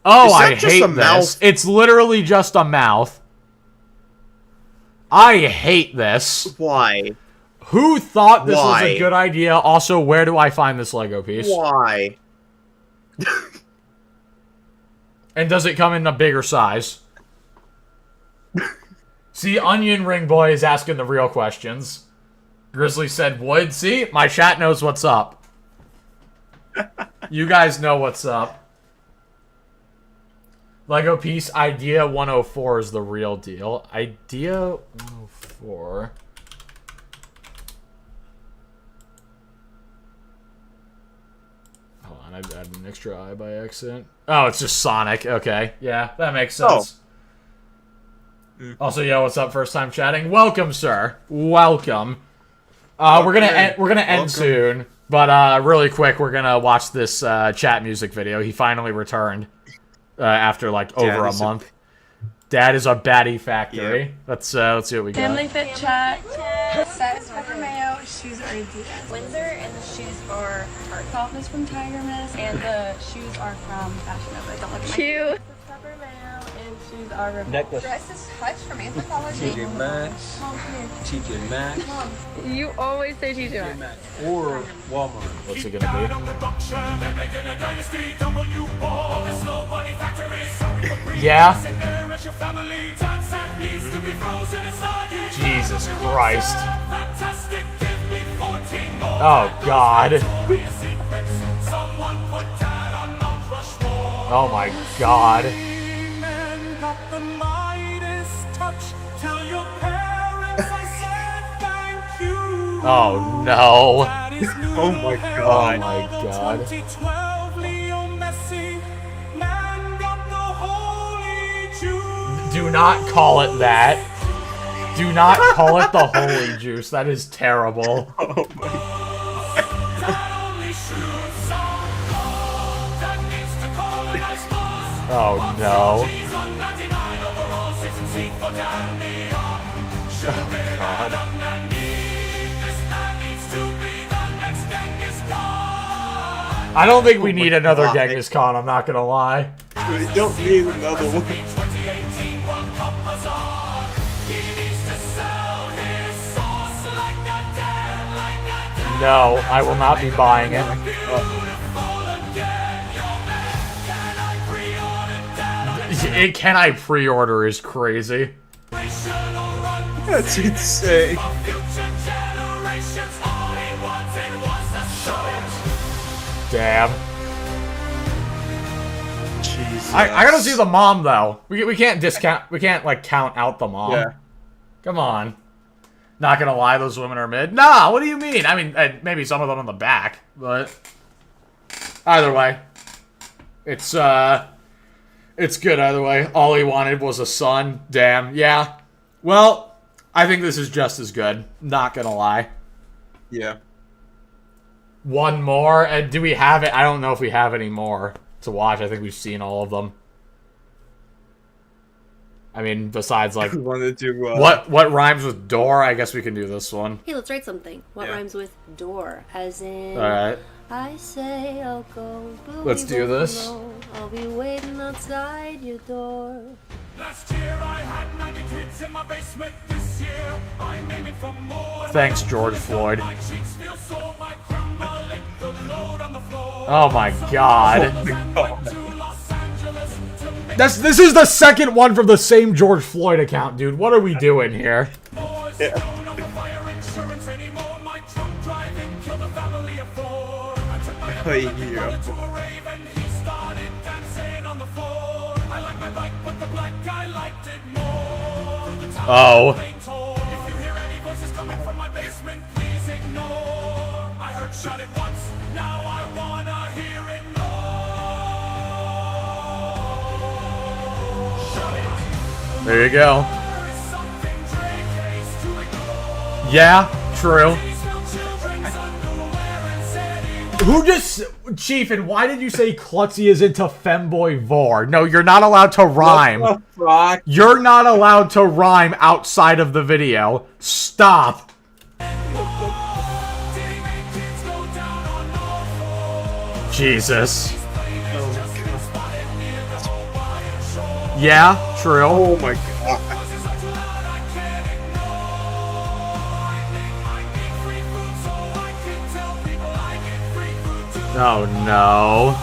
Oh, Is that I just hate a this. mouth? It's literally just a mouth. I hate this. Why? Who thought this was Why? a good idea? Also, where do I find this Lego piece? Why? And does it come in a bigger size? See, Onion Ring Boy is asking the real questions. Grizzly said wood. See, my chat knows what's up. You guys know what's up. Lego piece Idea 104 is the real deal. Idea 104. Hold on, I added an extra I by accident. Oh, it's just Sonic. Okay, yeah, that makes sense. Also, yo, what's up? First time chatting. Welcome, sir. Welcome. We're gonna end soon, but really quick, we're gonna watch this chat music video. He finally returned after like over a month. Dad is a baddie factory. Yep. Let's see what we got. Family Fit Chat. Set is Pepper Mayo. Shoes are Adidas. Windsor, and the shoes are Heart Softness from Tiger Mist, and the shoes are from Fashion Nova. Don't look at my Cute. This is Pepper Mayo, and shoes are Revolve. Necklace. Dress is Hutch from Anthropology. TJ Maxx. Mom, come here. TJ Maxx. Mom. You always say TJ Maxx. Or Walmart. What's it gonna be? Yeah. Jesus Christ. Oh God. Oh my God. Oh no. Oh my God. Oh my God. Do not call it that. Do not call it the holy juice. That is terrible. Oh my. Oh no. I don't think we need another Genghis Khan, I'm not gonna lie. We don't need another one. No, I will not be buying it. Can I pre-order is crazy. That's insane. Damn. Jesus. I gotta see the mom though. We can't discount. We can't like count out the mom. Yeah. Come on. Not gonna lie, those women are mid. Nah, what do you mean? I mean, maybe some of them on the back, but either way, it's good either way. All he wanted was a son. Damn. Yeah. Well, I think this is just as good. Not gonna lie. Yeah. One more, and do we have it? I don't know if we have any more to watch. I think we've seen all of them. I mean, besides like wanted to, what rhymes with door? I guess we can do this one. Hey, let's write something. What rhymes with door? As in, all right. I say I'll go. Let's do this. I'll be waiting outside your door. Last year I had 90 kids in my basement. This year I'm aiming for more. Thanks, George Floyd. Oh my God. This is the second one from the same George Floyd account, dude. What are we doing here? Oh. There you go. Yeah, true. Who just... Chief, and why did you say Klutzy is into Femboy Vor? No, you're not allowed to rhyme. What the fuck? You're not allowed to rhyme outside of the video. Stop. Jesus. Yeah, true. Oh my God. Oh no.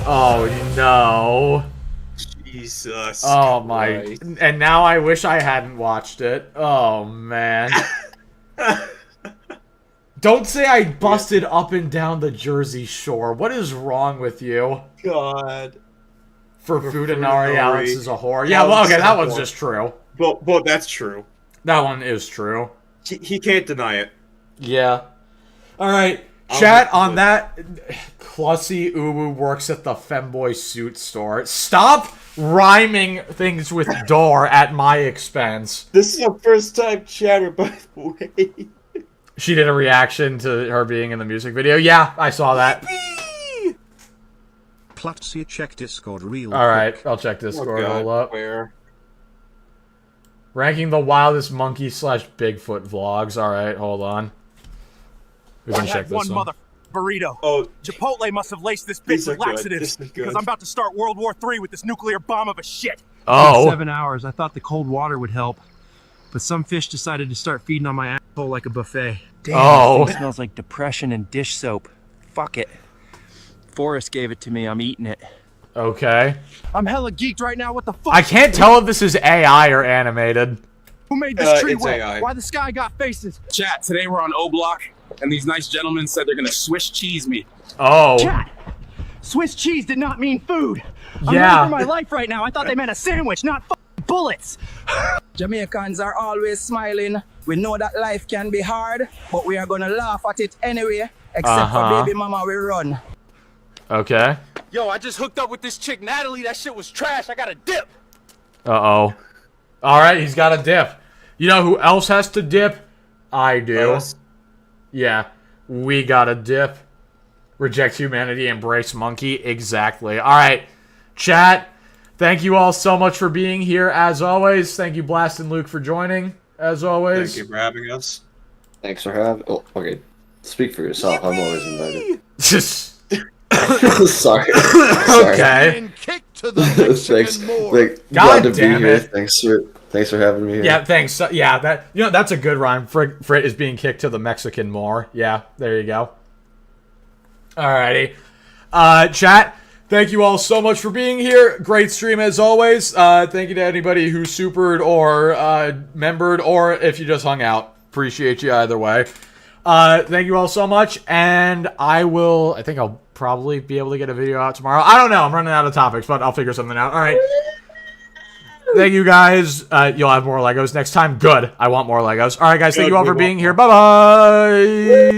Oh no. Jesus. Oh my. And now I wish I hadn't watched it. Oh man. Don't say I busted up and down the Jersey Shore. What is wrong with you? God. For Fudanari, Alex is a whore. Yeah, well, okay, that one's just true. But that's true. That one is true. He can't deny it. Yeah. All right. Chat on that. Clussy Uwu works at the Femboy suit store. Stop rhyming things with door at my expense. This is a first time chatter, by the way. She did a reaction to her being in the music video. Yeah, I saw that. Klutzy, check Discord real quick. Alright, I'll check Discord. Hold up. Where? Ranking the wildest monkey / Bigfoot vlogs. Alright, hold on. We can check this one. Burrito. Oh, Chipotle must have laced this bitch with laxatives because I'm about to start World War III with this nuclear bomb of a shit. Oh. 7 hours. I thought the cold water would help, but some fish decided to start feeding on my asshole like a buffet. Damn, it smells like depression and dish soap. Fuck it. Forrest gave it to me. I'm eating it. Okay. I'm hella geeked right now. What the fuck? I can't tell if this is AI or animated. Who made this tree it's wet? AI. Why the sky got faces? Chat, today we're on O Block, and these nice gentlemen said they're gonna Swiss cheese me. Oh. Chat. Swiss cheese did not mean food. I'm Yeah. running for my life right now. I thought they meant a sandwich, not bullets. Jamaicans are always smiling. We know that life can be hard, but we are gonna laugh at it anyway. Except for baby mama, we run. Okay. Yo, I just hooked up with this chick, Natalie. That shit was trash. I got a dip. Uh-oh. Alright, he's got a dip. You know who else has to dip? I do. Us? Yeah. We got a dip. Reject humanity, embrace monkey. Exactly. Alright. Chat, thank you all so much for being here, as always. Thank you, Blast and Luke, for joining, as always. Thank you for having us. Thanks for having... Oh, okay. Speak for yourself. I'm always invited. Sorry. Okay. And kick to the thanks. Glad to be here. Thanks for having me here. Yeah, thanks. Yeah, that's a good rhyme. Frit is being kicked to the Mexican more. Yeah, there you go. Alrighty. Chat, thank you all so much for being here. Great stream as always. Thank you to anybody who supered or membered or if you just hung out. Appreciate you either way. Thank you all so much, and I think I'll probably be able to get a video out tomorrow. I don't know. I'm running out of topics, but I'll figure something out. All right. Thank you, guys. You'll have more Legos next time. Good. I want more Legos. All right, guys. Thank you all for being here. Bye-bye.